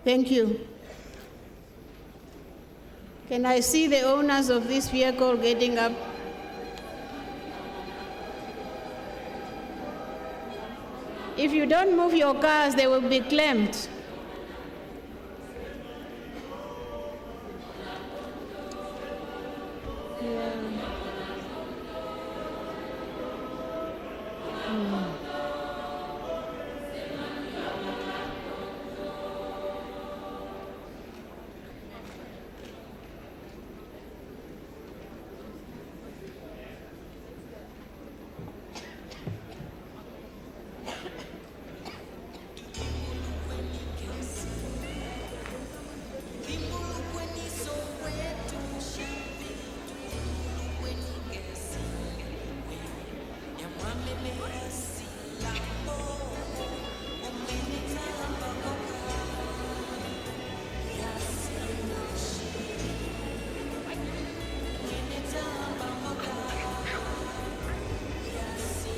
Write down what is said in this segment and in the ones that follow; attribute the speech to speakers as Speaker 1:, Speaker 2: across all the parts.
Speaker 1: Thank you. Can I see the owners of this vehicle getting up? If you don't move your cars, they will be clamped.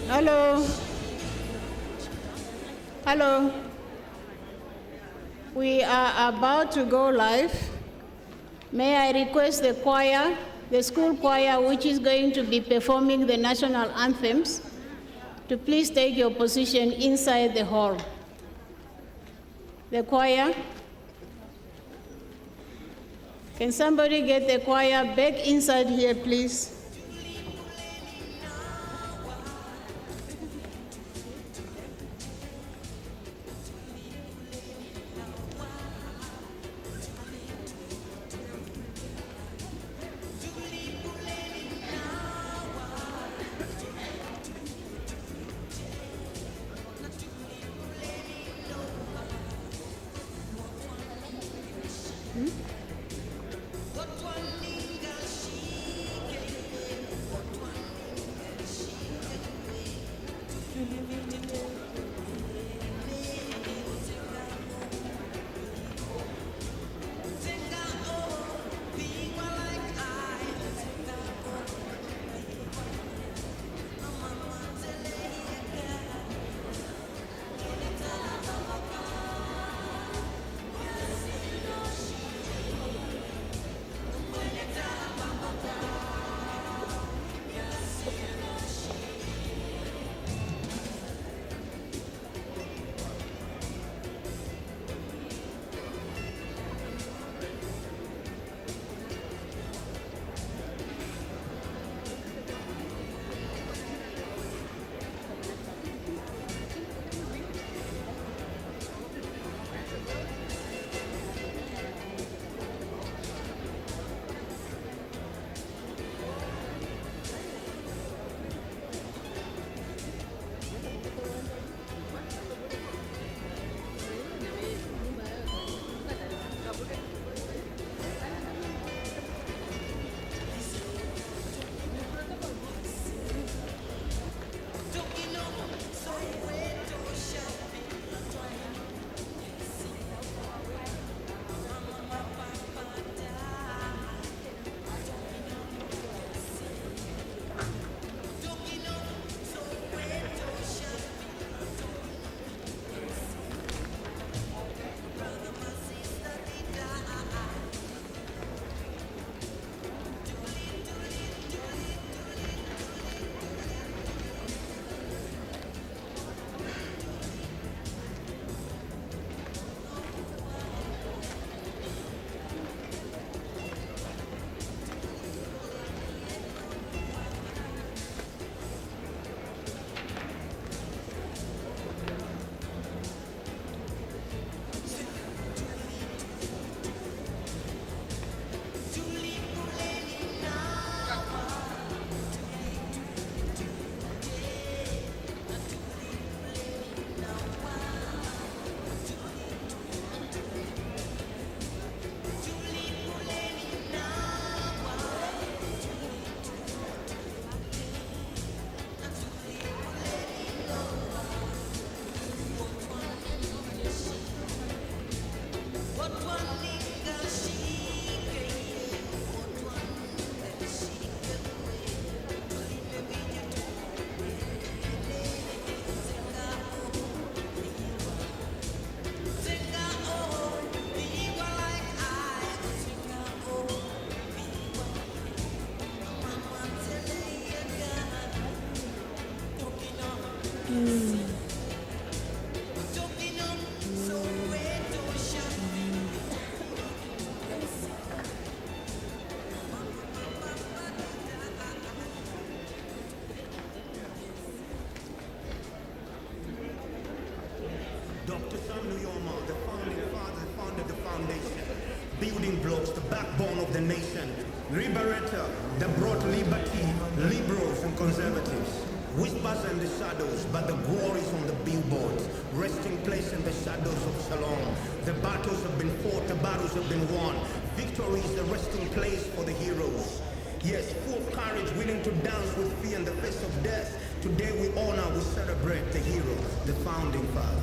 Speaker 1: Hello. Hello. We are about to go live. May I request the choir, the school choir, which is going to be performing the national anthems, to please take your position inside the hall. The choir. Can somebody get the choir back inside here, please?
Speaker 2: building blocks, the backbone of the nation, liberator that brought liberty, liberals and conservatives. Whispers in the shadows, but the glory's on the billboards, resting place in the shadows of Shalom. The battles have been fought, the battles have been won. Victory is the resting place for the heroes. Yes, full of courage, willing to dance with fear in the face of death. Today we honor, we celebrate the hero, the founding father.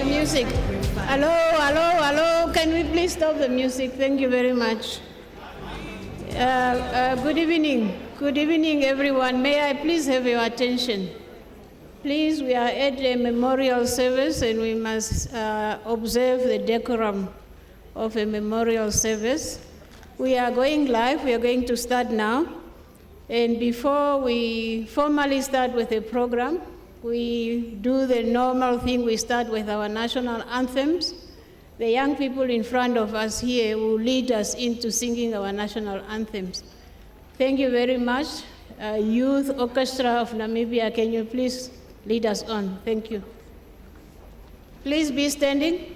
Speaker 1: Music. Hello, hello, hello. Can we please stop the music? Thank you very much. Good evening. Good evening, everyone. May I please have your attention? Please, we are at a memorial service and we must observe the decorum of a memorial service. We are going live. We are going to start now. And before we formally start with the program, we do the normal thing. We start with our national anthems. The young people in front of us here will lead us into singing our national anthems. Thank you very much. Youth Orchestra of Namibia, can you please lead us on? Thank you. Please be standing.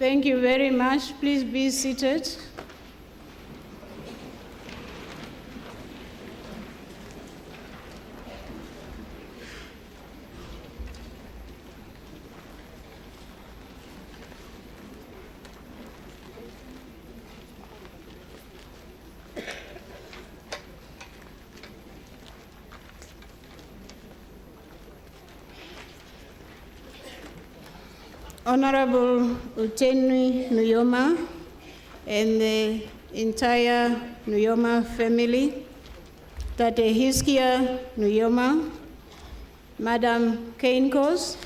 Speaker 1: Thank you very much. Please be seated. Honorable Uteni Nujoma and the entire Nujoma family, Tate Hiskia Nujoma, Madam Keinkos,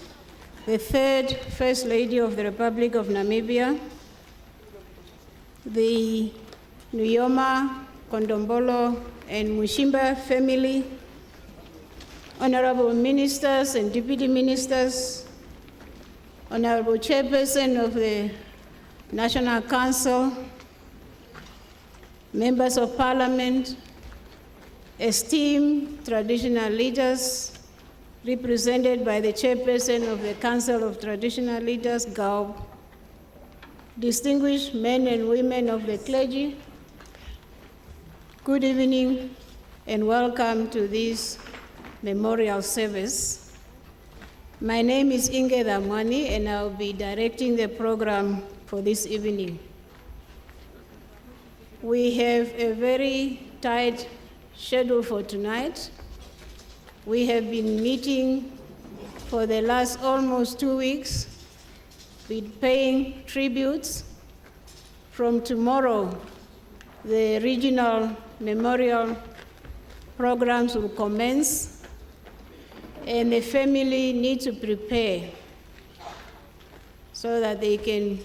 Speaker 1: the third First Lady of the Republic of Namibia, the Nujoma, Kondombolo, and Mushimba family, honorable ministers and deputy ministers, Honorable Chairperson of the National Council, members of Parliament, esteemed traditional leaders, represented by the Chairperson of the Council of Traditional Leaders, GAUB, distinguished men and women of the clergy, good evening and welcome to this memorial service. My name is Inge Damwani, and I'll be directing the program for this evening. We have a very tight schedule for tonight. We have been meeting for the last almost 2 weeks, with paying tributes. From tomorrow, the regional memorial programs will commence, and the family needs to prepare so that they can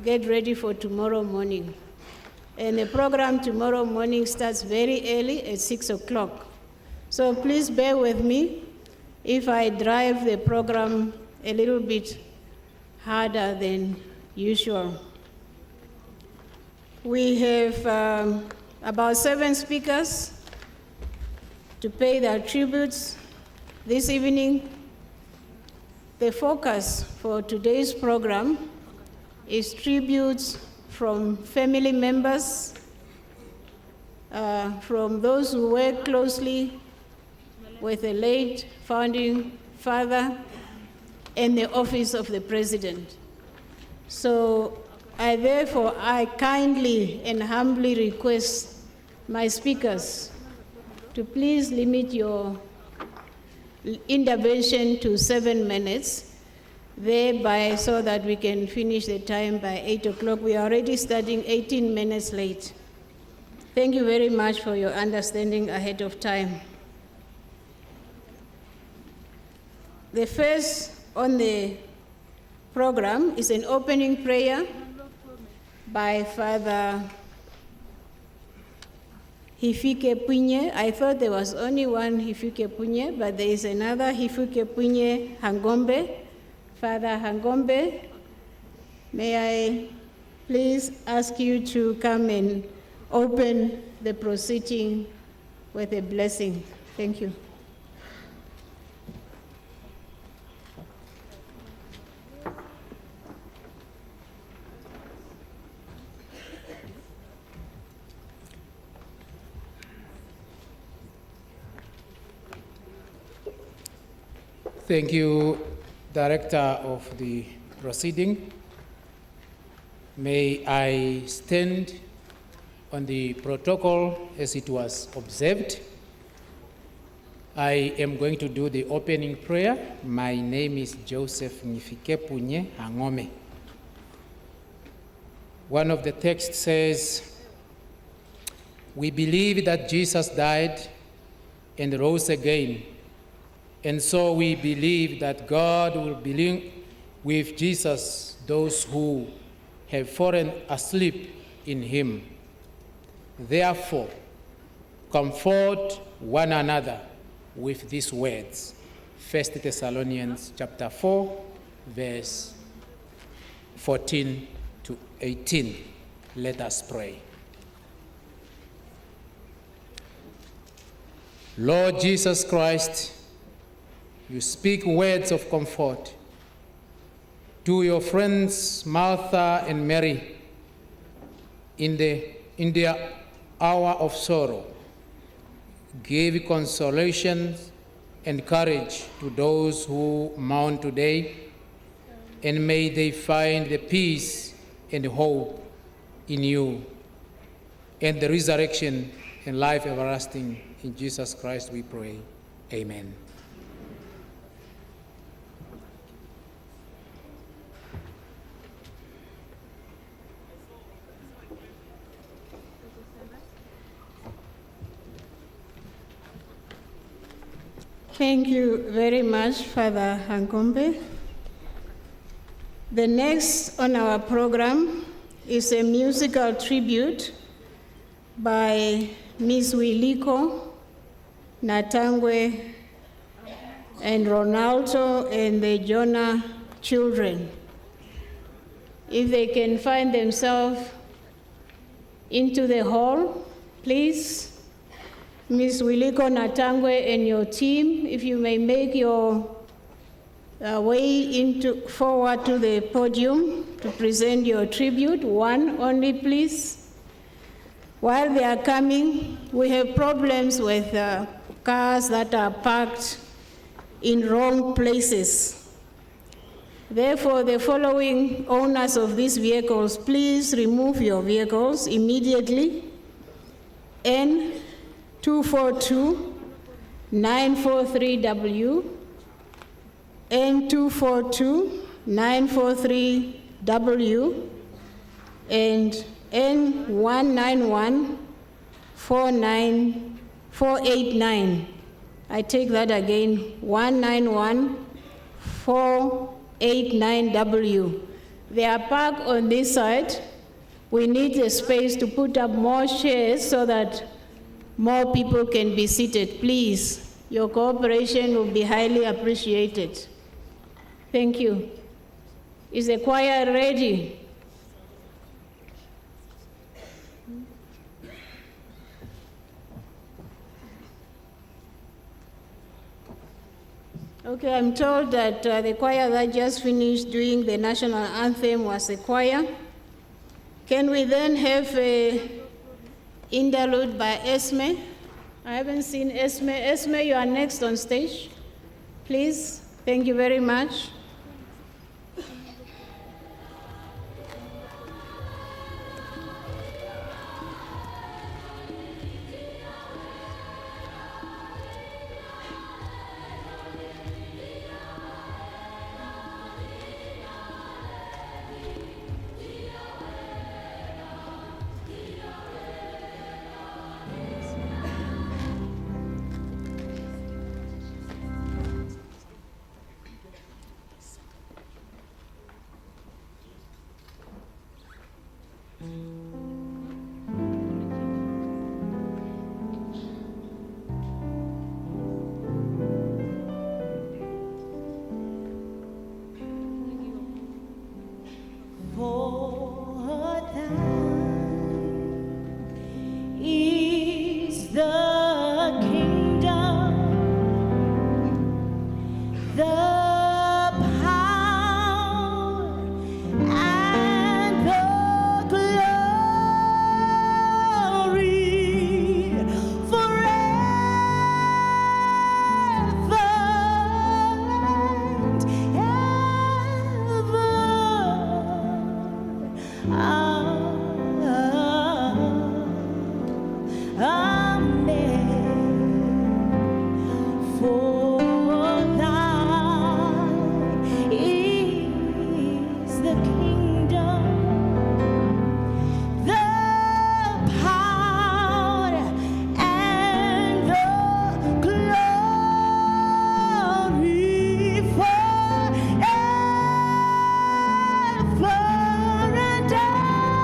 Speaker 1: get ready for tomorrow morning. And the program tomorrow morning starts very early at 6 o'clock. So please bear with me if I drive the program a little bit harder than usual. We have about 7 speakers to pay their tributes this evening. The focus for today's program is tributes from family members, from those who work closely with the late founding father and the office of the president. So I kindly and humbly request my speakers to please limit your intervention to 7 minutes, thereby so that we can finish the time by 8 o'clock. We are already starting 18 minutes late. Thank you very much for your understanding ahead of time. The first on the program is an opening prayer by Father Hifike Punye. I thought there was only one Hifike Punye, but there is another Hifike Punye Hangombe. Father Hangombe, may I please ask you to come and open the proceeding with a blessing. Thank you.
Speaker 3: Thank you, Director of the proceeding. May I stand on the protocol as it was observed. I am going to do the opening prayer. My name is Joseph Nifike Punye Hangome. One of the texts says, "We believe that Jesus died and rose again. And so we believe that God will bring with Jesus those who have fallen asleep in him. Therefore, comfort one another with these words." 1 Thessalonians chapter 4, verse 14 to 18. Let us pray. Lord Jesus Christ, you speak words of comfort. To your friends Martha and Mary in their hour of sorrow, give consolation and courage to those who mourn today, and may they find the peace and hope in you, and the resurrection and life everlasting. In Jesus Christ we pray. Amen.
Speaker 1: Thank you very much, Father Hangombe. The next on our program is a musical tribute by Ms. Wiliko, Natangwe, and Ronaldo and the Jonah children. If they can find themselves into the hall, please. Ms. Wiliko Natangwe and your team, if you may make your way forward to the podium to present your tribute. One only, please. While they are coming, we have problems with cars that are parked in wrong places. Therefore, the following owners of these vehicles, please remove your vehicles immediately. N242-943W, N242-943W, and N191-489. I take that again, 191-489W. They are parked on this side. We need a space to put up more chairs so that more people can be seated. Please, your cooperation will be highly appreciated. Thank you. Is the choir ready? Okay, I'm told that the choir that just finished doing the national anthem was a choir. Can we then have a interlude by Esme? I haven't seen Esme. Esme, you are next on stage. Please, thank you very much.
Speaker 4: Forever and ever.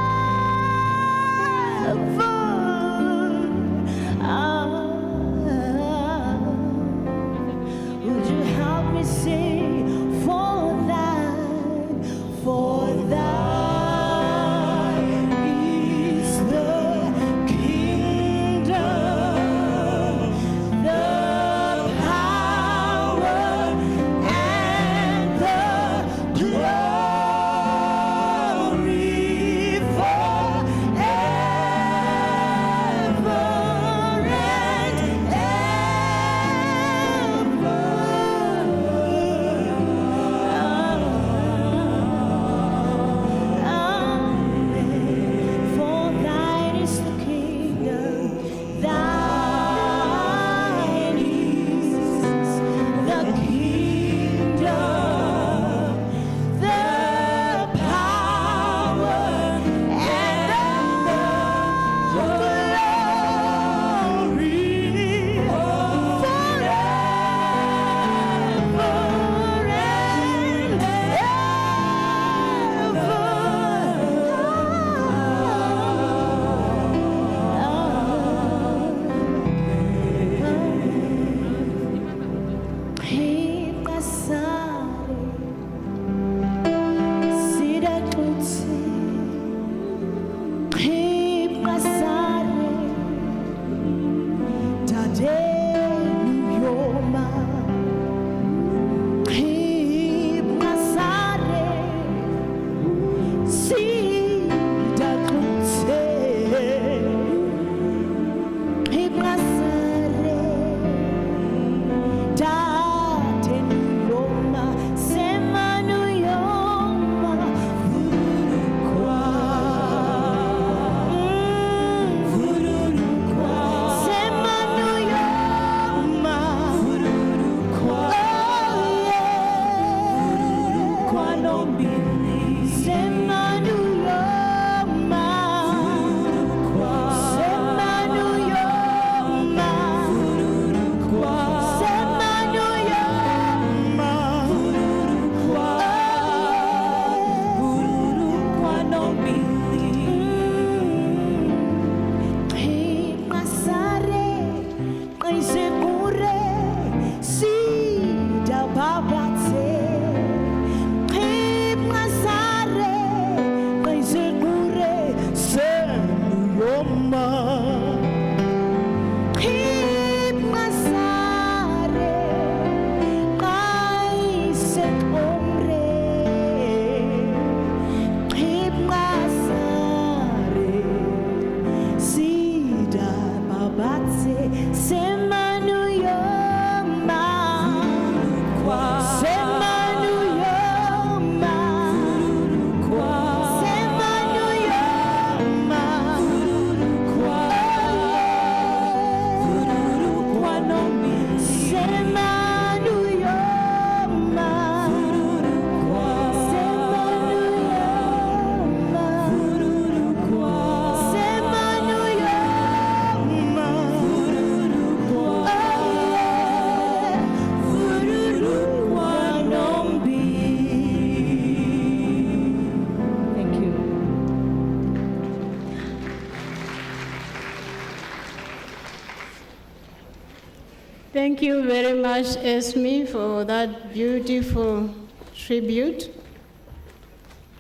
Speaker 1: Thank you very much, Esme, for that beautiful tribute.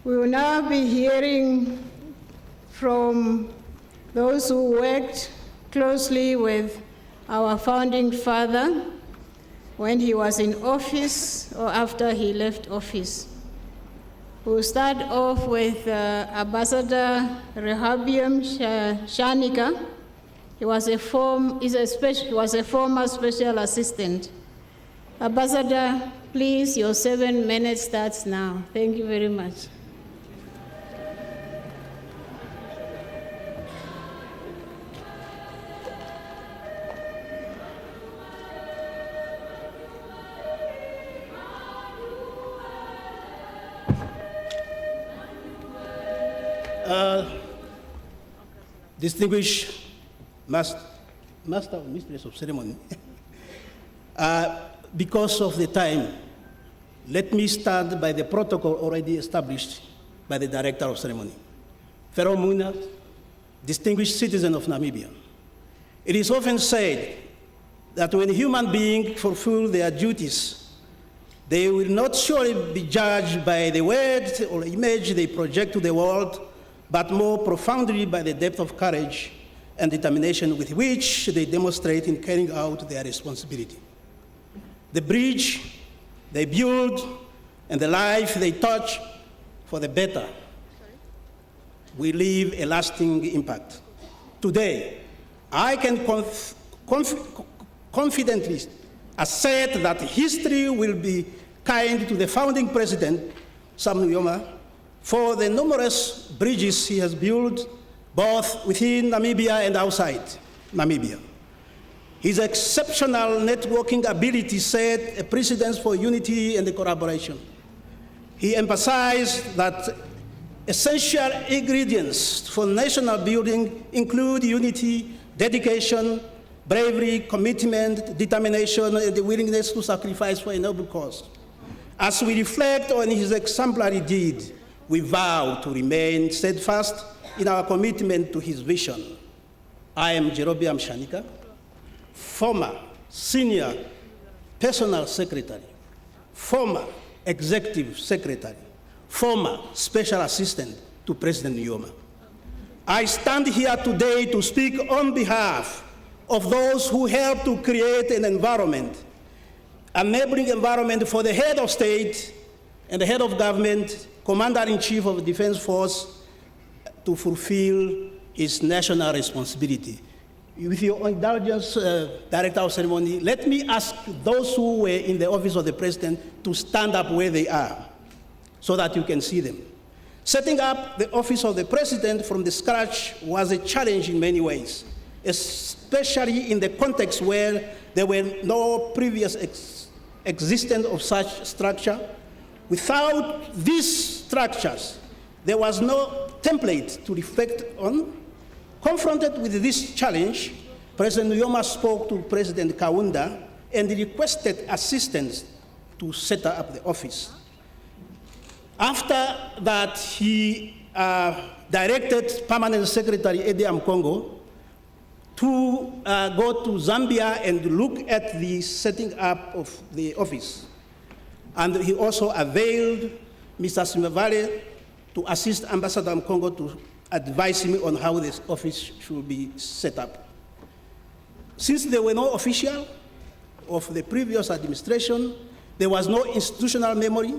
Speaker 1: We will now be hearing from those who worked closely with our founding father when he was in office or after he left office. We'll start off with Ambassador Rehabium Shanika. He was a former special assistant. Ambassador, please, your 7 minutes starts now. Thank you very much.
Speaker 4: Distinguished Master or Mistress of Ceremony, because of the time, let me start by the protocol already established by the Director of Ceremony. Fellow Muna, distinguished citizen of Namibia, it is often said that when human beings fulfill their duties, they will not surely be judged by the words or image they project to the world, but more profoundly by the depth of courage and determination with which they demonstrate in carrying out their responsibility. The bridge they build and the life they touch for the better will leave a lasting impact. Today, I can confidently assert that history will be kind to the founding president, Sam Nujoma, for the numerous bridges he has built both within Namibia and outside Namibia. His exceptional networking ability set a precedent for unity and collaboration. He emphasized that essential ingredients for national building include unity, dedication, bravery, commitment, determination, and the willingness to sacrifice for a noble cause. As we reflect on his exemplary deed, we vow to remain steadfast in our commitment to his vision. I am Jerobiam Shanika, former senior personal secretary, former executive secretary, former special assistant to President Nujoma. I stand here today to speak on behalf of those who helped to create an environment, enabling environment for the head of state and the head of government, Commander-in-Chief of the Defense Force, to fulfill his national responsibility. With your indulgence, Director of Ceremony, let me ask those who were in the office of the President to stand up where they are so that you can see them. Setting up the office of the President from the scratch was a challenge in many ways, especially in the context where there were no previous existence of such structure. Without these structures, there was no template to reflect on. Confronted with this challenge, President Nujoma spoke to President Kaunda and requested assistance to set up the office. After that, he directed Permanent Secretary Eddie Amkongo to go to Zambia and look at the setting up of the office. And he also availed Mr. Simavale to assist Ambassador Amkongo to advise him on how this office should be set up. Since there were no official of the previous administration, there was no institutional memory,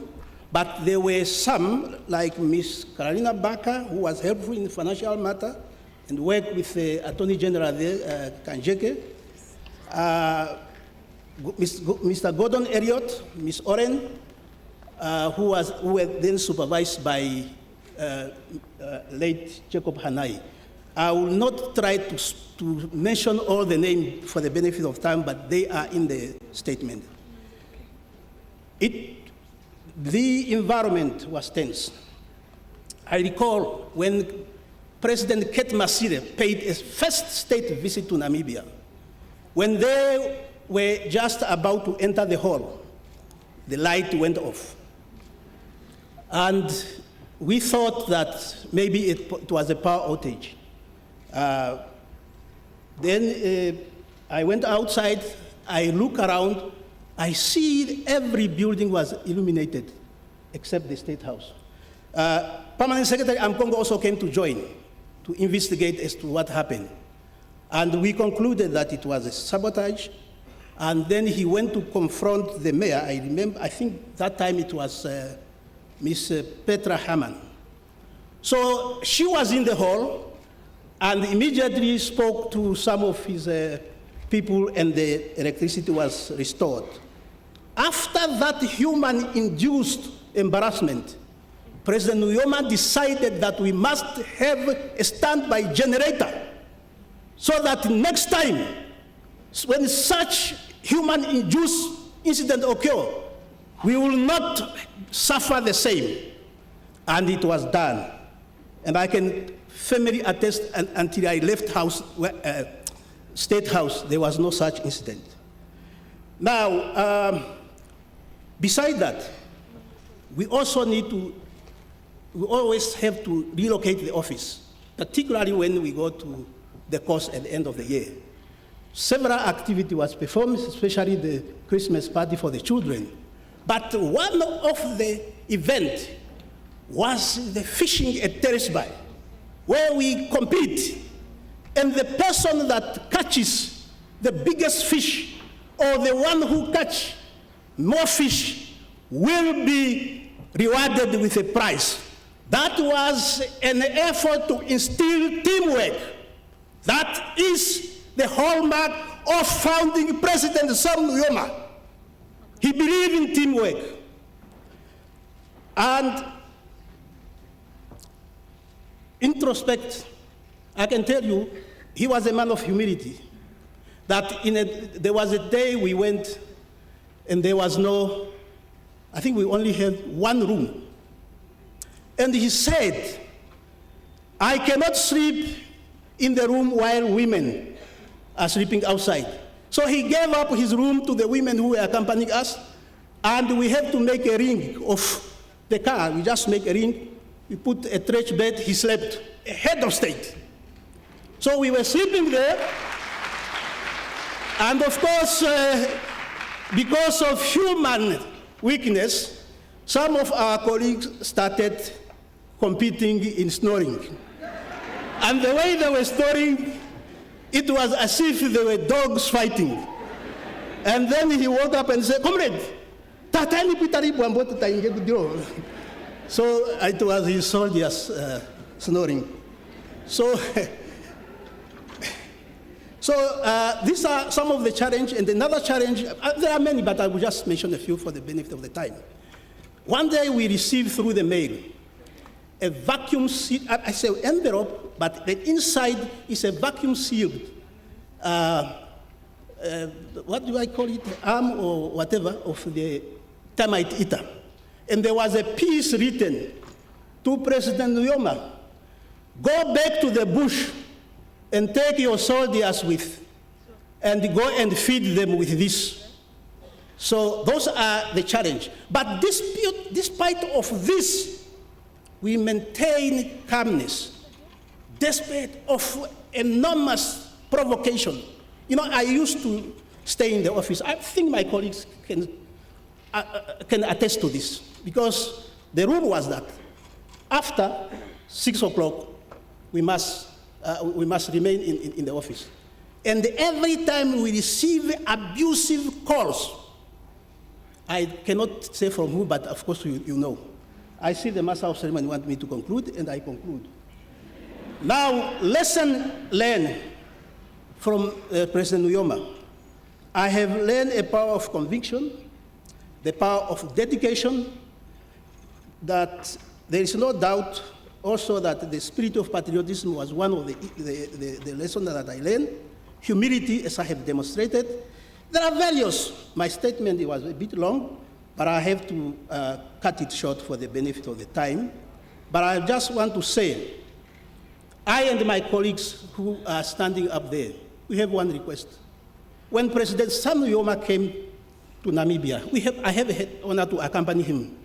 Speaker 4: but there were some, like Ms. Carolina Baka, who was helpful in financial matter and worked with the Attorney General there, Kanjeke, Mr. Gordon Elliott, Ms. Oren, who were then supervised by late Jacob Hanai. I will not try to mention all the names for the benefit of time, but they are in the statement. The environment was tense. I recall when President Ket Masire paid his first state visit to Namibia, when they were just about to enter the hall, the light went off. And we thought that maybe it was a power outage. Then I went outside I look around, I see every building was illuminated except the State House. Permanent Secretary Amkongo also came to join to investigate as to what happened. And we concluded that it was a sabotage. And then he went to confront the mayor. I remember, I think that time it was Miss Petra Hammond. So she was in the hall and immediately spoke to some of his people, and the electricity was restored. After that human-induced embarrassment, President Nujoma decided that we must have a standby generator so that next time, when such human-induced incident occur, we will not suffer the same. And it was done. And I can firmly attest, until I left State House, there was no such incident. Now, beside that, we also we always have to relocate the office, particularly when we go to the course at the end of the year. Several activities was performed, especially the Christmas party for the children. But one of the events was the fishing at Terrace Bay, where we compete. And the person that catches the biggest fish, or the one who catch more fish, will be rewarded with a prize. That was an effort to instill teamwork. That is the hallmark of founding President Sam Nujoma. He believed in teamwork. And introspect, I can tell you, he was a man of humility. That there was a day we went and there was I think we only had one room. And he said, I cannot sleep in the room while women are sleeping outside. So he gave up his room to the women who were accompanying us, and we had to make a ring of the car. We just make a ring, we put a stretch bed, he slept, a head of state. So we were sleeping there, and of course, because of human weakness, some of our colleagues started competing in snoring. And the way they were snoring, it was as if they were dogs fighting. And then he woke up and said, comrade, tatani pitari buamboto tainge kudiro. So it was his soldiers snoring. So these are some of the challenges. And another challenge, there are many, but I will just mention a few for the benefit of the time. One day we received through the mail a vacuum sealed, I say envelope, but the inside is a vacuum sealed, what do I call it, arm or whatever, of the termite eater. And there was a piece written to President Nujoma, go back to the bush and take your soldiers and go and feed them with this. So those are the challenge. But despite of this, we maintain calmness, despite of enormous provocation. You know, I used to stay in the office. I think my colleagues can attest to this, because the rule was that after 6 o'clock, we must remain in the office. And every time we receive abusive calls, I cannot say from who, but of course you know. I see the Master of Ceremony want me to conclude, and I conclude. Now, lesson learned from President Nujoma. I have learned a power of conviction, the power of dedication, that there is no doubt also that the spirit of patriotism was one of the lessons that I learned. Humility, as I have demonstrated. There are various. My statement was a bit long, but I have to cut it short for the benefit of the time. But I just want to say, I and my colleagues who are standing up there, we have one request. When President Sam Nujoma came to Namibia, I have the honor to accompany him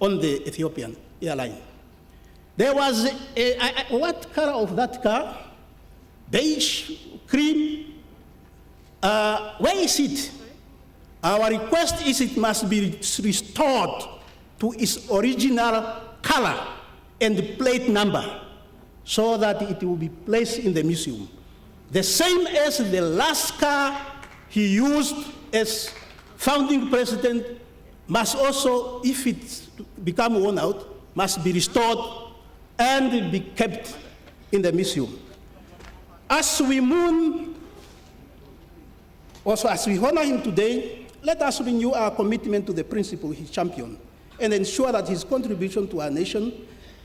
Speaker 4: on the Ethiopian airline. There was what color of that car? Beige, cream. Where is it? Our request is it must be restored to its original color and plate number so that it will be placed in the museum. The same as the last car he used as founding president must also, if it become worn out, must be restored and be kept in the museum. As we honor him today, let us renew our commitment to the principle he championed and ensure that his contribution to our nation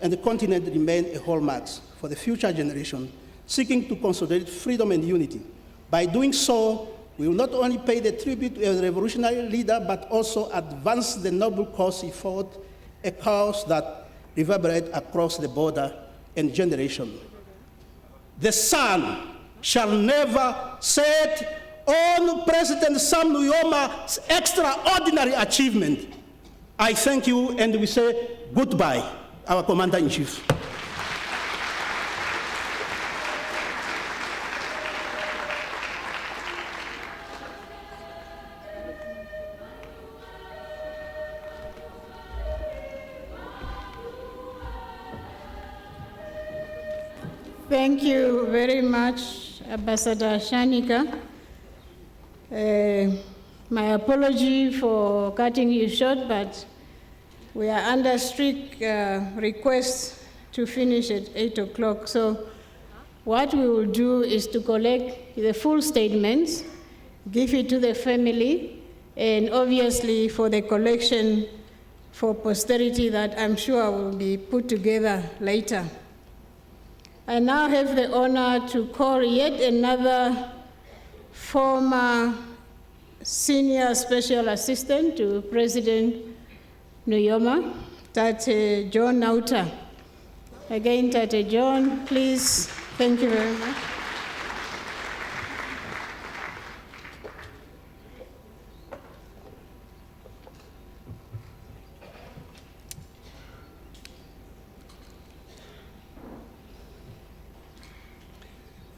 Speaker 4: and the continent remain a hallmark for the future generation seeking to consolidate freedom and unity. By doing so, we will not only pay the tribute to a revolutionary leader, but also advance the noble cause he fought, a cause that reverberates across the border and generation. The sun shall never set on President Sam Nuyoma's extraordinary achievement. I thank you, and we say goodbye, our Commander-in-Chief.
Speaker 1: Thank you very much, Ambassador Shanika. My apology for cutting you short, but we are under strict request to finish at 8 o'clock. So what we will do is to collect the full statements, give it to the family, and obviously for the collection for posterity that I'm sure will be put together later. I now have the honor to call yet another former senior special assistant to President Nujoma, Tate John Nauta. Again, Tate John, please. Thank you very much.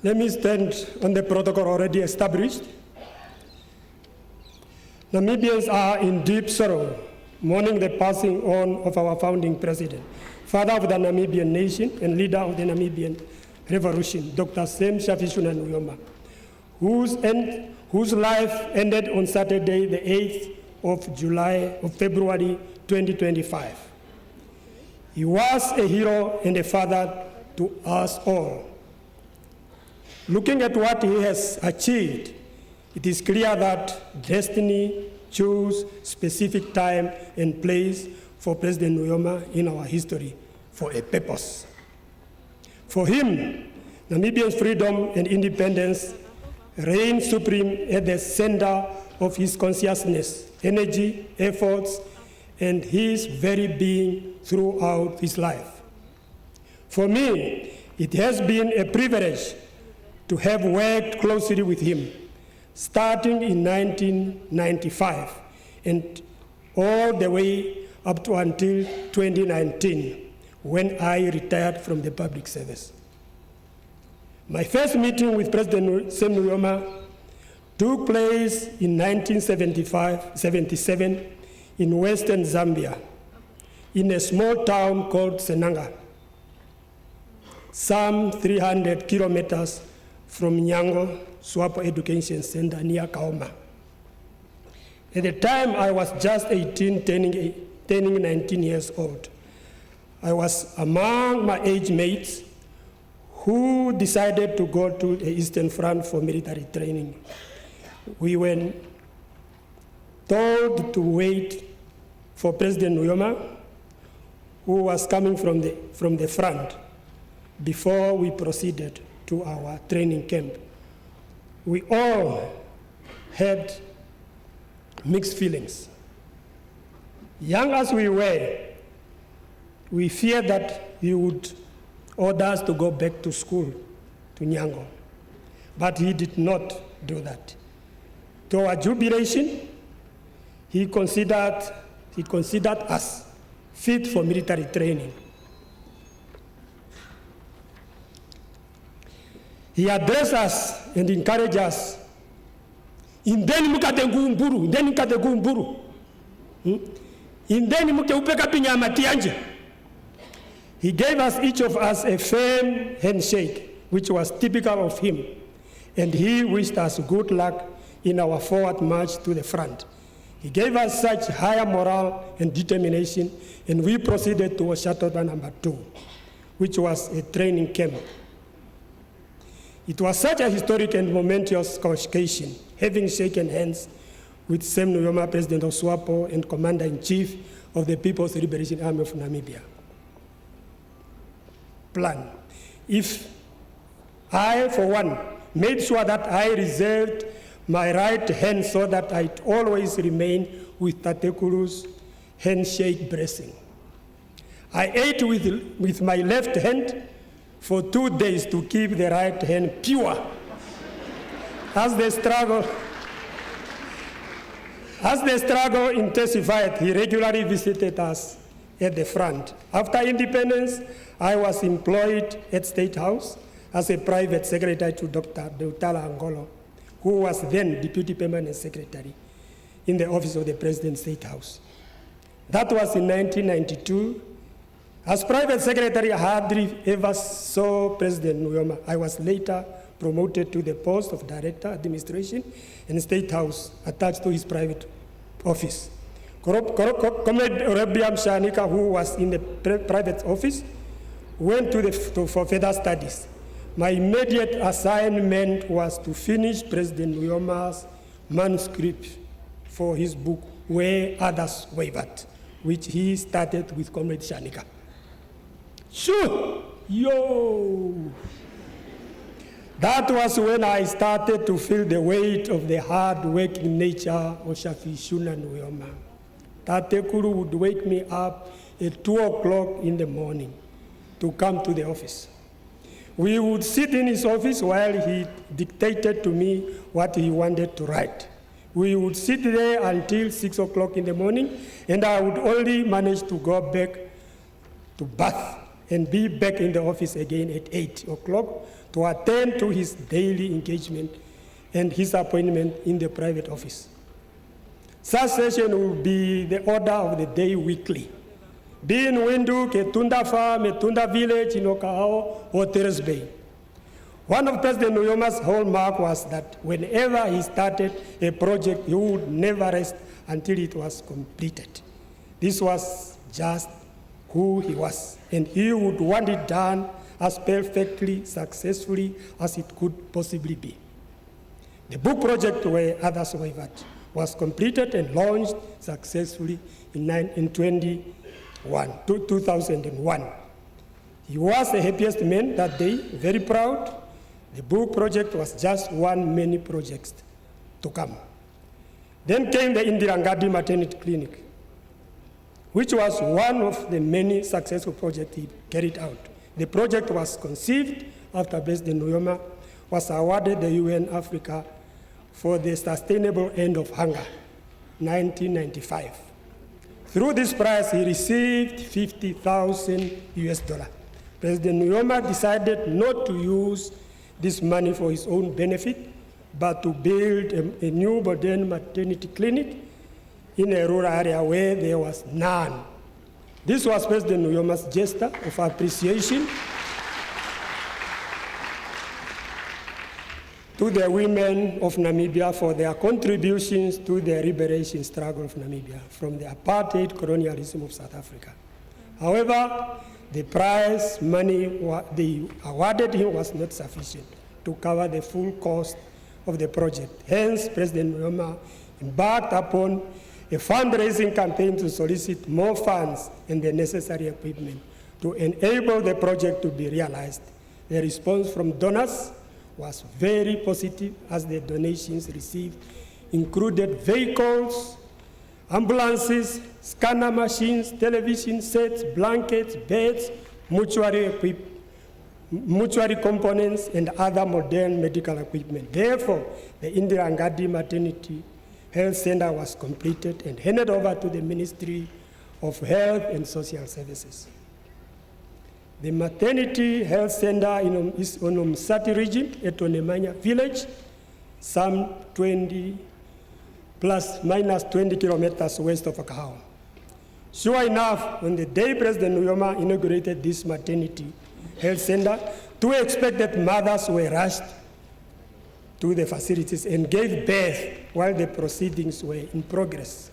Speaker 5: Let me stand on the protocol already established. Namibians are in deep sorrow, mourning the passing on of our founding president, father of the Namibian nation and leader of the Namibian revolution, Dr. Sam Shafiishuna Nujoma, whose life ended on Saturday, the 8th of February 2025. He was a hero and a father to us all. Looking at what he has achieved, it is clear that destiny chose specific time and place for President Nujoma in our history for a purpose. For him, Namibia's freedom and independence reign supreme at the center of his consciousness, energy, efforts, and his very being throughout his life. For me, it has been a privilege to have worked closely with him, starting in 1995 and all the way up to until 2019, when I retired from the public service. My first meeting with President Sam Nujoma took place in 1977 in western Zambia, in a small town called Senanga, some 300 kilometers from Nyango Swapo Education Center near Kaoma. At the time, I was just 18, turning 19 years old. I was among my age mates who decided to go to the Eastern Front for military training. We were told to wait for President Nujoma, who was coming from the front, before we proceeded to our training camp. We all had mixed feelings. Young as we were, we feared that he would order us to go back to school, to Nyango. But he did not do that. To our jubilation, he considered us fit for military training. He addressed us and encouraged us Indeni mukate ngumburu, indeni mukate ngumburu. Indeni muke upeka pinyama tianje. He gave us, each of us, a firm handshake, which was typical of him. And he wished us good luck in our forward march to the front. He gave us such higher morale and determination, and we proceeded to Shatota number 2, which was a training camp. It was such a historic and momentous occasion, having shaken hands with Sam Nujoma, President of SWAPO and Commander-in-Chief of the People's Liberation Army of Namibia. Plan. If I, for one, made sure that I reserved my right hand so that I'd always remain with Tatekuru's handshake blessing. I ate with my left hand for 2 days to keep the right hand pure. As the struggle intensified, he regularly visited us at the front. After independence, I was employed at State House as a private secretary to Dr. Deutala Angolo, who was then Deputy Permanent Secretary in the Office of the President, State House. That was in 1992. As private secretary, I hardly ever saw President Nujoma. I was later promoted to the post of Director, Administration, and State House, attached to his private office. Comrade Rebiam Shanika, who was in the private office, went for further studies. My immediate assignment was to finish President Nuyoma's manuscript for his book, Where Others Wavered, which he started with Comrade Shanika. Sure, yo! That was when I started to feel the weight of the hard-working nature of Shafiishuna Nujoma. Tatekuru would wake me up at 2 o'clock in the morning to come to the office. We would sit in his office while he dictated to me what he wanted to write. We would sit there until 6 o'clock in the morning, and I would only manage to go back to bath and be back in the office again at 8 o'clock to attend to his daily engagement and his appointment in the private office. Such session will be the order of the day weekly. Be in Windhoek, Tunda Farm, Tunda Village, in Okahao, or Terrace Bay. One of President Nuyoma's hallmark was that whenever he started a project, he would never rest until it was completed. This was just who he was, and he would want it done as perfectly successfully as it could possibly be. The book project, Where Others Wavered, was completed and launched successfully in 2001. He was the happiest man that day, very proud. The book project was just one many projects to come. Then came the Indira Ngadi Maternity Clinic, which was one of the many successful projects he carried out. The project was conceived after President Nujoma was awarded the UN Africa for the Sustainable End of Hunger, 1995. Through this prize, he received $50,000 US. President Nujoma decided not to use this money for his own benefit, but to build a new modern maternity clinic in a rural area where there was none. This was President Nuyoma's gesture of appreciation to the women of Namibia for their contributions to the liberation struggle of Namibia from the apartheid colonialism of South Africa. However, the prize money they awarded him was not sufficient to cover the full cost of the project. Hence, President Nujoma embarked upon a fundraising campaign to solicit more funds and the necessary equipment to enable the project to be realized. The response from donors was very positive, as the donations received included vehicles, ambulances, scanner machines, television sets, blankets, beds, mortuary components, and other modern medical equipment. Therefore, the Indira Ngadi Maternity Health Center was completed and handed over to the Ministry of Health and Social Services. The Maternity Health Center is on Umsati region at Onemanya village, some 20 plus minus 20 kilometers west of Kahao. Sure enough, on the day President Nujoma inaugurated this maternity health center, 2 expectant mothers were rushed to the facilities and gave birth while the proceedings were in progress,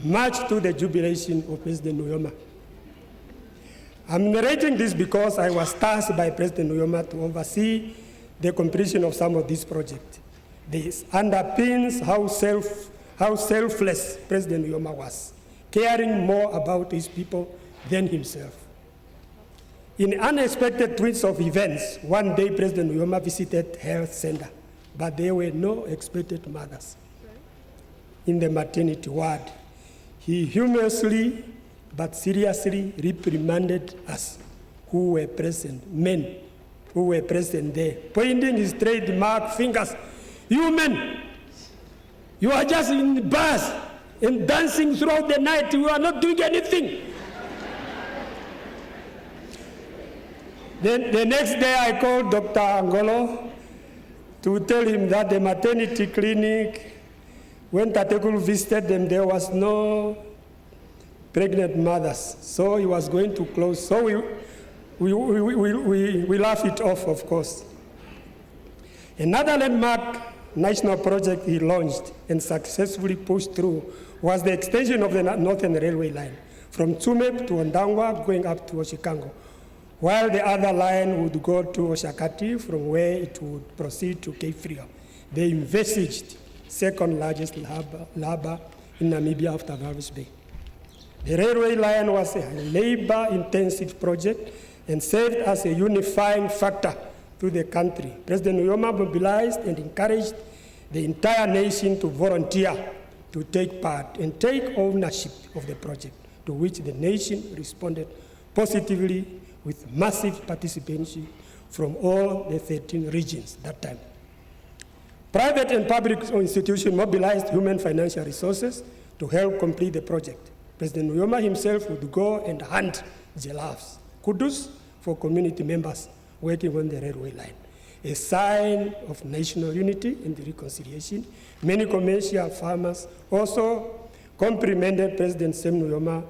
Speaker 5: much to the jubilation of President Nujoma. I'm narrating this because I was tasked by President Nujoma to oversee the completion of some of these projects. This underpins how selfless President Nujoma was, caring more about his people than himself. In unexpected twist of events, one day President Nujoma visited health center, but there were no expected mothers in the maternity ward. He humorously but seriously reprimanded us who were present, men who were present there, pointing his trademark fingers. You men, you are just in bars and dancing throughout the night. You are not doing anything. Then the next day I called Dr. Angolo to tell him that the maternity clinic, when Tatekulu visited them, there was no pregnant mothers. So he was going to close. So we laughed it off, of course. Another landmark national project he launched and successfully pushed through was the extension of the Northern Railway line from Tsumeb to Ondangwa going up to Oshikango, while the other line would go to Oshakati, from where it would proceed to Cape Frio, the envisaged second largest harbour in Namibia after Walvis Bay. The railway line was a labor-intensive project and served as a unifying factor to the country. President Nujoma mobilized and encouraged the entire nation to volunteer to take part and take ownership of the project, to which the nation responded positively with massive participation from all the 13 regions that time. Private and public institutions mobilized human financial resources to help complete the project. President Nujoma himself would go and hunt giraffes, kudus for community members working on the railway line. A sign of national unity and reconciliation, many commercial farmers also complimented President Sam Nuyoma's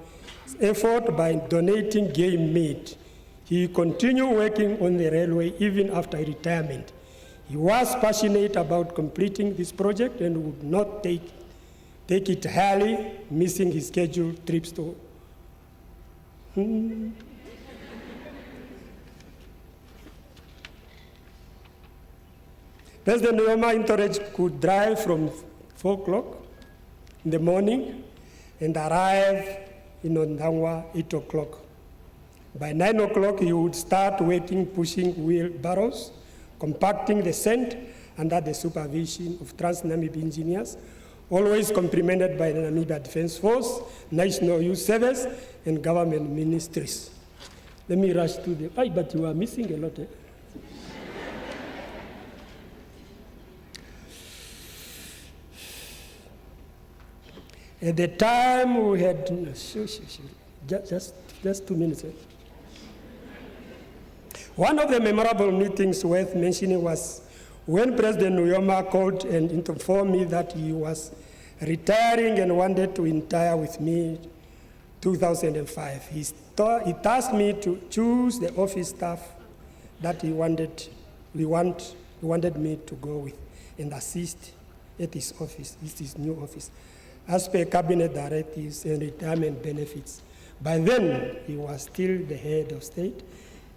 Speaker 5: effort by donating game meat. He continued working on the railway even after retirement. He was passionate about completing this project and would not take it early, missing his scheduled trips to. President Nujoma encouraged could drive from 4 o'clock in the morning and arrive in Ondangwa 8 o'clock. By 9 o'clock, he would start working, pushing wheelbarrows, compacting the sand under the supervision of Trans-Namib engineers, always complemented by the Namibia Defense Force, National Youth Service, and government ministries. Let me rush to the, but you are missing a lot. At the time we had, just 2 minutes. One of the memorable meetings worth mentioning was when President Nujoma called and informed me that he was retiring and wanted to retire with me 2005. He tasked me to choose the office staff that he wanted me to go with and assist at his office, his new office, as per cabinet directives and retirement benefits. By then, he was still the head of state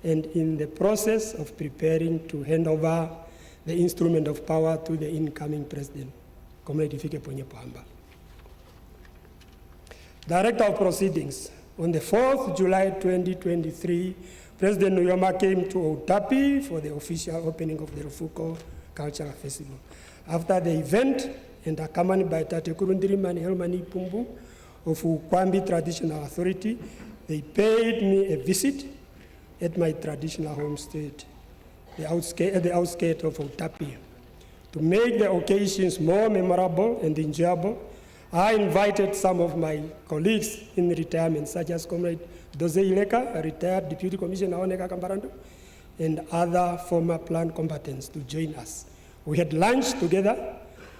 Speaker 5: and in the process of preparing to hand over the instrument of power to the incoming president, Comrade Ifike Ponye Pohamba. Director of Proceedings. On the 4th July 2023, President Nujoma came to Outapi for the official opening of the Rufuko Cultural Festival. After the event, and accompanied by Tate Kurundirima and Helmani Pumbu of Ukwambi Traditional Authority, they paid me a visit at my traditional homestead, at the outskirts of Outapi. To make the occasions more memorable and enjoyable, I invited some of my colleagues in retirement, such as Comrade Doze Ileka, a retired Deputy Commissioner Oneka Kambarandu, and other former plant combatants to join us. We had lunch together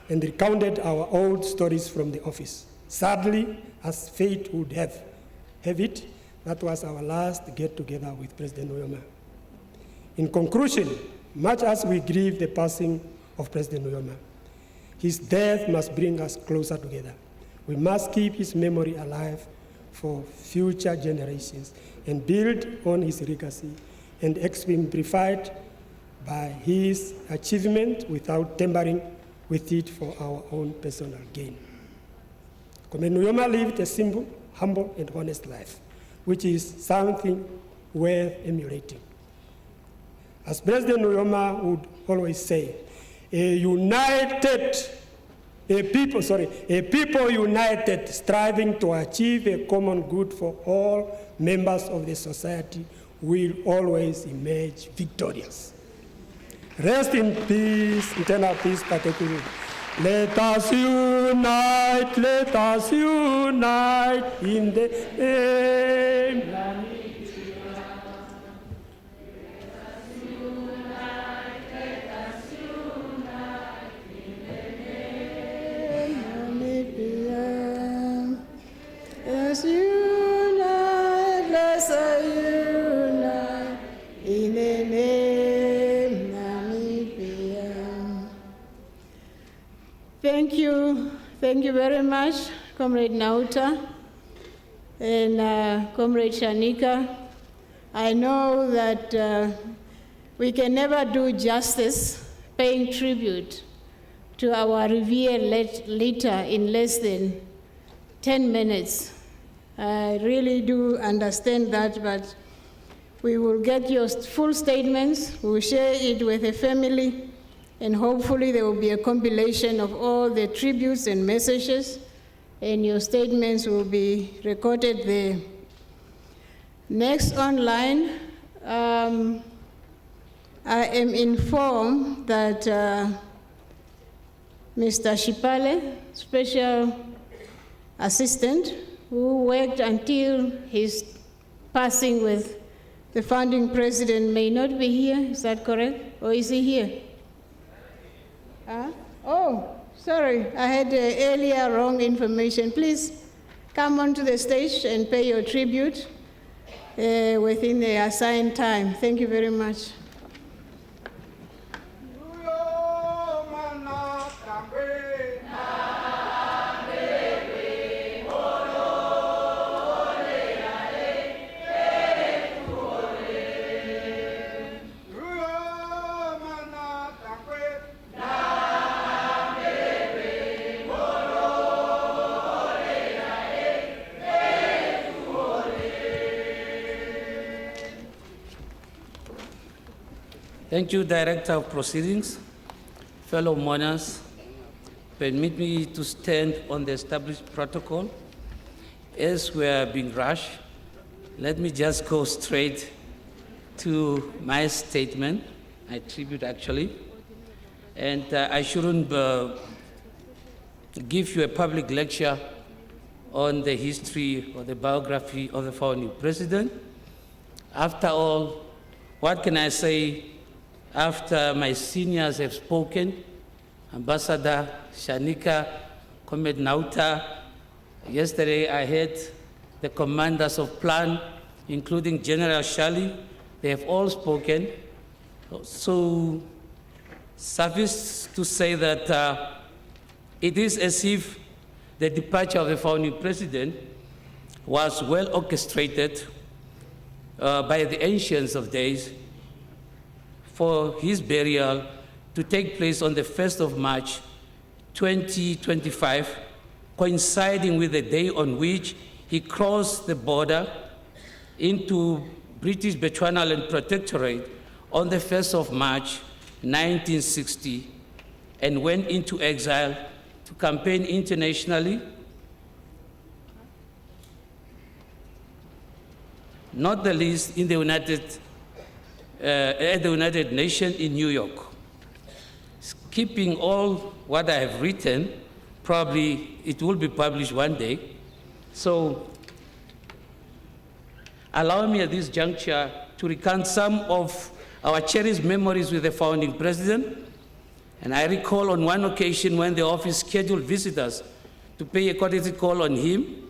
Speaker 5: and recounted our old stories from the office. Sadly, as fate would have it, that was our last get-together with President Nujoma. In conclusion, much as we grieve the passing of President Nujoma, his death must bring us closer together. We must keep his memory alive for future generations and build on his legacy and exemplified by his achievement without tampering with it for our own personal gain. Comrade Nujoma lived a simple, humble, and honest life, which is something worth emulating. As President Nujoma would always say, a people united, striving to achieve a common good for all members of the society will always emerge victorious. Rest in peace, eternal peace, particularly. Let us unite in the name.
Speaker 1: Let's unite in the name Namibia. Thank you very much, Comrade Nauta and Comrade Shanika. I know that we can never do justice paying tribute to our revered leader in less than 10 minutes. I really do understand that, but we will get your full statements, we will share it with the family, and hopefully there will be a compilation of all the tributes and messages, and your statements will be recorded there. Next online, I am informed that Mr. Shipale, special assistant, who worked until his passing with the founding president, may not be here. Is that correct? Or is he here? Oh, sorry, I had earlier wrong information. Please come onto the stage and pay your tribute within the assigned time. Thank you very much.
Speaker 6: Thank you, Director of Proceedings. Fellow mourners, permit me to stand on the established protocol. As we are being rushed, let me just go straight to my statement, my tribute actually. And I shouldn't give you a public lecture on the history or the biography of the founding president. After all, what can I say after my seniors have spoken? Ambassador Shanika, Comrade Nauta. Yesterday I heard the commanders of plan, including General Shali. They have all spoken. So suffice to say that it is as if the departure of the founding president was well orchestrated by the ancients of days for his burial to take place on the 1st of March, 2025, coinciding with the day on which he crossed the border into British Bechuanaland Protectorate on the 1st of March, 1960, and went into exile to campaign internationally, not the least in the at the United Nations in New York. Skipping all what I have written, probably it will be published one day. So allow me at this juncture to recount some of our cherished memories with the founding president. And I recall on one occasion when the office scheduled visitors to pay a courtesy call on him,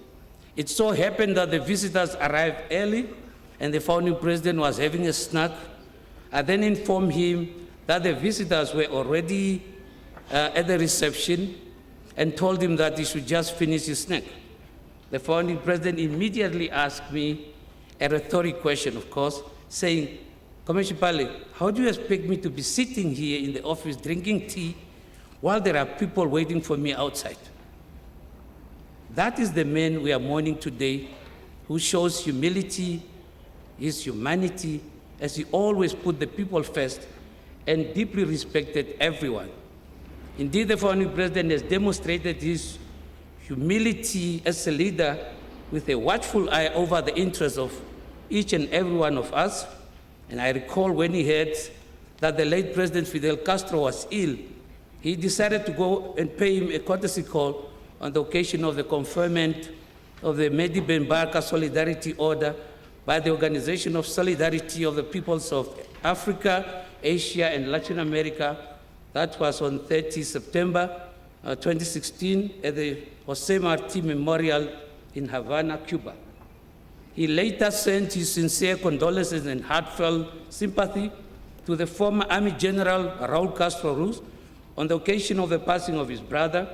Speaker 6: it so happened that the visitors arrived early and the founding president was having a snack. I then informed him that the visitors were already at the reception and told him that he should just finish his snack. The founding president immediately asked me a rhetoric question, of course, saying, Commissioner Pale, how do you expect me to be sitting here in the office drinking tea while there are people waiting for me outside? That is the man we are mourning today, who shows humility, his humanity, as he always put the people first and deeply respected everyone. Indeed, the founding president has demonstrated his humility as a leader with a watchful eye over the interests of each and every one of us. And I recall when he heard that the late President Fidel Castro was ill, he decided to go and pay him a courtesy call on the occasion of the conferment of the Mediben Barca Solidarity Order by the Organization of Solidarity of the Peoples of Africa, Asia, and Latin America. That was on 30 September 2016 at the Jose Marti Memorial in Havana, Cuba. He later sent his sincere condolences and heartfelt sympathy to the former Army General Raul Castro Ruz on the occasion of the passing of his brother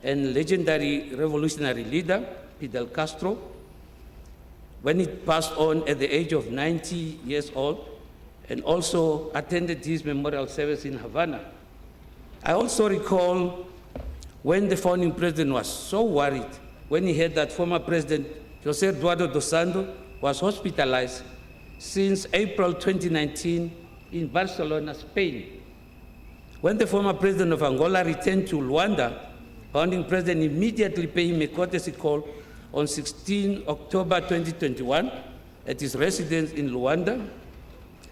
Speaker 6: and legendary revolutionary leader, Fidel Castro, when he passed on at the age of 90 years old, and also attended his memorial service in Havana. I also recall when the founding president was so worried when he heard that former President José Eduardo dos Santos was hospitalized since April 2019 in Barcelona, Spain. When the former president of Angola returned to Luanda, founding president immediately paid him a courtesy call on 16 October 2021 at his residence in Luanda,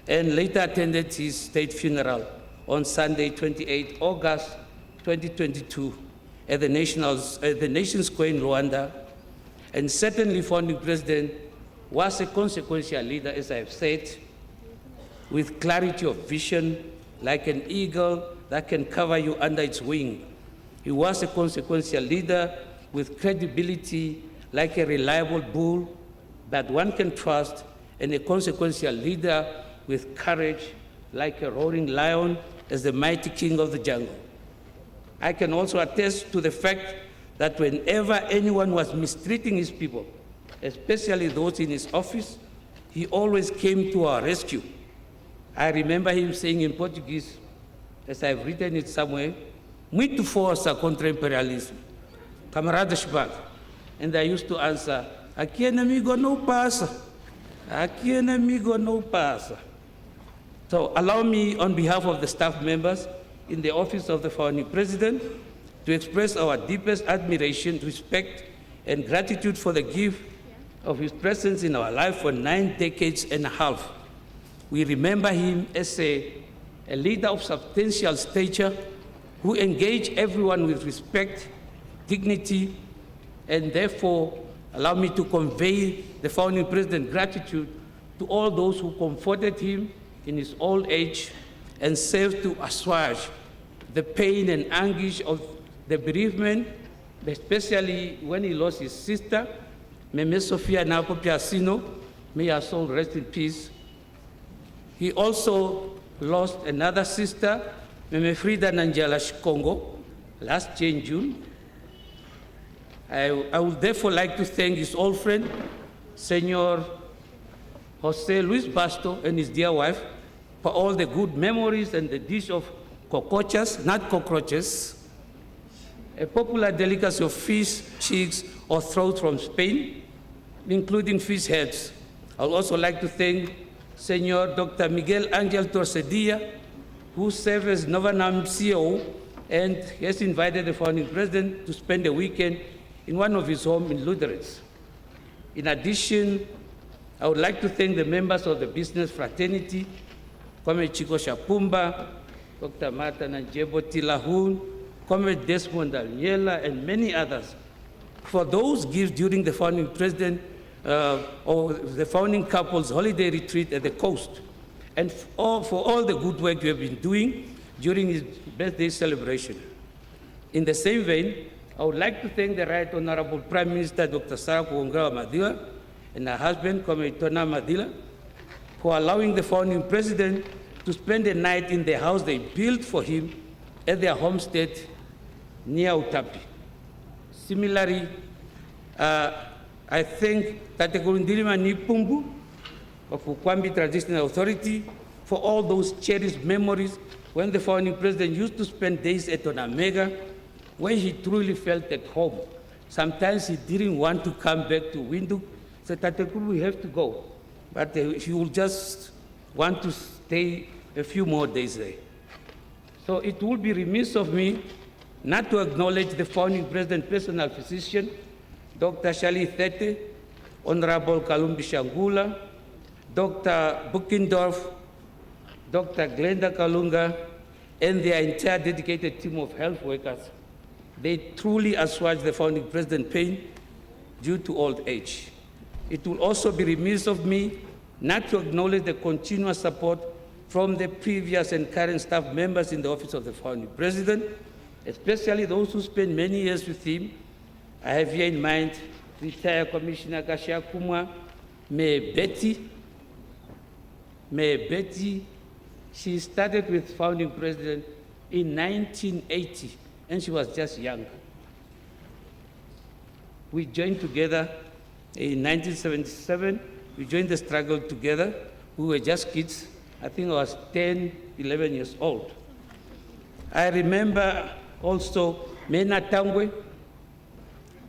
Speaker 6: and later attended his state funeral on Sunday, 28 August 2022 at the Nation Square in Luanda. And certainly, founding president was a consequential leader, as I have said, with clarity of vision, like an eagle that can cover you under its wing. He was a consequential leader with credibility, like a reliable bull that one can trust, and a consequential leader with courage, like a roaring lion, as the mighty king of the jungle. I can also attest to the fact that whenever anyone was mistreating his people, especially those in his office, he always came to our rescue. I remember him saying in Portuguese, as I've written it somewhere, muito força contra imperialismo, camaradas chibag. And I used to answer, aqui inimigo não passa, aqui inimigo não passa. So allow me, on behalf of the staff members in the office of the founding president, to express our deepest admiration, respect, and gratitude for the gift of his presence in our life for 9 decades and a half. We remember him as a leader of substantial stature who engaged everyone with respect, dignity, and therefore allow me to convey the founding president's gratitude to all those who comforted him in his old age and served to assuage the pain and anguish of the bereavement, especially when he lost his sister, Meme Sofia Napo Piacino, may her soul rest in peace. He also lost another sister, Meme Frida Nanjala Shikongo, last year in June. I would therefore like to thank his old friend, Senor Jose Luis Basto, and his dear wife for all the good memories and the dish of cocochas, not cockroaches, a popular delicacy of fish, cheeks, or throat from Spain, including fish heads. I would also like to thank Senor Dr. Miguel Angel Torcedilla, who served as Novanam CEO and has invited the founding president to spend a weekend in one of his homes in Lutherans. In addition, I would like to thank the members of the business fraternity, Comrade Chico Shapumba, Dr. Marta Nanjebo Tilahun, Comrade Desmond Daniela, and many others for those gifts during the founding president or the founding couple's holiday retreat at the coast, and for all the good work you have been doing during his birthday celebration. In the same vein, I would like to thank the Right Honorable Prime Minister Dr. Sarah Kuongrawa Madila and her husband, Comrade Tona Madila, for allowing the founding president to spend the night in the house they built for him at their homestead near Utapi. Similarly, I thank Tate Kurundilima Nipumbu of Ukwambi Traditional Authority for all those cherished memories when the founding president used to spend days at Onamega, when he truly felt at home. Sometimes he didn't want to come back to Windhoek, said, Tatekuru, we have to go. But he would just want to stay a few more days there. So it would be remiss of me not to acknowledge the founding president's personal physician, Dr. Shali Thete, Honorable Kalumbi Shangula, Dr. Buckendorf, Dr. Glenda Kalunga, and their entire dedicated team of health workers. They truly assuage the founding president's pain due to old age. It will also be remiss of me not to acknowledge the continuous support from the previous and current staff members in the office of the founding president, especially those who spent many years with him. I have here in mind retired Commissioner Kashia Kumwa, Mayor Betty. She started with founding president in 1980, and she was just young. We joined together in 1977. We joined the struggle together. We were just kids. I think I was 10, 11 years old. I remember also Mena Tangwe,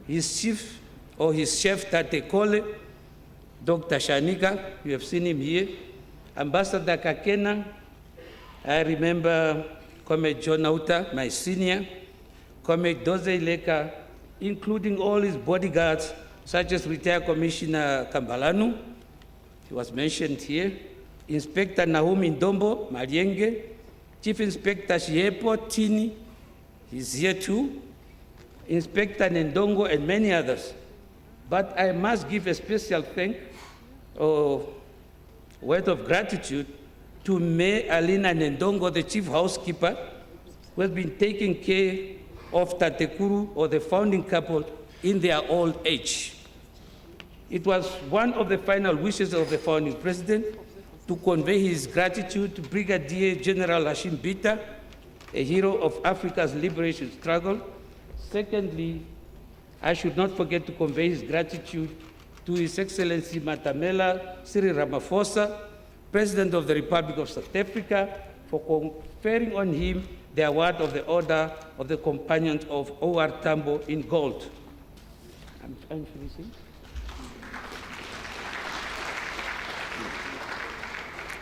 Speaker 6: his chief Tate Kole, Dr. Shanika, you have seen him here, Ambassador Kakena. I remember Comrade John Auta, my senior, Comrade Doze Leka, including all his bodyguards, such as retired Commissioner Kambalanu, he was mentioned here, Inspector Naomi Ndombo, Marienge, Chief Inspector Shiepo Tini, he's here too, Inspector Nendongo, and many others. But I must give a special thank or word of gratitude to May Alina Nendongo, the chief housekeeper, who has been taking care of Tatekuru, or the founding couple, in their old age. It was one of the final wishes of the founding president to convey his gratitude to Brigadier General Hashim Bita, a hero of Africa's liberation struggle. Secondly, I should not forget to convey his gratitude to His Excellency Matamela Cyril Ramaphosa, President of the Republic of South Africa, for conferring on him the award of the Order of the Companions of O.R. Tambo in gold. I'm finishing.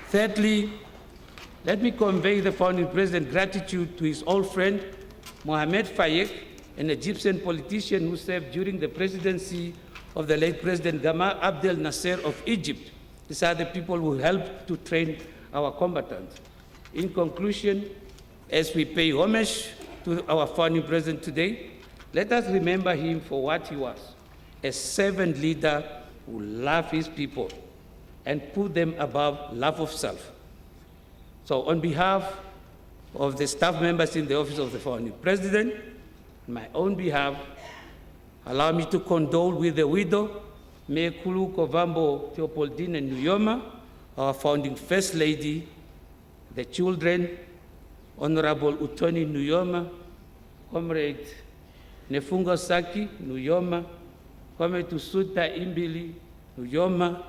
Speaker 6: Thirdly, let me convey the founding president gratitude to his old friend, Mohamed Fayek, an Egyptian politician who served during the presidency of the late President Gamal Abdel Nasser of Egypt. These are the people who helped to train our combatants. In conclusion, as we pay homage to our founding president today, let us remember him for what he was, a servant leader who loved his people and put them above love of self. So on behalf of the staff members in the office of the founding president, on my own behalf, allow me to condole with the widow, Mayor Kulu Kovambo Theopoldine Nujoma, our founding First Lady, the children, Honorable Utoni Nujoma, Comrade Nefungo Saki Nujoma, Comrade Usuta Imbili Nujoma,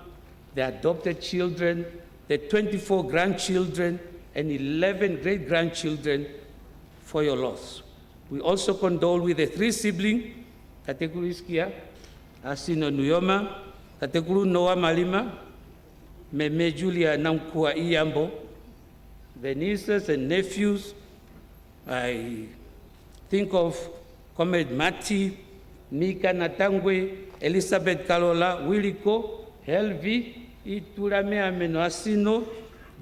Speaker 6: the adopted children, the 24 grandchildren, and 11 great-grandchildren for your loss. We also condole with the 3 siblings, Tatekuru Iskia, Asino Nujoma, Tatekuru Noah Malima, Meme Julia Namkua Iyambo, the nieces and nephews. I think of Comrade Mati, Mika Natangwe, Elizabeth Kalola, Wiliko, Helvi, Iturame Ameno Asino,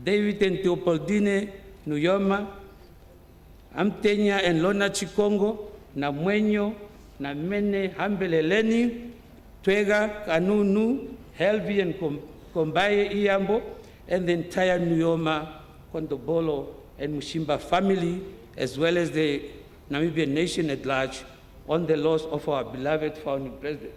Speaker 6: David and Theopoldine Nujoma, Amtenya and Lona Chikongo, na Mwenyo, na Mene Hambeleleni, Twega, Kanunu, Helvi and Kombaye Iyambo, and the entire Nujoma Kondobolo and Mushimba family, as well as the Namibian nation at large, on the loss of our beloved founding president.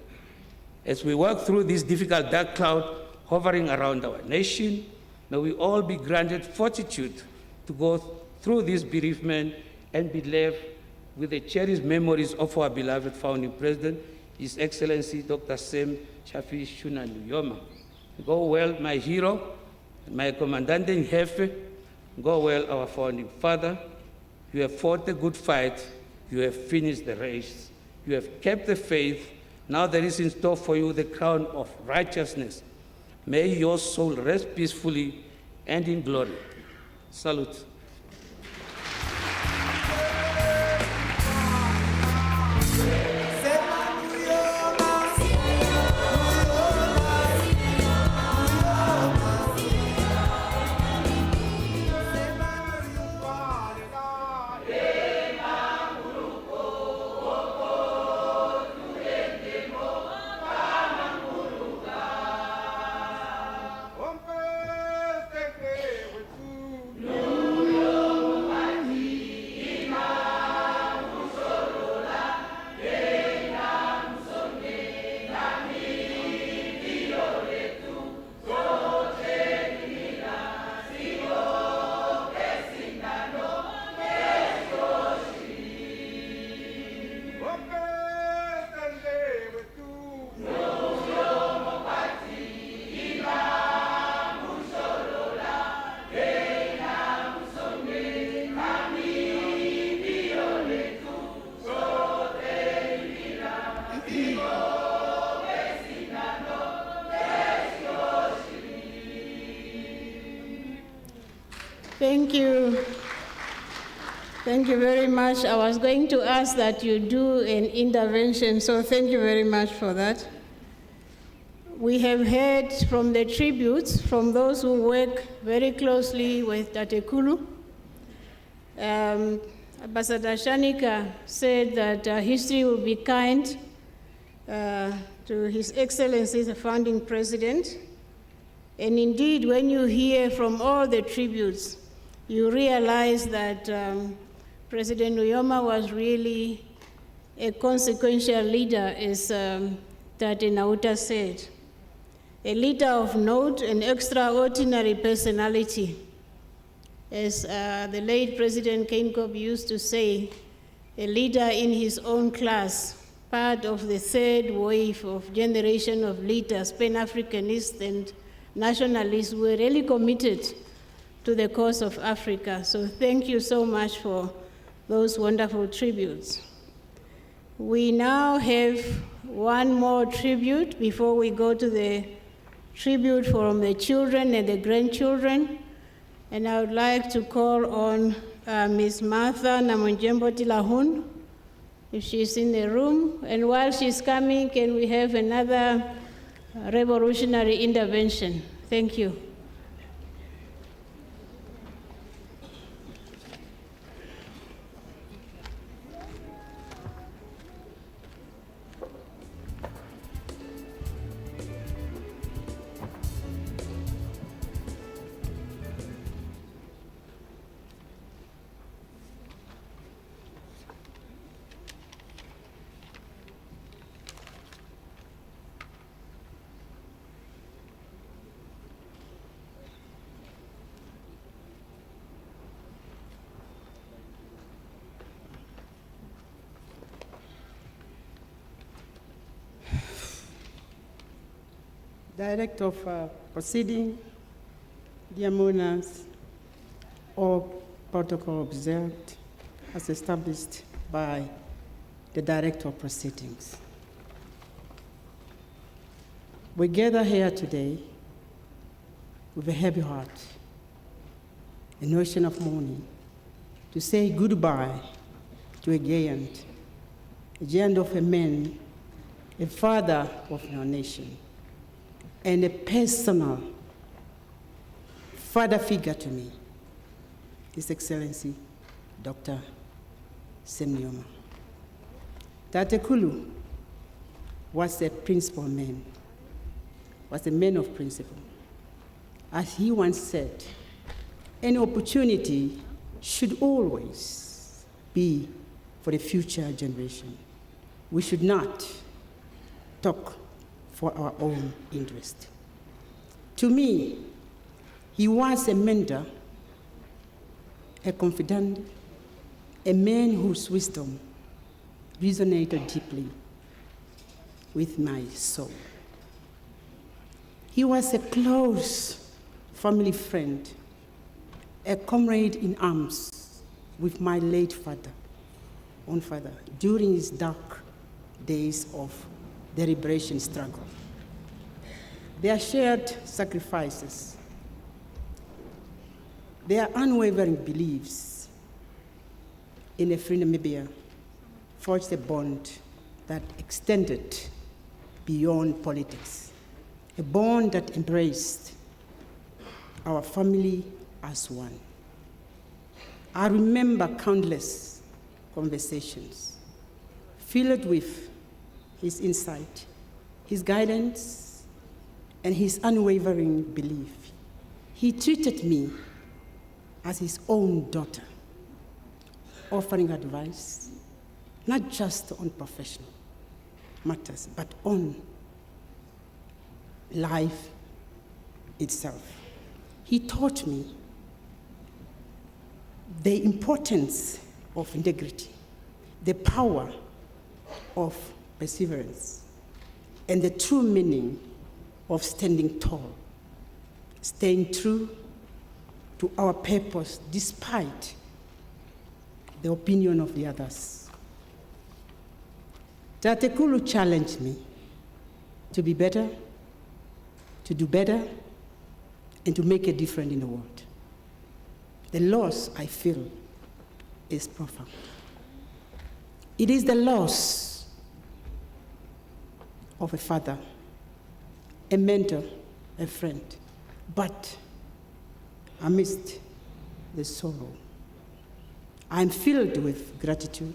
Speaker 6: As we work through this difficult dark cloud hovering around our nation, may we all be granted fortitude to go through this bereavement and be left with the cherished memories of our beloved founding president, His Excellency Dr. Sam Shafiishuna Nujoma. Go well, my hero, and my commandant in jefe. Go well, our founding father. You have fought the good fight. You have finished the race. You have kept the faith. Now there is in store for you the crown of righteousness. May your soul rest peacefully and in glory. Salute.
Speaker 1: Thank you. Thank you very much. I was going to ask that you do an intervention, so thank you very much for that. We have heard from the tributes from those who work very closely with Tatekulu. Ambassador Shanika said that history will be kind to His Excellency, the founding president. And indeed, when you hear from all the tributes, you realize that President Nujoma was really a consequential leader, as Tate Nauta said. A leader of note, an extraordinary personality. As the late President Keinkob used to say, a leader in his own class, part of the third wave of generation of leaders, Pan-Africanists and nationalists, who were really committed to the cause of Africa. So thank you so much for those wonderful tributes. We now have one more tribute before we go to the tribute from the children and the grandchildren. And I would like to call on Ms. Martha Namonjembo Tilahun, if she's in the room. And while she's coming, can we have another revolutionary intervention? Thank you.
Speaker 7: Director of Proceeding, dear Mourners, all protocol observed as established by the Director of Proceedings. We gather here today with a heavy heart, a notion of mourning, to say goodbye to a giant of a man, a father of our nation, and a personal father figure to me, His Excellency, Dr. Sam Nujoma. Tatekulu was a principled man, was a man of principle. As he once said, any opportunity should always be for the future generation. We should not talk for our own interest. To me, he was a mentor, a confidant, a man whose wisdom resonated deeply with my soul. He was a close family friend, a comrade in arms with my late own father, during his dark days of the liberation struggle. Their shared sacrifices, their unwavering beliefs in a free Namibia forged a bond that extended beyond politics, a bond that embraced our family as one. I remember countless conversations filled with his insight, his guidance, and his unwavering belief. He treated me as his own daughter, offering advice, not just on professional matters, but on life itself. He taught me the importance of integrity, the power of perseverance, and the true meaning of standing tall, staying true to our purpose despite the opinion of the others. Tatekulu challenged me to be better, to do better, and to make a difference in the world. The loss I feel is profound. It is the loss of a father, a mentor, a friend, but amidst the sorrow, I'm filled with gratitude.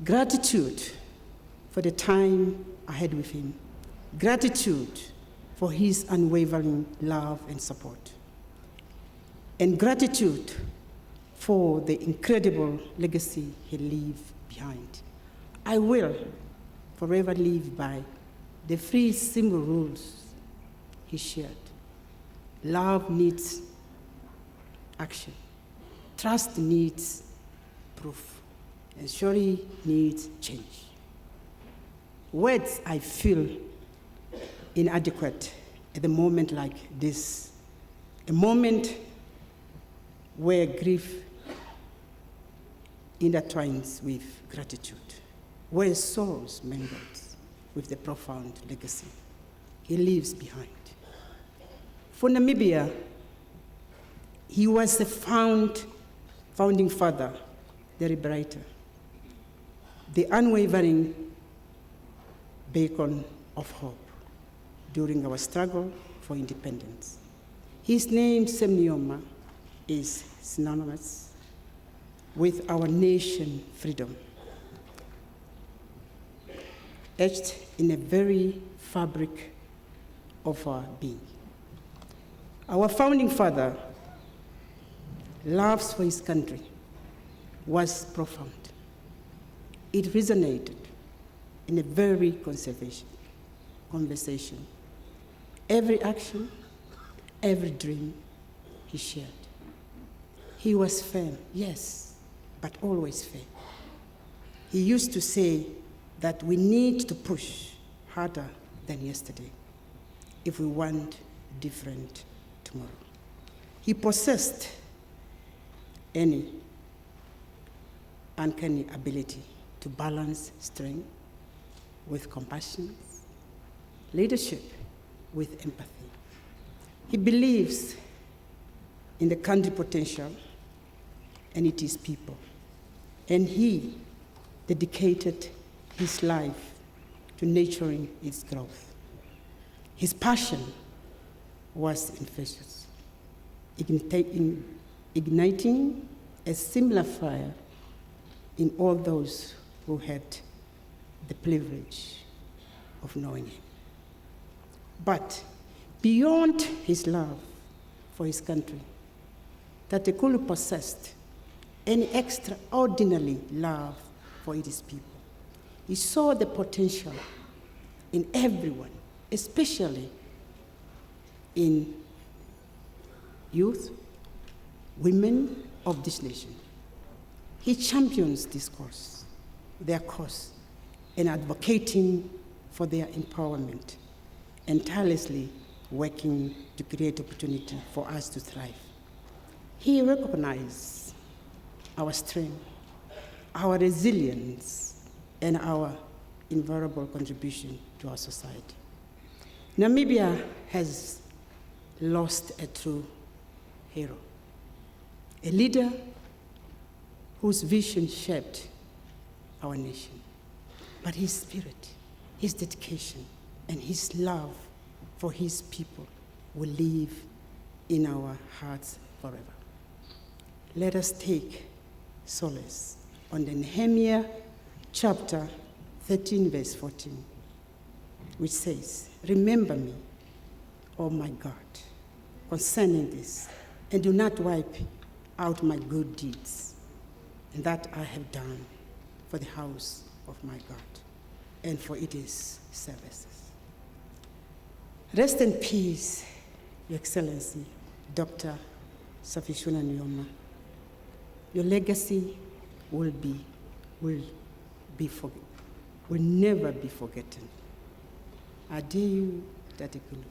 Speaker 7: Gratitude for the time I had with him. Gratitude for his unwavering love and support. And gratitude for the incredible legacy he left behind. I will forever live by the three simple rules he shared. Love needs action. Trust needs proof. And surely needs change. Words I feel inadequate at a moment like this, a moment where grief intertwines with gratitude, where souls mingle with the profound legacy he leaves behind. For Namibia, he was the founding father, the liberator, the unwavering beacon of hope during our struggle for independence. His name, Nujoma, is synonymous with our nation freedom, etched in the very fabric of our being. Our founding father, love for his country, was profound. It resonated in a very conversation. Every action, every dream he shared. He was firm, yes, but always fair. He used to say that we need to push harder than yesterday if we want a different tomorrow. He possessed any uncanny ability to balance strength with compassion, leadership with empathy. He believes in the country potential and it is people. And he dedicated his life to nurturing its growth. His passion was infectious, igniting a similar fire in all those who had the privilege of knowing him. But beyond his love for his country, Tatekulu possessed and extraordinary love for its people. He saw the potential in everyone, especially in youth, women of this nation. He champions this cause, their cause, and advocating for their empowerment and tirelessly working to create opportunity for us to thrive. He recognized our strength, our resilience, and our invaluable contribution to our society. Namibia has lost a true hero, a leader whose vision shaped our nation. But his spirit, his dedication, and his love for his people will live in our hearts forever. Let us take solace on the Nehemiah chapter 13, verse 14, which says, "Remember me, O my God, concerning this, and do not wipe out my good deeds, and that I have done for the house of my God, and for its services." Rest in peace, Your Excellency, Dr. Shafiishuna Nujoma. Your legacy will never be forgotten. Adieu, Tatekulu.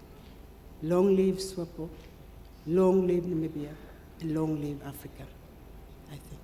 Speaker 7: Long live SWAPO, long live Namibia, and long live Africa, I think.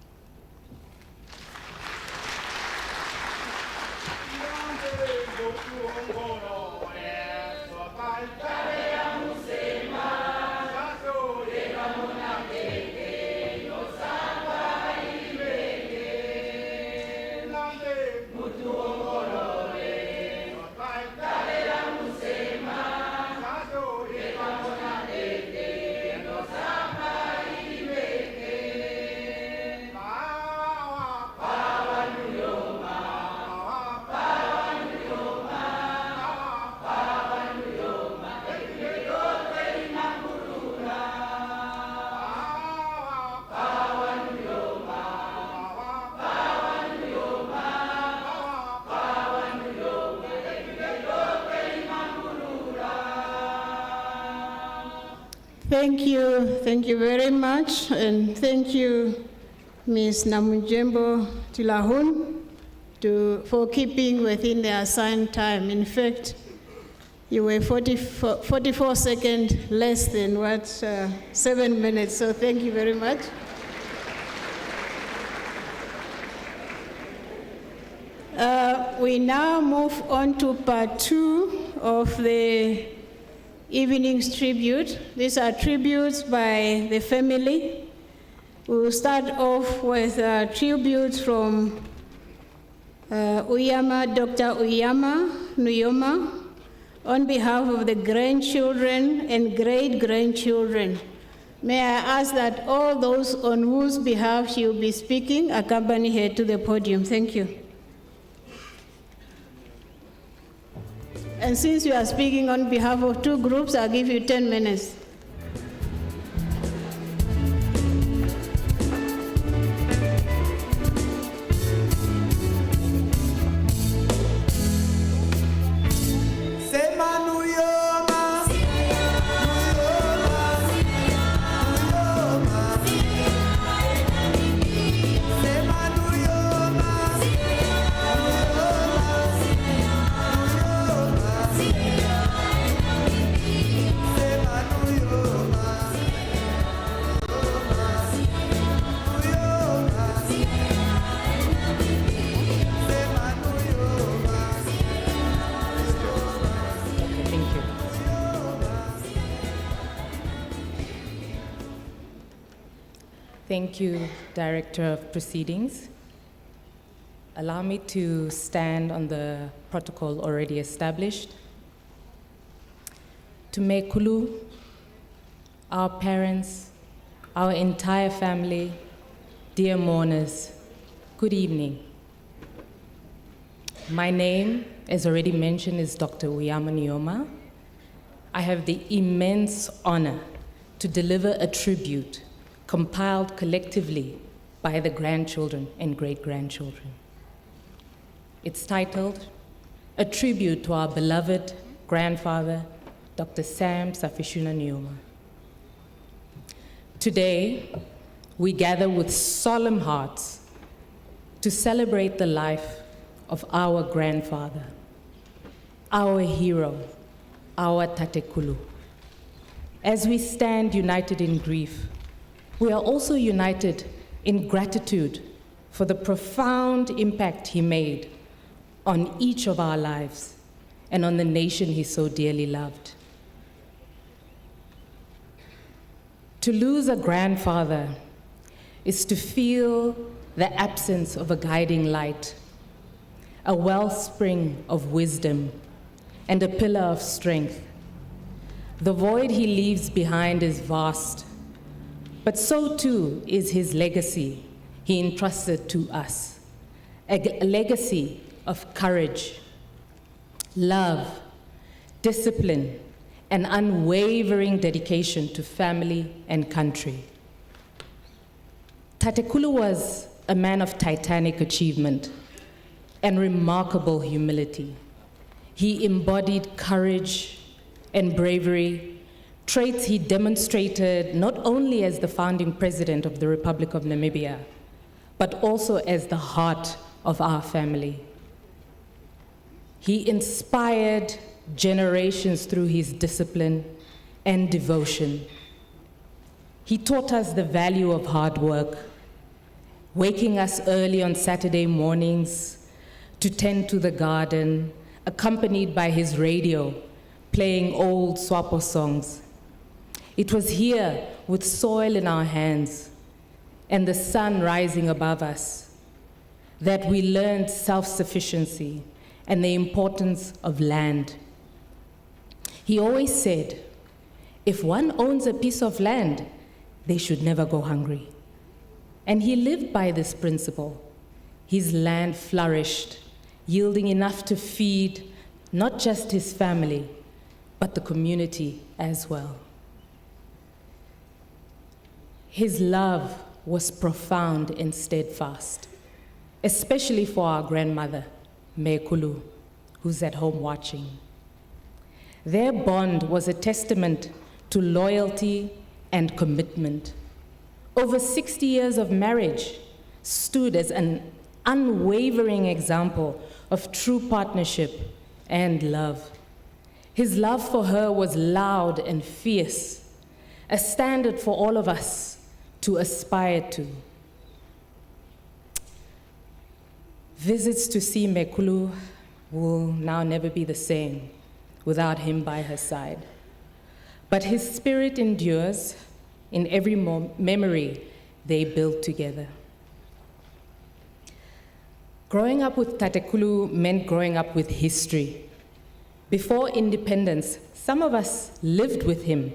Speaker 1: Thank you very much, and thank you, Ms. Namujembo Tilahun, for keeping within the assigned time. In fact, you were 44 seconds less than 7 minutes, so thank you very much. We now move on to part 2 of the evening's tribute. These are tributes by the family. We will start off with tributes from Dr. Nujoma, on behalf of the grandchildren and great-grandchildren. May I ask that all those on whose behalf she will be speaking accompany her to the podium. Thank you. And since you are speaking on behalf of 2 groups, I'll give you 10 minutes.
Speaker 8: Thank you, Director of Proceedings. Allow me to stand on the protocol already established. To Mekulu, our parents, our entire family, dear mourners, good evening. My name, as already mentioned, is Dr. Nujoma. I have the immense honor to deliver a tribute compiled collectively by the grandchildren and great-grandchildren. It's titled, A Tribute to Our Beloved Grandfather, Dr. Sam Shafiishuna Nujoma. Today, we gather with solemn hearts to celebrate the life of our grandfather, our hero, our Tatekulu. As we stand united in grief, we are also united in gratitude for the profound impact he made on each of our lives and on the nation he so dearly loved. To lose a grandfather is to feel the absence of a guiding light, a wellspring of wisdom, and a pillar of strength. The void he leaves behind is vast, but so too is his legacy he entrusted to us, a legacy of courage, love, discipline, and unwavering dedication to family and country. Tatekulu was a man of titanic achievement and remarkable humility. He embodied courage and bravery, traits he demonstrated not only as the founding president of the Republic of Namibia, but also as the heart of our family. He inspired generations through his discipline and devotion. He taught us the value of hard work, waking us early on Saturday mornings to tend to the garden, accompanied by his radio, playing old Swapo songs. It was here, with soil in our hands and the sun rising above us, that we learned self-sufficiency and the importance of land. He always said, if one owns a piece of land, they should never go hungry. And he lived by this principle. His land flourished, yielding enough to feed not just his family, but the community as well. His love was profound and steadfast, especially for our grandmother, Mekulu, who's at home watching. Their bond was a testament to loyalty and commitment. Over 60 years of marriage stood as an unwavering example of true partnership and love. His love for her was loud and fierce, a standard for all of us to aspire to. Visits to see Mekulu will now never be the same without him by her side. But his spirit endures in every memory they built together. Growing up with Tatekulu meant growing up with history. Before independence, some of us lived with him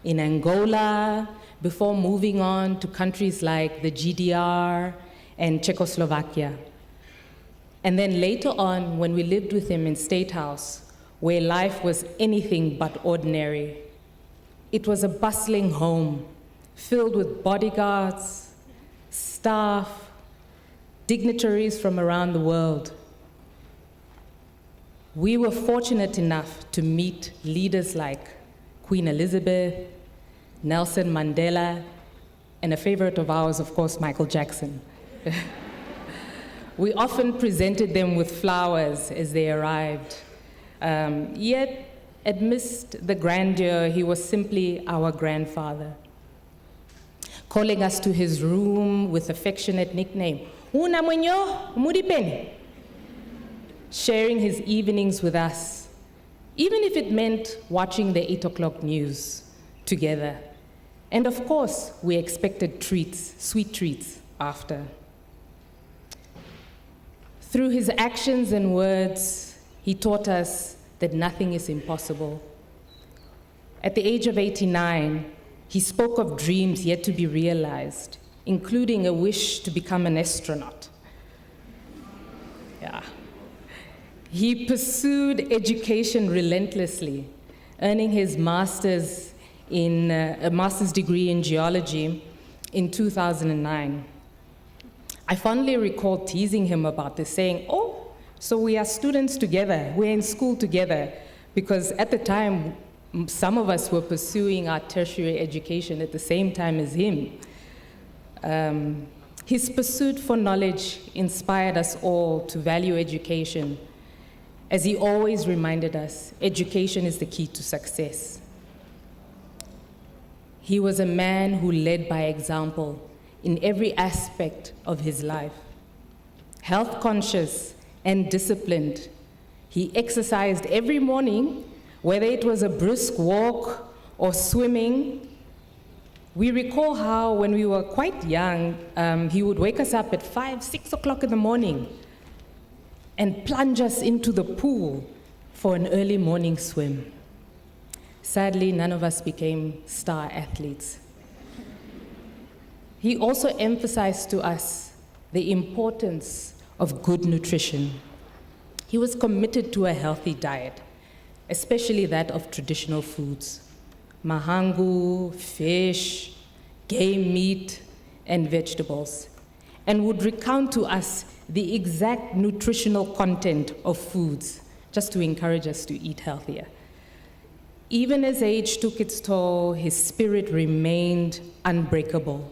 Speaker 8: in Angola, before moving on to countries like the GDR and Czechoslovakia. And then later on, when we lived with him in State House, where life was anything but ordinary. It was a bustling home, filled with bodyguards, staff, dignitaries from around the world. We were fortunate enough to meet leaders like Queen Elizabeth, Nelson Mandela, and a favorite of ours, of course, Michael Jackson. We often presented them with flowers as they arrived. Yet, amidst the grandeur, he was simply our grandfather, calling us to his room with affectionate nickname, Una Mwenyo Muripeni, sharing his evenings with us, even if it meant watching the 8 o'clock news together. And of course, we expected treats, sweet treats, after. Through his actions and words, he taught us that nothing is impossible. At the age of 89, he spoke of dreams yet to be realized, including a wish to become an astronaut. Yeah. He pursued education relentlessly, earning his master's a master's degree in geology in 2009. I fondly recall teasing him about this, saying, "Oh, so we are students together, we're in school together," because at the time, some of us were pursuing our tertiary education at the same time as him. His pursuit for knowledge inspired us all to value education. As he always reminded us, education is the key to success. He was a man who led by example in every aspect of his life. Health conscious and disciplined, he exercised every morning, whether it was a brisk walk or swimming. We recall how when we were quite young, he would wake us up at 5, 6 o'clock in the morning and plunge us into the pool for an early morning swim. Sadly, none of us became star athletes. He also emphasized to us the importance of good nutrition. He was committed to a healthy diet, especially that of traditional foods: mahangu, fish, game meat, and vegetables, and would recount to us the exact nutritional content of foods, just to encourage us to eat healthier. Even as age took its toll, his spirit remained unbreakable,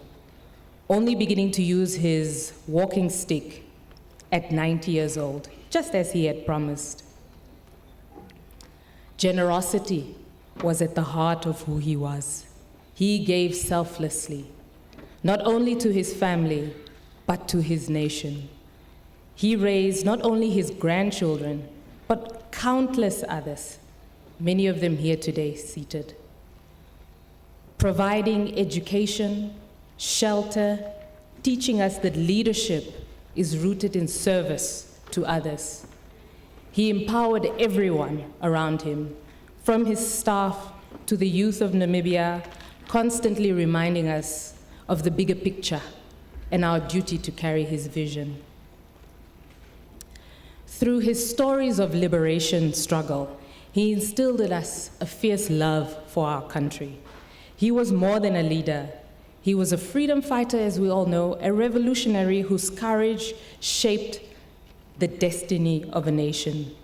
Speaker 8: only beginning to use his walking stick at 90 years old, just as he had promised. Generosity was at the heart of who he was. He gave selflessly, not only to his family, but to his nation. He raised not only his grandchildren, but countless others, many of them here today seated, providing education, shelter, teaching us that leadership is rooted in service to others. He empowered everyone around him, from his staff to the youth of Namibia, constantly reminding us of the bigger picture and our duty to carry his vision. Through his stories of liberation struggle, he instilled in us a fierce love for our country. He was more than a leader. He was a freedom fighter, as we all know, a revolutionary whose courage shaped the destiny of a nation.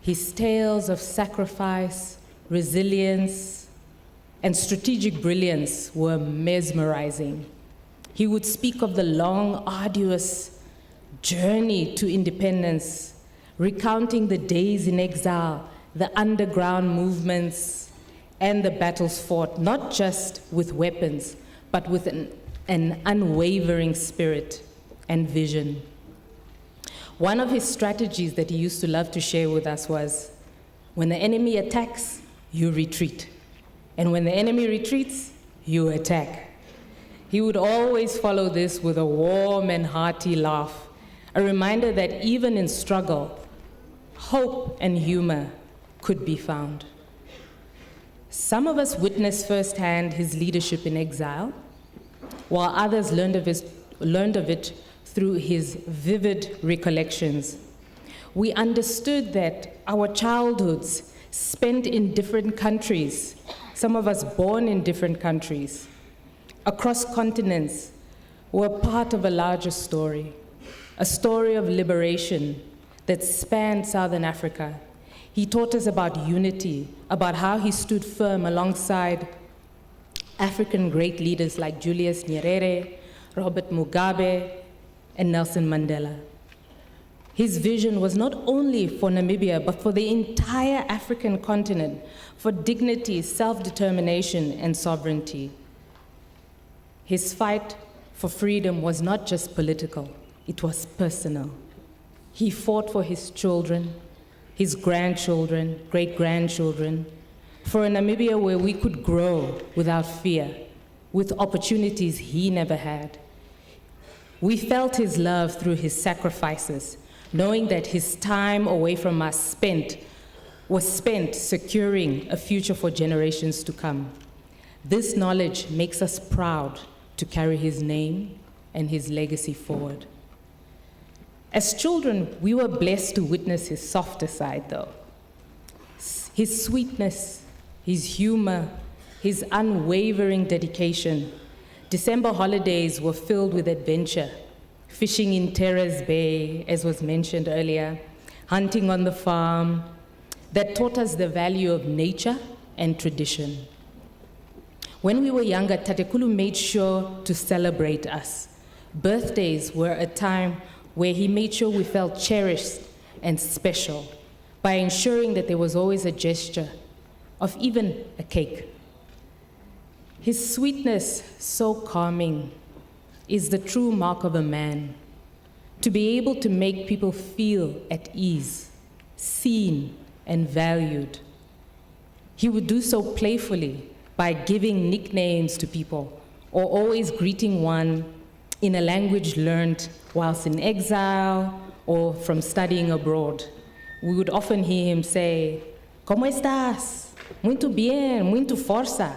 Speaker 8: His tales of sacrifice, resilience, and strategic brilliance were mesmerizing. He would speak of the long, arduous journey to independence, recounting the days in exile, the underground movements, and the battles fought, not just with weapons, but with an unwavering spirit and vision. One of his strategies that he used to love to share with us was, when the enemy attacks, you retreat. And when the enemy retreats, you attack. He would always follow this with a warm and hearty laugh, a reminder that even in struggle, hope and humor could be found. Some of us witnessed firsthand his leadership in exile, while others learned of it through his vivid recollections. We understood that our childhoods spent in different countries, some of us born in different countries, across continents, were part of a larger story, a story of liberation that spanned Southern Africa. He taught us about unity, about how he stood firm alongside African great leaders like Julius Nyerere, Robert Mugabe, and Nelson Mandela. His vision was not only for Namibia, but for the entire African continent, for dignity, self-determination, and sovereignty. His fight for freedom was not just political, it was personal. He fought for his children, his grandchildren, great-grandchildren, for a Namibia where we could grow without fear, with opportunities he never had. We felt his love through his sacrifices, knowing that his time away from us was spent securing a future for generations to come. This knowledge makes us proud to carry his name and his legacy forward. As children, we were blessed to witness his softer side, though. His sweetness, his humor, his unwavering dedication. December holidays were filled with adventure, fishing in Terrace Bay, as was mentioned earlier, hunting on the farm, that taught us the value of nature and tradition. When we were younger, Tatekulu made sure to celebrate us. Birthdays were a time where he made sure we felt cherished and special by ensuring that there was always a gesture of even a cake. His sweetness, so calming, is the true mark of a man. To be able to make people feel at ease, seen, and valued. He would do so playfully by giving nicknames to people or always greeting one in a language learned whilst in exile or from studying abroad. We would often hear him say, "Como estás? Muito bien, muito força.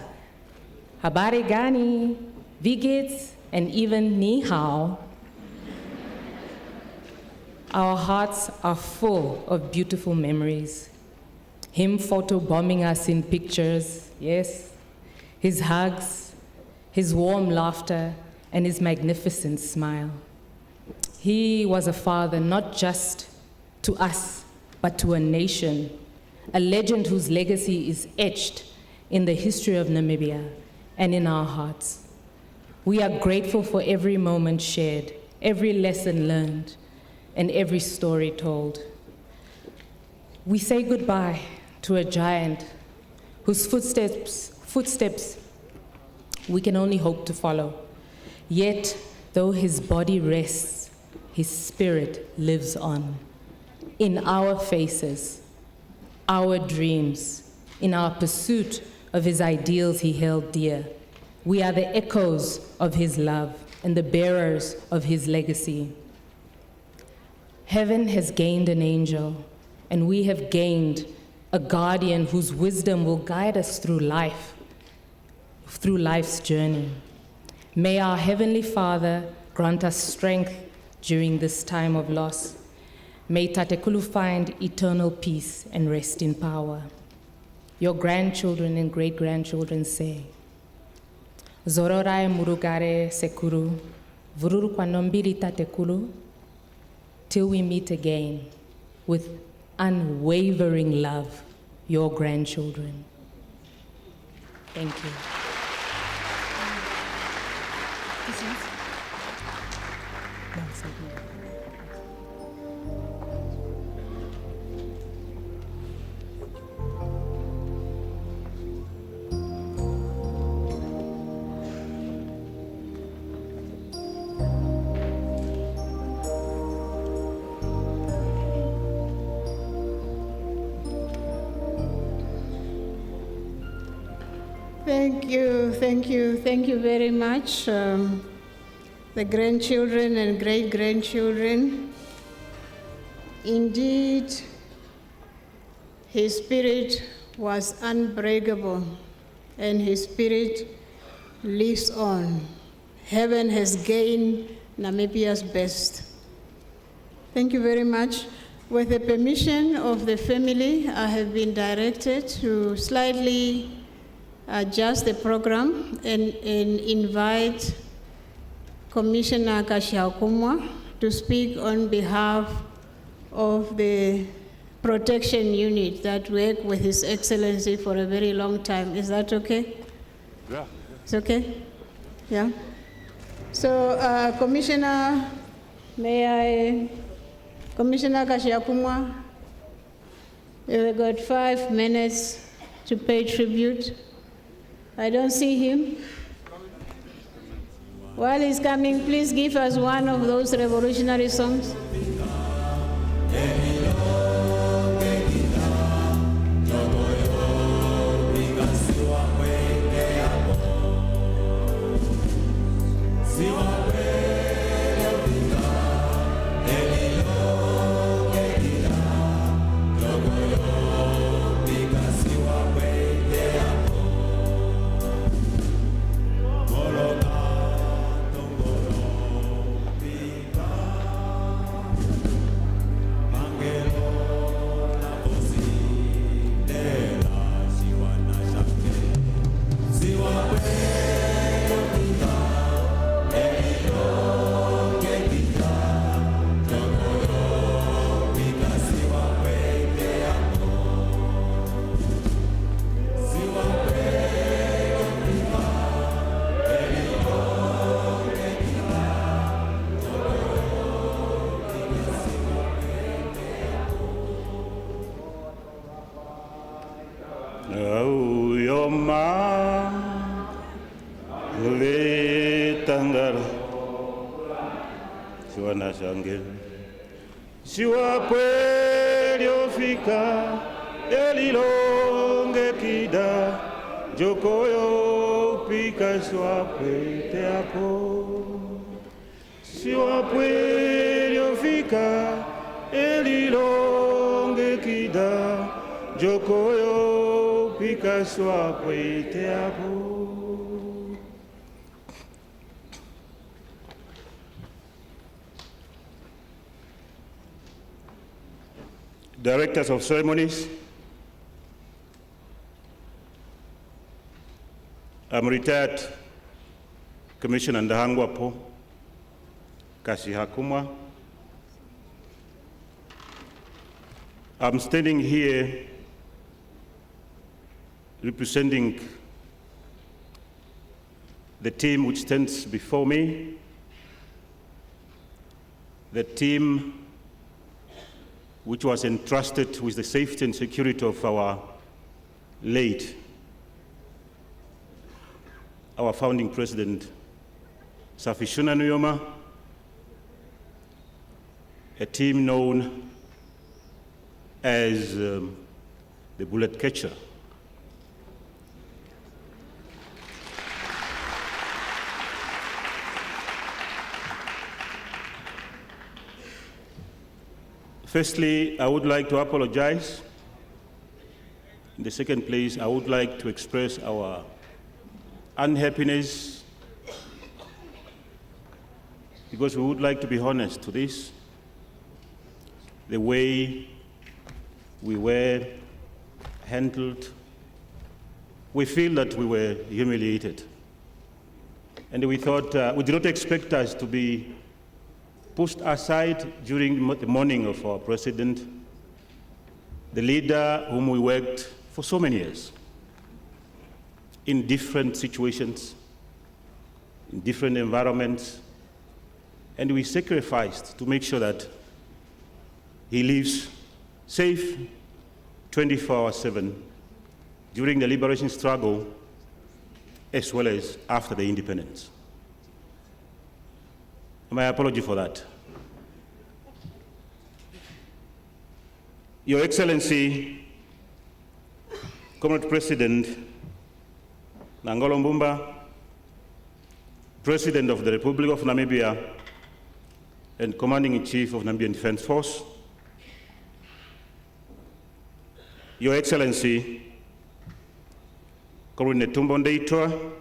Speaker 8: Habari gani? Wie geht's?" And even ni hao. Our hearts are full of beautiful memories. Him photobombing us in pictures, yes. His hugs, his warm laughter, and his magnificent smile. He was a father not just to us, but to a nation, a legend whose legacy is etched in the history of Namibia and in our hearts. We are grateful for every moment shared, every lesson learned, and every story told. We say goodbye to a giant whose footsteps we can only hope to follow. Yet, though his body rests, his spirit lives on. In our faces, our dreams, in our pursuit of his ideals he held dear. We are the echoes of his love and the bearers of his legacy. Heaven has gained an angel, and we have gained a guardian whose wisdom will guide us through life, through life's journey. May our Heavenly Father grant us strength during this time of loss. May Tatekulu find eternal peace and rest in power. Your grandchildren and great-grandchildren say, Zororai murugare sekuru, vururu kwanombiri Tatekulu, till we meet again with unwavering love, your grandchildren. Thank you.
Speaker 1: Thank you very much, the grandchildren and great-grandchildren. Indeed, his spirit was unbreakable, and his spirit lives on. Heaven has gained Namibia's best. Thank you very much. With the permission of the family, I have been directed to slightly adjust the program and invite Commissioner Kashiakumwa to speak on behalf of the protection unit that worked with His Excellency for a very long time. Is that okay?
Speaker 9: Yeah.
Speaker 1: It's okay? Yeah? So, Commissioner, Commissioner Kashiakumwa, you've got 5 minutes to pay tribute. I don't see him. While he's coming, please give us one of those revolutionary songs.
Speaker 9: Bwana shange. Siwapwe liofika elilonge kida jokoyo upika siwapwe teapo. Siwapwe liofika elilonge kida jokoyo upika siwapwe teapo. Directors of ceremonies, I'm retired Commissioner Ndahangwapo Kasi Hakumwa. I'm standing here representing the team which stands before me, the team which was entrusted with the safety and security of our late, our founding president, Shafiishuna Nujoma, a team known as the bullet catcher. Firstly, I would like to apologize. In the second place, I would like to express our unhappiness because we would like to be honest to this. The way we were handled, we feel that we were humiliated. And we thought, we did not expect us to be pushed aside during the mourning of our president, the leader whom we worked for so many years, in different situations, in different environments, and we sacrificed to make sure that he lives safe 24/7 during the liberation struggle as well as after the independence. My apology for that. Your Excellency, Comrade President Nangolo Mbumba, President of the Republic of Namibia and Commanding-in-Chief of Namibian Defense Force, Your Excellency, Comrade Netumbo Ndeitwa,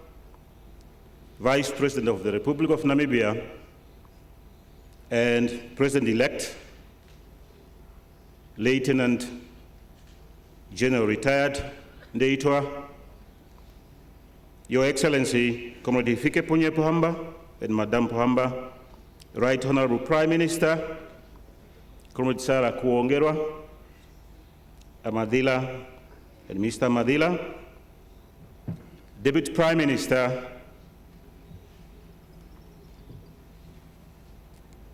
Speaker 9: Vice President of the Republic of Namibia and President-elect, Lieutenant General Retired Ndeitwa, Your Excellency, Comrade Hifike Punye Pohamba and Madame Pohamba, Right Honorable Prime Minister, Comrade Sarah Kuongerwa, Amadila and Mr. Amadila, Deputy Prime Minister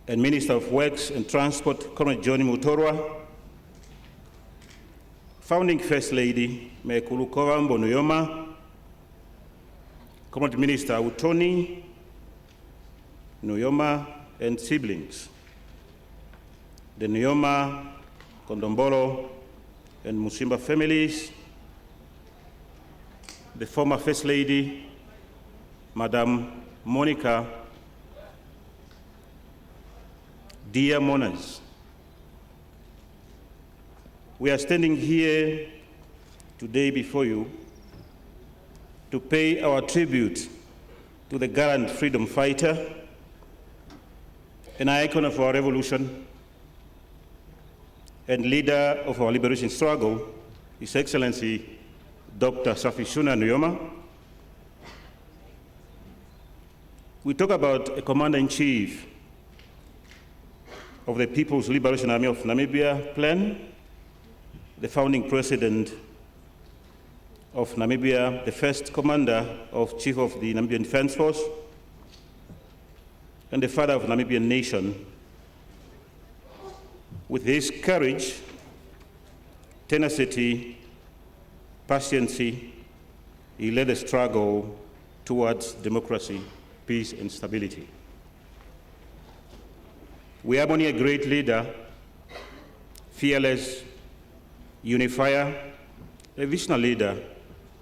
Speaker 9: and Minister of Works and Transport, Comrade Johnny Mutorwa, Founding First Lady, Mekulukova Nujoma, Comrade Minister Utoni, Nujoma and siblings, the Nujoma, Kondombolo and Musimba families, the former First Lady, Madame Monica, dear mourners, we are standing here today before you to pay our tribute to the gallant freedom fighter, an icon of our revolution, and leader of our liberation struggle, His Excellency Dr. Shafiishuna Nujoma. We talk about a commander-in-chief of the People's Liberation Army of Namibia plan, the founding president of Namibia, the first commander of chief of the Namibian Defense Force, and the father of the Namibian nation. With his courage, tenacity, patience, he led the struggle towards democracy, peace, and stability. We are only a great leader, fearless, unifier, a visionary leader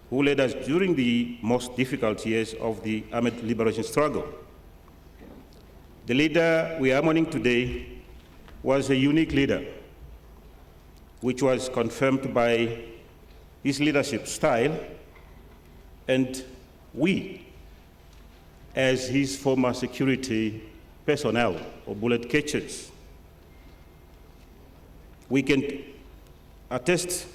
Speaker 9: who led us during the most difficult years of the armed liberation struggle. The leader we are mourning today was a unique leader, which was confirmed by his leadership style, and we, as his former security personnel or bullet catchers, we can attest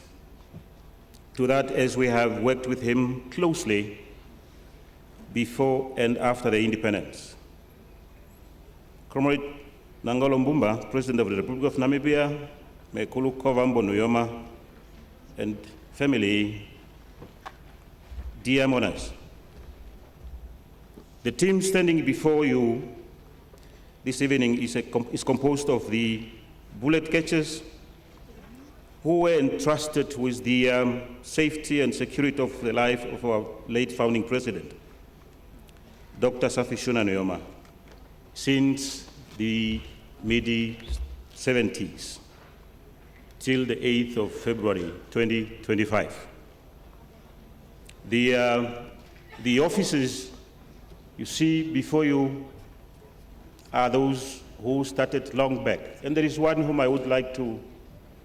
Speaker 9: to that as we have worked with him closely before and after the independence. Comrade Nangolo Mbumba, President of the Republic of Namibia, Mekulu Kovambo Nujoma, and family, dear mourners. The team standing before you this evening is composed of the bullet catchers who were entrusted with the safety and security of the life of our late founding president, Dr. Shafiishuna Nujoma, since the mid-70s till the 8th of February 2025. The officers you see before you are those who started long back. And there is one whom I would like to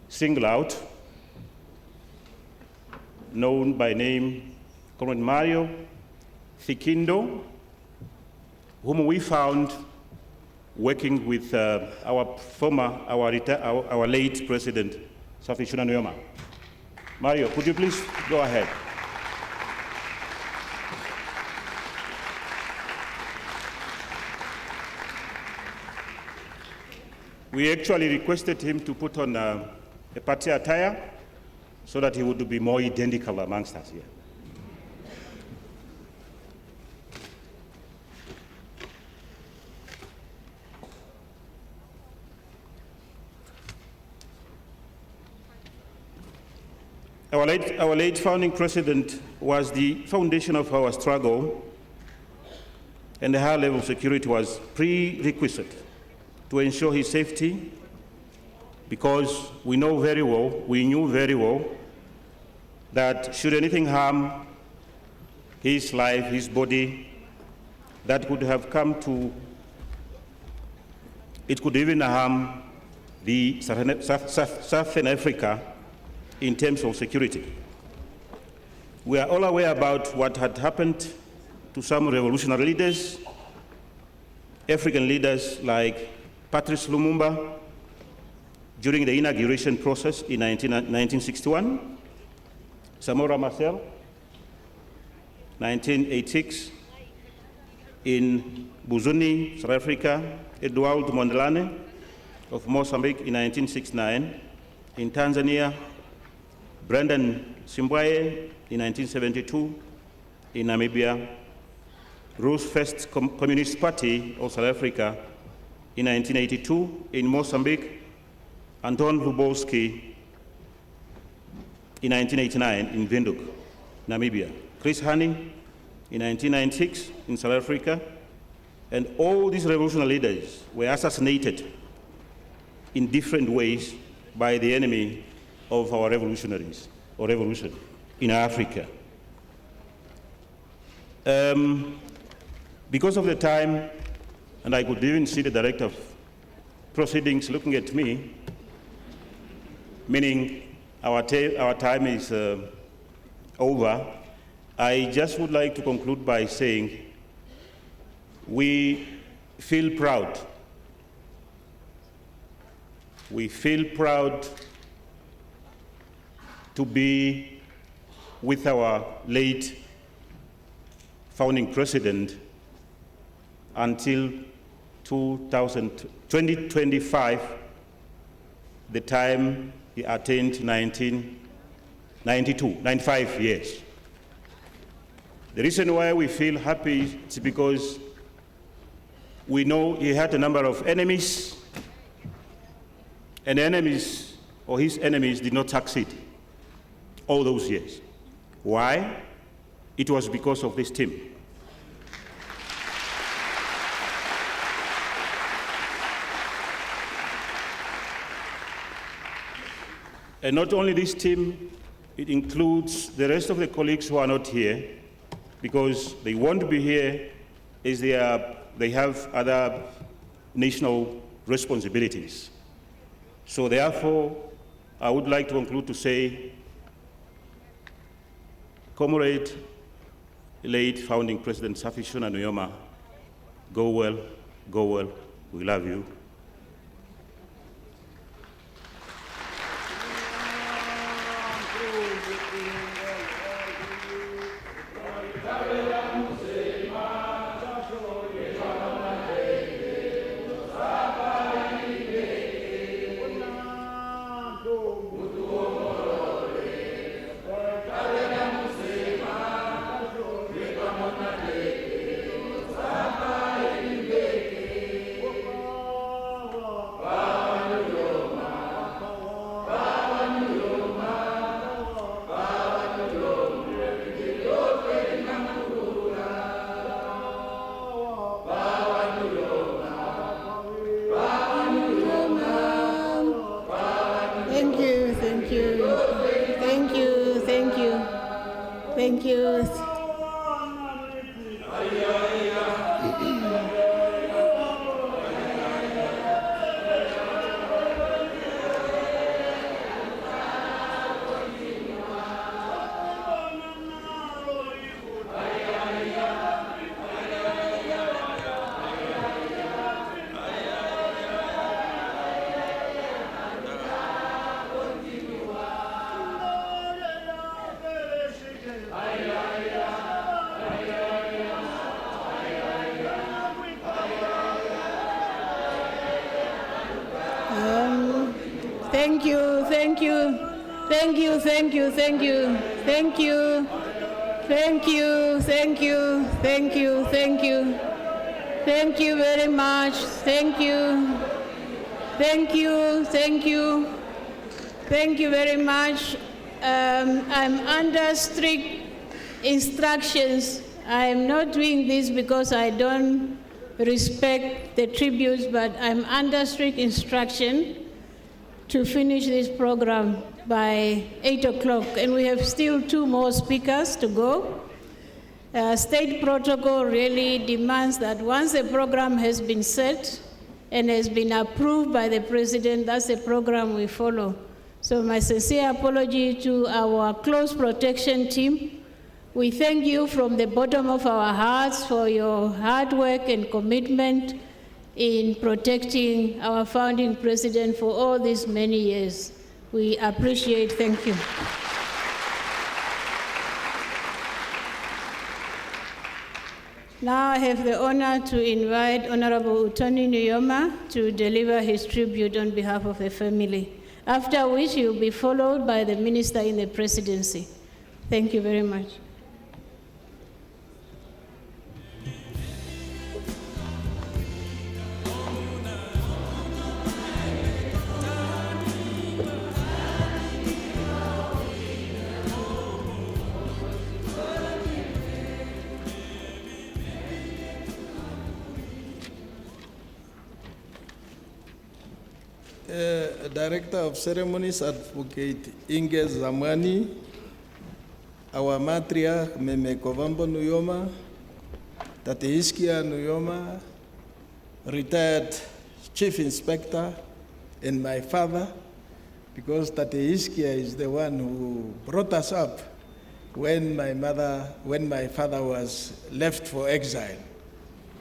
Speaker 9: single out, known by name Comrade Mario Thikindo, whom we found working with our late president, Shafiishuna Nujoma. Mario, could you please go ahead? We actually requested him to put on a party attire so that he would be more identical amongst us here. Our late founding president was the foundation of our struggle, and the high level of security was prerequisite to ensure his safety, because we knew very well that should anything harm his life, his body, that could have come to, it could even harm the Southern Africa in terms of security. We are all aware about what had happened to some revolutionary leaders, African leaders like Patrice Lumumba during the inauguration process in 1961, Samora Machel, 1986, in Buzuni, South Africa, Edouard Mondlane of Mozambique in 1969, in Tanzania, Brendan Simbwaye in 1972, in Namibia, Rose First Communist Party of South Africa in 1982, in Mozambique, Anton Lubowski in 1989 in Windhoek, Namibia, Chris Hani in 1996 in South Africa, and all these revolutionary leaders were assassinated in different ways by the enemy of our revolutionaries, or revolution, in Africa. Because of the time, and I could even see the director of proceedings looking at me, meaning our time is over, I just would like to conclude by saying we feel proud. We feel proud to be with our late founding president until 2025, the time he attained 95 years. The reason why we feel happy is because we know he had a number of enemies, and enemies, or his enemies, did not succeed all those years. Why? It was because of this team. And not only this team, it includes the rest of the colleagues who are not here, because they won't be here as they have other national responsibilities. So therefore, I would like to conclude to say, Comrade, late founding President Shafiishuna Nujoma, go well, we love you.
Speaker 1: Thank you. Thank you, thank you, thank you, thank you, thank you, thank you, thank you, thank you, thank you, thank you, thank you very much, thank you, thank you, thank you, thank you very much. I'm under strict instructions. I am not doing this because I don't respect the tributes, but I'm under strict instruction to finish this program by 8 o'clock, and we have still 2 more speakers to go. State protocol really demands that once a program has been set and has been approved by the president, that's the program we follow. So my sincere apology to our close protection team. We thank you from the bottom of our hearts for your hard work and commitment in protecting our founding president for all these many years. We appreciate, thank you. Now I have the honor to invite Honorable Utoni Nujoma to deliver his tribute on behalf of the family, after which he will be followed by the minister in the presidency. Thank you very much.
Speaker 10: Director of Ceremonies, Advocate Inge Zamwani, our matriarch, Meme Kovambo Nujoma, Tate Hiskia Nujoma, retired Chief Inspector, and my father, because Tate Hiskia is the one who brought us up when my father was left for exile.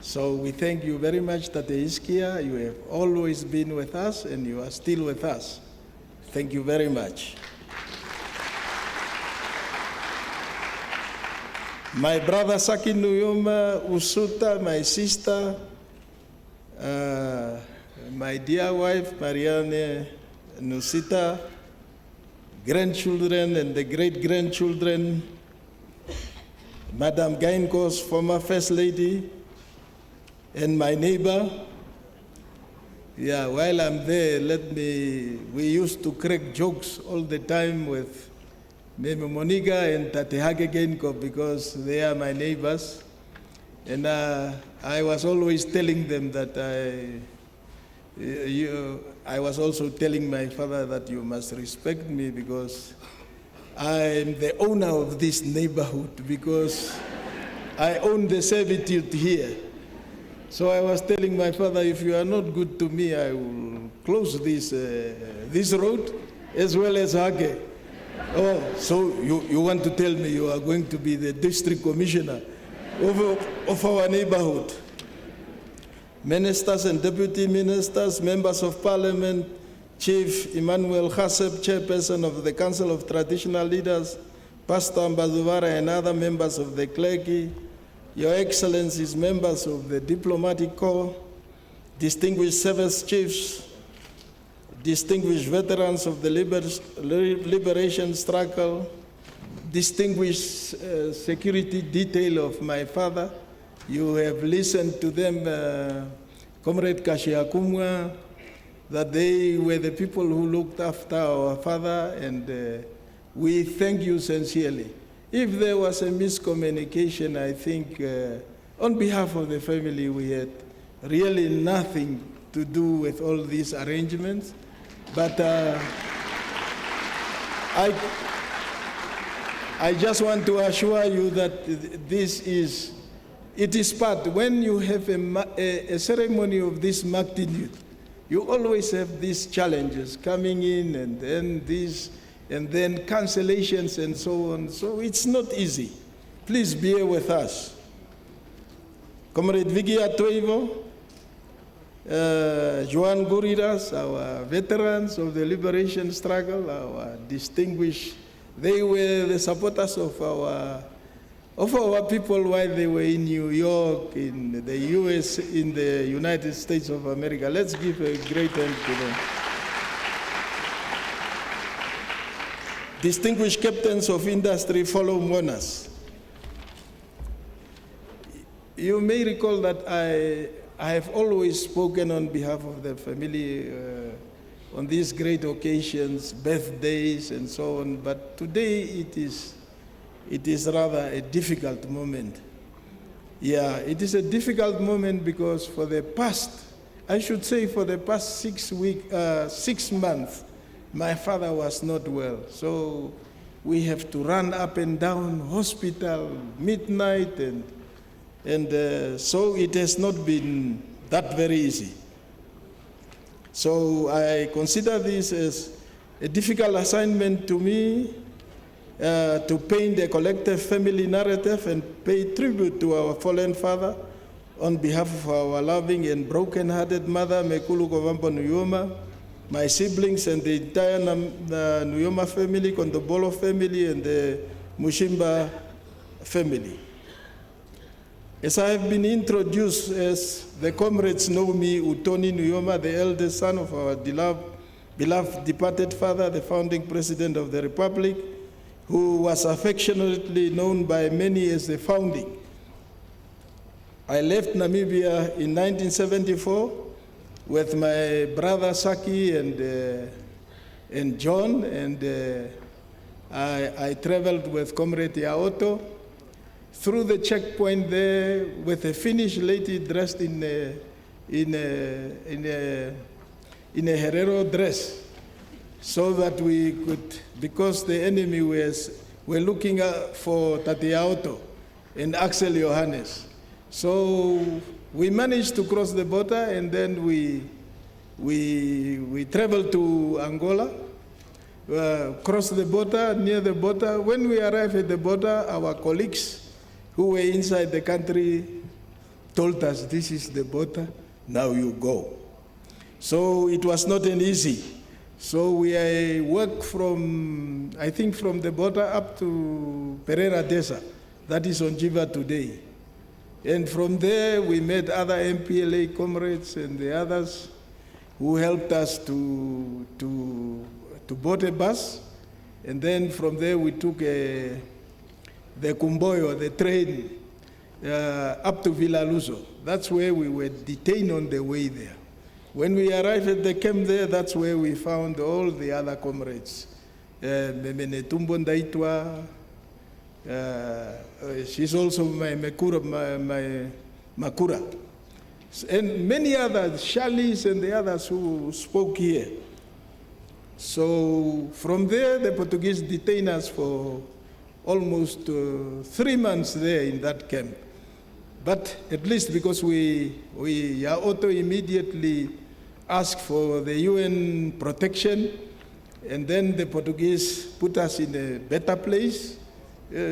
Speaker 10: So we thank you very much, Tate Hiskia. You have always been with us, and you are still with us. Thank you very much. My brother Saki Nujoma, Usuta, my sister, my dear wife, Marianne Nusita, grandchildren and the great-grandchildren, Madam Gainko's former First Lady, and my neighbor. Yeah, while I'm there, we used to crack jokes all the time with Meme Monica and Tate Hage Gainko because they are my neighbors. And I was always telling them that I was also telling my father that you must respect me because I'm the owner of this neighborhood, because I own the servitude here. So I was telling my father, if you are not good to me, I will close this road as well as Hake. Oh, so you want to tell me you are going to be the district commissioner of our neighborhood? Ministers and deputy ministers, members of parliament, Chief Emmanuel Haseb, chairperson of the Council of Traditional Leaders, Pastor Mbazuvara and other members of the clergy, Your Excellencies, members of the Diplomatic Corps, distinguished service chiefs, distinguished veterans of the liberation struggle, distinguished security detail of my father. You have listened to them, Comrade Kashiakumwa, that they were the people who looked after our father, and we thank you sincerely. If there was a miscommunication, I think on behalf of the family, we had really nothing to do with all these arrangements. But I just want to assure you that it is part. When you have a ceremony of this magnitude, you always have these challenges coming in, and then cancellations and so on. So it's not easy. Please bear with us. Comrade Vicky Atoivo, Joan Guridas, our veterans of the liberation struggle, our distinguished, they were the supporters of our people while they were in New York, in the US, in the United States of America. Let's give a great hand to them. Distinguished captains of industry, fellow mourners. You may recall that I have always spoken on behalf of the family on these great occasions, birthdays and so on, but today it is rather a difficult moment. Yeah, it is a difficult moment because for the past 6 months, my father was not well. So we have to run up and down hospital, midnight, and so it has not been that very easy. So I consider this as a difficult assignment to me, to paint a collective family narrative and pay tribute to our fallen father on behalf of our loving and broken-hearted mother, Mekulu Kovampo Nujoma, my siblings and the entire Nujoma family, Kondobolo family, and the Mushimba family. As I have been introduced, as the comrades know me, Utoni Nujoma, the eldest son of our beloved departed father, the founding president of the Republic, who was affectionately known by many as the founding. I left Namibia in 1974 with my brother Saki and John, and I traveled with Comrade Yaoto through the checkpoint there with a Finnish lady dressed in a Herero dress, so that we could, because the enemy were looking for Tatiaoto and Axel Johannes. So we managed to cross the border, and then we traveled to Angola, crossed the border, near the border. When we arrived at the border, our colleagues who were inside the country told us, this is the border, now you go. So it was not an easy. So we worked from the border up to Pereira Desa, that is on Jiva today. And from there, we met other MPLA comrades and the others who helped us to board a bus. And then from there, we took the Kumboyo, the train, up to Villa Luso. That's where we were detained on the way there. When we arrived at the camp there, that's where we found all the other comrades. Memene Tumbo Ndaitwa, she's also my Makura. and many others, Charlies and the others who spoke here. So from there, the Portuguese detained us for almost 3 months there in that camp. But at least because we auto immediately asked for the UN protection, and then the Portuguese put us in a better place,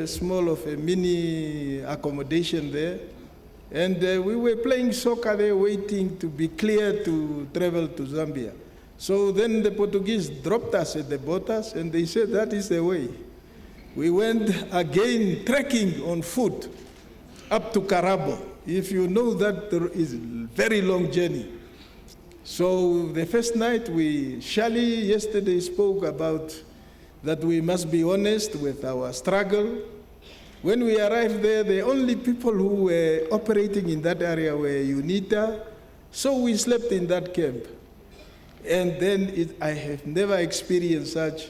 Speaker 10: small of a mini accommodation there. And we were playing soccer there, waiting to be clear to travel to Zambia. So then the Portuguese dropped us at the borders, and they said, that is the way. We went again trekking on foot up to Karabo. If you know that, there is a very long journey. So the first night, Shali yesterday spoke about that we must be honest with our struggle. When we arrived there, the only people who were operating in that area were UNITA, so we slept in that camp. And then I have never experienced such.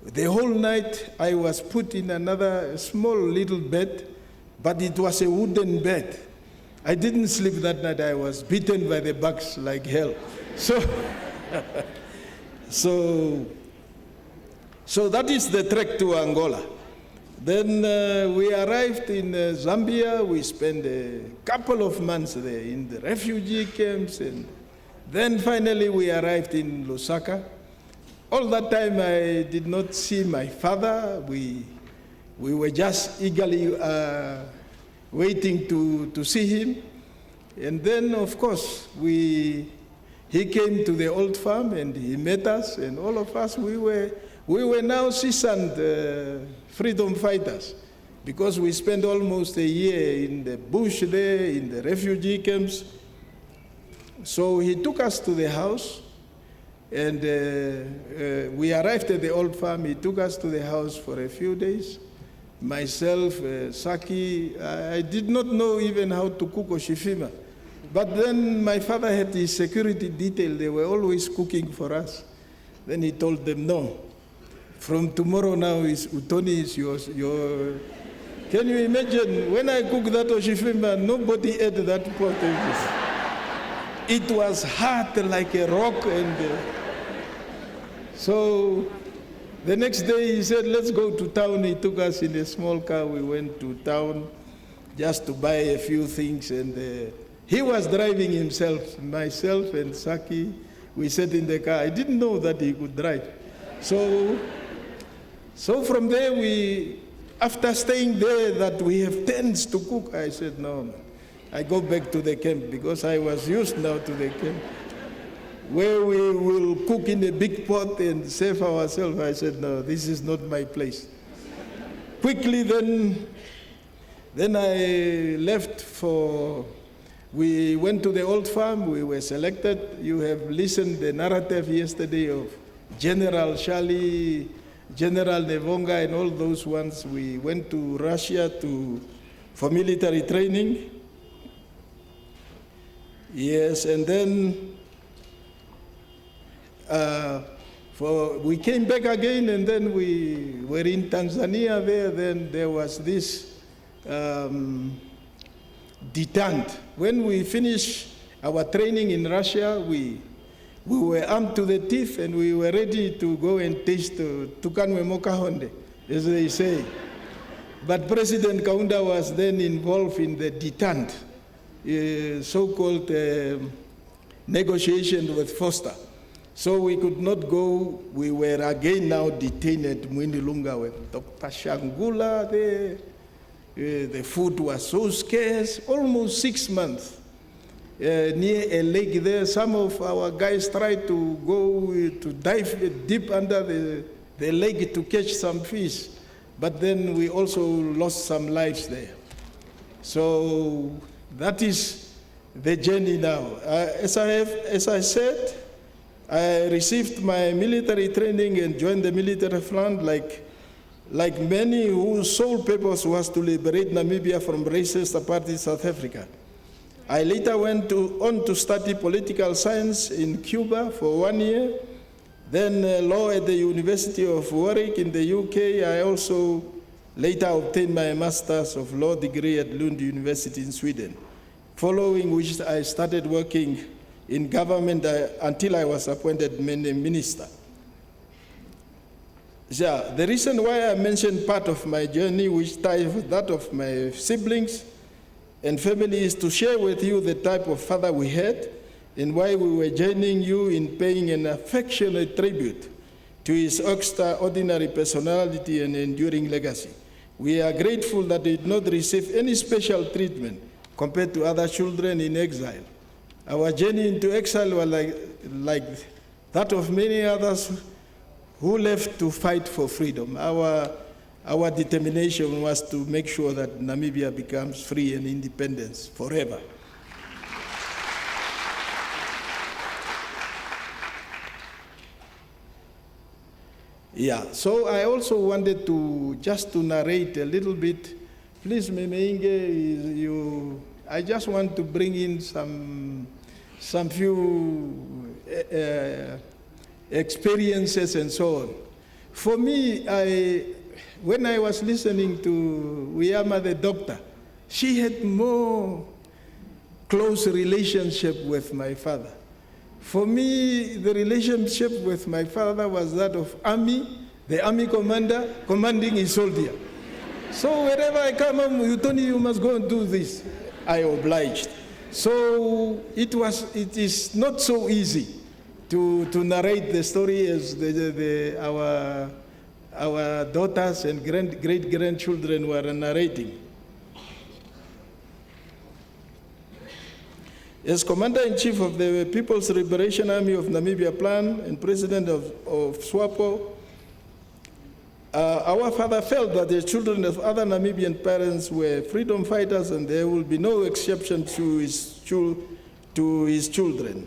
Speaker 10: The whole night I was put in another small little bed, but it was a wooden bed. I didn't sleep that night. I was beaten by the bugs like hell. So that is the trek to Angola. Then we arrived in Zambia. We spent a couple of months there in the refugee camps, and then finally we arrived in Lusaka. All that time I did not see my father. We were just eagerly waiting to see him. And then, of course, he came to the old farm and he met us, and all of us, we were now seasoned freedom fighters, because we spent almost a year in the bush there, in the refugee camps. So he took us to the house, and we arrived at the old farm. He took us to the house for a few days. Myself, Saki, I did not know even how to cook oshifima. But then my father had his security detail. They were always cooking for us. Then he told them, no, from tomorrow now, Utoni is yours. Can you imagine, when I cooked that oshifima, nobody ate that pot. It was hard like a rock. And so the next day he said, let's go to town. He took us in a small car. We went to town just to buy a few things. And he was driving himself. Myself and Saki, we sat in the car. I didn't know that he could drive. So from there, after staying there, that we have tents to cook, I said, no, I go back to the camp, because I was used now to the camp, where we will cook in a big pot and save ourselves. I said, no, this is not my place. Quickly then I left we went to the old farm. We were selected. You have listened the narrative yesterday of General Shali, General Nevonga, and all those ones. We went to Russia for military training. Yes, and then we came back again, and then we were in Tanzania there. Then there was this detent. When we finished our training in Russia, we were armed to the teeth, and we were ready to go and taste Tukanwe Mokahonde, as they say. But President Kaunda was then involved in the detent, so-called negotiation with Foster. So we could not go. We were again now detained at Mwinilunga with Dr. Shangula there. The food was so scarce, almost 6 months. Near a lake there, some of our guys tried to go to dive deep under the lake to catch some fish. But then we also lost some lives there. So that is the journey now. As I said, I received my military training and joined the military front like many whose sole purpose was to liberate Namibia from racist apartheid South Africa. I later went on to study political science in Cuba for 1 year, then law at the University of Warwick in the UK. I also later obtained my Master's of Law degree at Lund University in Sweden. following which I started working in government until I was appointed minister. Yeah, the reason why I mentioned part of my journey, which ties with that of my siblings and family, is to share with you the type of father we had and why we were joining you in paying an affectionate tribute to his extraordinary personality and enduring legacy. We are grateful that he did not receive any special treatment compared to other children in exile. Our journey into exile was like that of many others who left to fight for freedom. Our determination was to make sure that Namibia becomes free and independent forever. Yeah, so I also wanted to just to narrate a little bit. Please, Memeinge, I just want to bring in some few experiences and so on. For me, when I was listening to Uyama the doctor, she had more close relationship with my father. For me, the relationship with my father was that of army, the army commander commanding his soldier. So wherever I come home, you told me you must go and do this. I obliged. So it is not so easy to narrate the story as our daughters and great-grandchildren were narrating. As Commander-in-Chief of the People's Liberation Army of Namibia Plan and President of SWAPO, our father felt that the children of other Namibian parents were freedom fighters and there will be no exception to his children.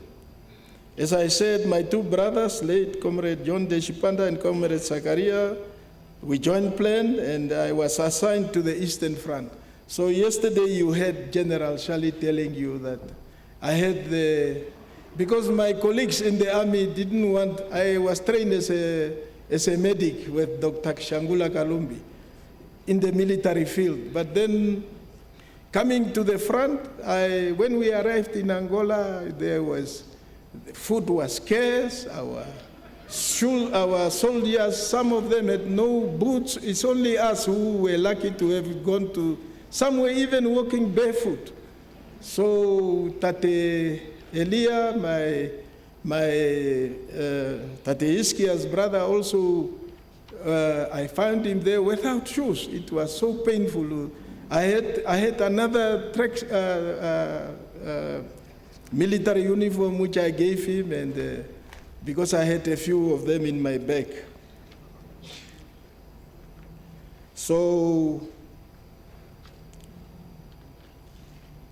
Speaker 10: As I said, my two brothers, late Comrade John Deshipanda and Comrade Zakaria, we joined plan and I was assigned to the Eastern Front. So yesterday you heard General Shali telling you that I had because my colleagues in the army didn't want, I was trained as a medic with Dr. Shangula Kalumbi in the military field. But then coming to the front, when we arrived in Angola, food was scarce, our soldiers, some of them had no boots. It's only us who were lucky to have gone to, some were even walking barefoot. So Tate Elia, my Tate Iskia's brother also, I found him there without shoes. It was so painful. I had another military uniform which I gave him, and because I had a few of them in my bag. So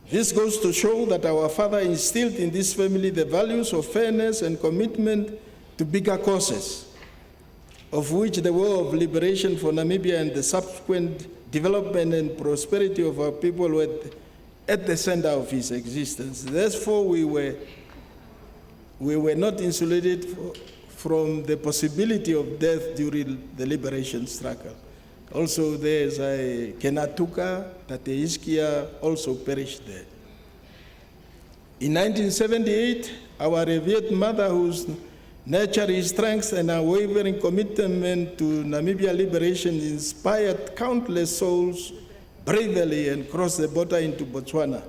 Speaker 10: this goes to show that our father instilled in this family the values of fairness and commitment to bigger causes, of which the war of liberation for Namibia and the subsequent development and prosperity of our people were at the center of his existence. Therefore, we were not insulated from the possibility of death during the liberation struggle. Also, there's Kenatuka, Tate Iskia also perished there. In 1978, our revered mother, whose natural strength and unwavering commitment to Namibia liberation inspired countless souls bravely and crossed the border into Botswana.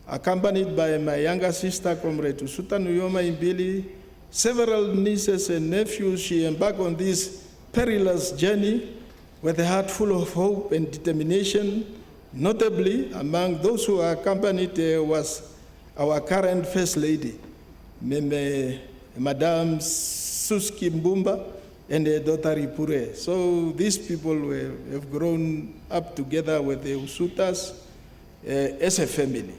Speaker 10: Accompanied by my younger sister, Comrade Usuta Nujoma Imbili, several nieces and nephews, she embarked on this perilous journey with a heart full of hope and determination. Notably, among those who accompanied her was our current First Lady, Madame Suski Mbumba, and her daughter Ipure. So these people have grown up together with the Usutas as a family.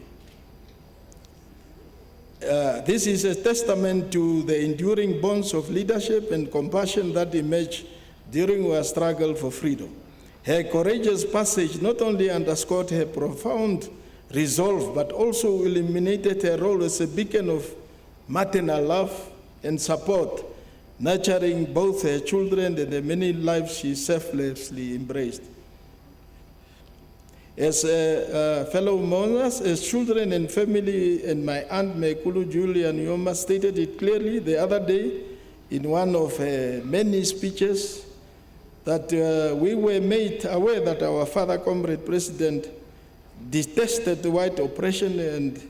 Speaker 10: This is a testament to the enduring bonds of leadership and compassion that emerged during our struggle for freedom. Her courageous passage not only underscored her profound resolve, but also illuminated her role as a beacon of maternal love and support, nurturing both her children and the many lives she selflessly embraced. As fellow mourners, as children and family, and my aunt Mekulu Julia Nujoma stated it clearly the other day in one of many speeches, that we were made aware that our father, Comrade President, detested the white oppression and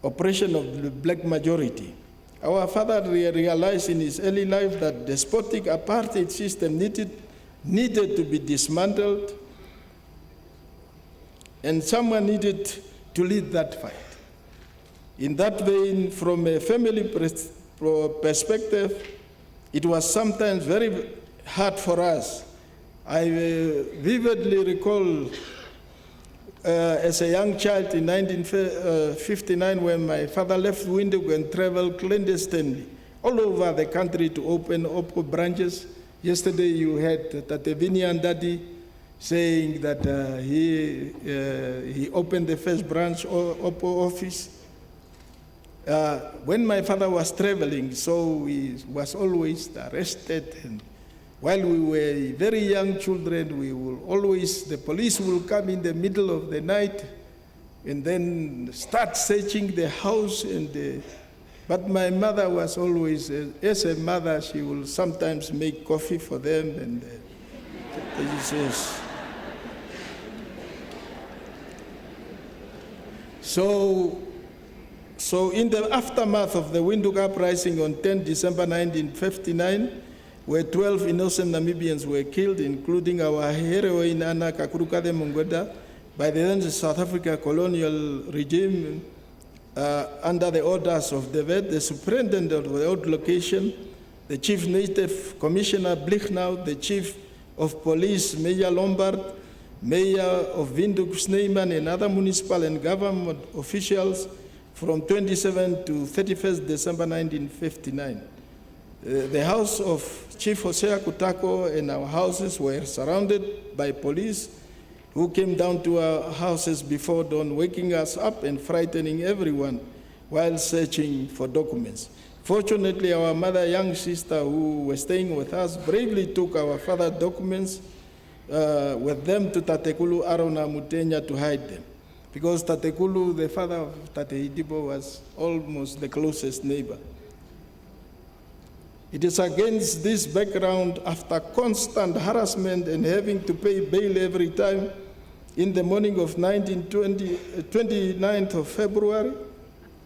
Speaker 10: oppression of the black majority. Our father realized in his early life that despotic apartheid system needed to be dismantled, and someone needed to lead that fight. In that vein, from a family perspective, it was sometimes very hard for us. I vividly recall as a young child in 1959 when my father left Windhoek and traveled clandestinely all over the country to open OPCO branches. Yesterday you had Tatevini and Daddy saying that he opened the first branch OPCO office. When my father was traveling, so he was always arrested, and while we were very young children, the police will come in the middle of the night and then start searching the house. But my mother was always, as a mother, she will sometimes make coffee for them, and she says. So in the aftermath of the Windhoek uprising on 10 December 1959, where 12 innocent Namibians were killed, including our heroine Anna Kakurukade Mungoda, by the then South Africa colonial regime under the orders of the VET, the superintendent of the old location, the chief native commissioner Blichnau, the chief of police Major Lombard, mayor of Windhoek Snyman, and other municipal and government officials from 27 to 31st December 1959. The house of Chief Hosea Kutako and our houses were surrounded by police who came down to our houses before dawn, waking us up and frightening everyone while searching for documents. Fortunately, our mother, young sister who was staying with us, bravely took our father's documents with them to Tatekulu Arona Mutenya to hide them, because Tatekulu, the father of Tate Hidibo, was almost the closest neighbor. It is against this background, after constant harassment and having to pay bail every time, in the morning of 29th of February,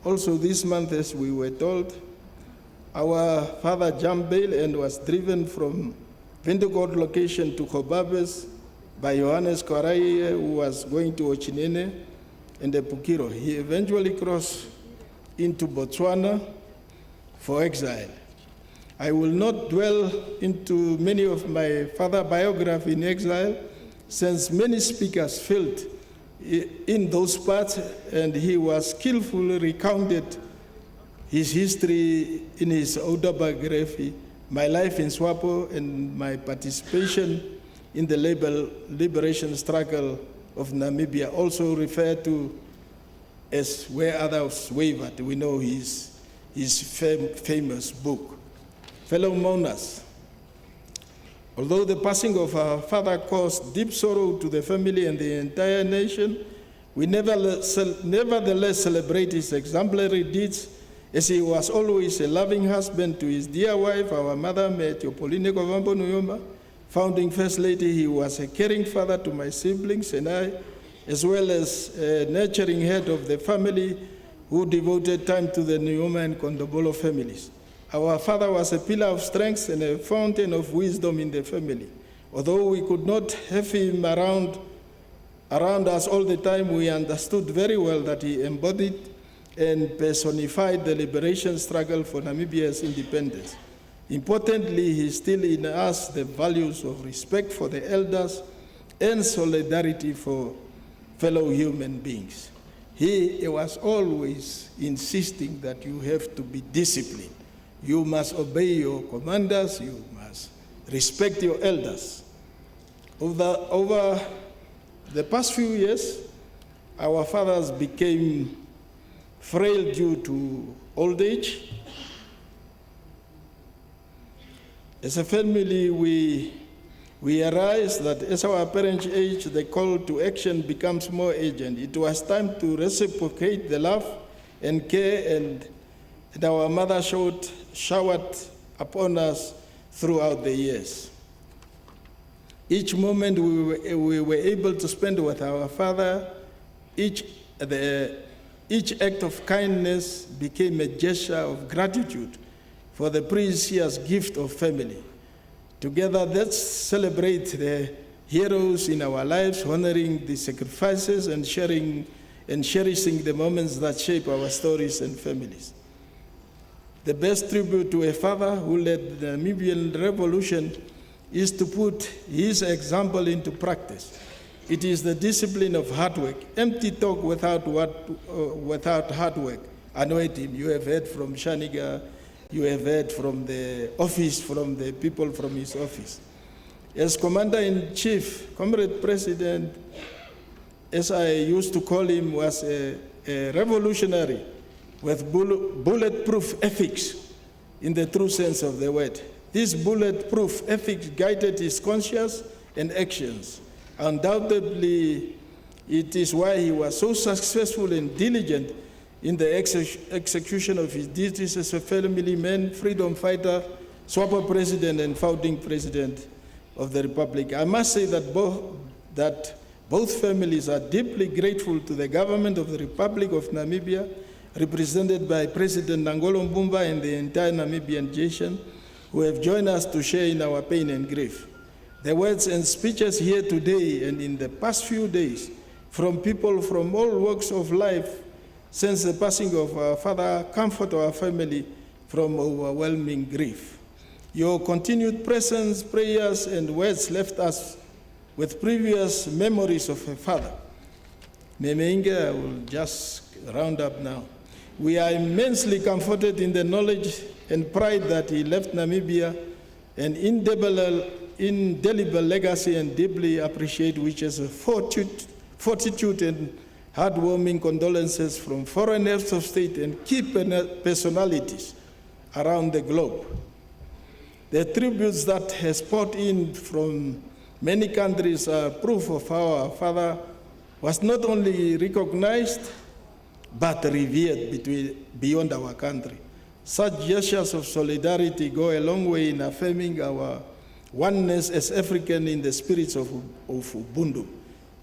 Speaker 10: also this month as we were told, our father jumped bail and was driven from Windhoek location to Kobabes by Johannes Kwarai, who was going to Ochinene and the Pukiro. He eventually crossed into Botswana for exile. I will not dwell into many of my father's biography in exile, since many speakers filled in those parts, and he was skillfully recounted his history in his autobiography, My Life in Swapo, and my participation in the liberation struggle of Namibia, also referred to as Where Others Wavered. We know his famous book. Fellow mourners, although the passing of our father caused deep sorrow to the family and the entire nation, we nevertheless celebrate his exemplary deeds, as he was always a loving husband to his dear wife, our mother, Metiopoline Kovambo Nujoma, founding First Lady. He was a caring father to my siblings and I, as well as a nurturing head of the family who devoted time to the Nujoma and Kondobolo families. Our father was a pillar of strength and a fountain of wisdom in the family. Although we could not have him around us all the time, we understood very well that he embodied and personified the liberation struggle for Namibia's independence. Importantly, he instilled in us the values of respect for the elders and solidarity for fellow human beings. He was always insisting that you have to be disciplined. You must obey your commanders, you must respect your elders. Over the past few years, our fathers became frail due to old age. As a family, we We realized that as our parents age, the call to action becomes more urgent. It was time to reciprocate the love and care and our mother showered upon us throughout the years. Each moment we were able to spend with our father, each act of kindness became a gesture of gratitude for the precious gift of family. Together, let's celebrate the heroes in our lives, honoring the sacrifices and cherishing the moments that shape our stories and families. The best tribute to a father who led the Namibian revolution is to put his example into practice. It is the discipline of hard work. Empty talk without hard work annoyed him. You have heard from Shaniga, you have heard from the office, from the people from his office. As Commander-in-Chief, Comrade President, as I used to call him, was a revolutionary with bulletproof ethics in the true sense of the word. This bulletproof ethics guided his conscience and actions. Undoubtedly, it is why he was so successful and diligent in the execution of his duties as a family man, freedom fighter, swapper president, and founding president of the Republic. I must say that both families are deeply grateful to the government of the Republic of Namibia, represented by President Nangolo Mbumba and the entire Namibian nation, who have joined us to share in our pain and grief. The words and speeches here today and in the past few days from people from all walks of life since the passing of our father comfort our family from overwhelming grief. Your continued presence, prayers, and words left us with previous memories of a father. Memeinga, I will just round up now. We are immensely comforted in the knowledge and pride that he left Namibia an indelible legacy, and deeply appreciate which is a fortitude and heartwarming condolences from foreign heads of state and key personalities around the globe. The tributes that has poured in from many countries are proof of how our father was not only recognized, but revered beyond our country. Such gestures of solidarity go a long way in affirming our oneness as African in the spirits of Ubuntu,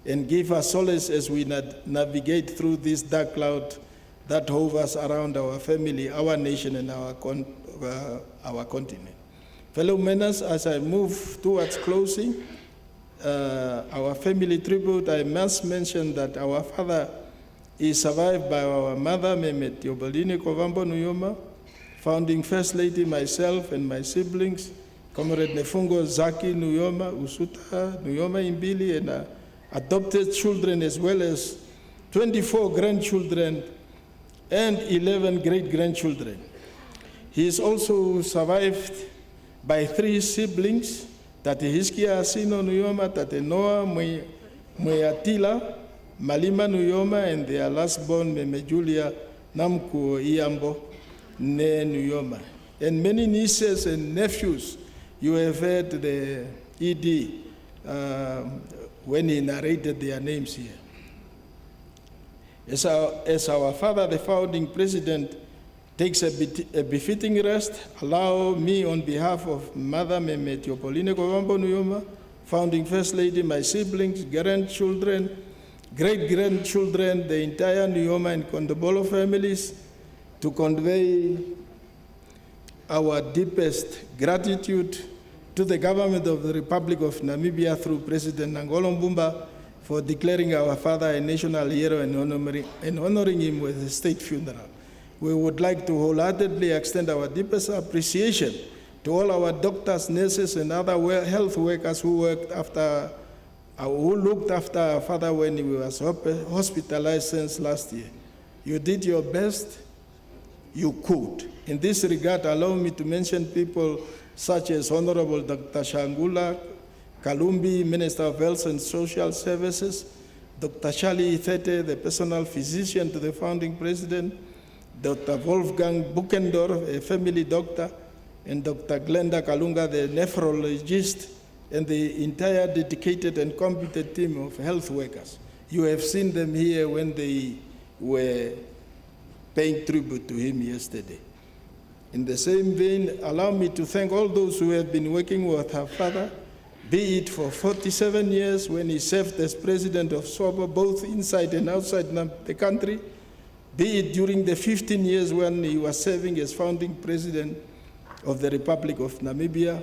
Speaker 10: and give us solace as we navigate through this dark cloud that hovers around our family, our nation, and our continent. Fellow members, as I move towards closing our family tribute, I must mention that our father is survived by our mother, Memet Yobeline Kovambo Nujoma, founding First Lady, myself, and my siblings, Comrade Nefungo Zaki Nujoma, Usuta Nujoma Imbili, and adopted children, as well as 24 grandchildren and 11 great-grandchildren. He is also survived by 3 siblings, Tate Hiskia Asino Nujoma, Tate Noah Mweatila, Malima Nujoma, and their last born, Meme Julia Namku Iambo Ne Nujoma. And many nieces and nephews. You have heard the ED when he narrated their names here. As our father, the founding president, takes a befitting rest, allow me on behalf of Mother Meme Tiopoline Kovambo Nujoma, founding First Lady, my siblings, grandchildren, great-grandchildren, the entire Nujoma and Kondobolo families, to convey our deepest gratitude to the government of the Republic of Namibia through President Nangolo Mbumba for declaring our father a national hero and honoring him with a state funeral. We would like to wholeheartedly extend our deepest appreciation to all our doctors, nurses, and other health workers who looked after our father when he was hospitalized since last year. You did your best you could. In this regard, allow me to mention people such as Honorable Dr. Shangula Kalumbi, Minister of Health and Social Services, Dr. Charlie Ithete, the personal physician to the founding president, Dr. Wolfgang Buchendorf, a family doctor, and Dr. Glenda Kalunga, the nephrologist and the entire dedicated and competent team of health workers. You have seen them here when they were paying tribute to him yesterday. In the same vein, allow me to thank all those who have been working with her father, be it for 47 years when he served as president of SWAPO, both inside and outside the country, be it during the 15 years when he was serving as founding president of the Republic of Namibia,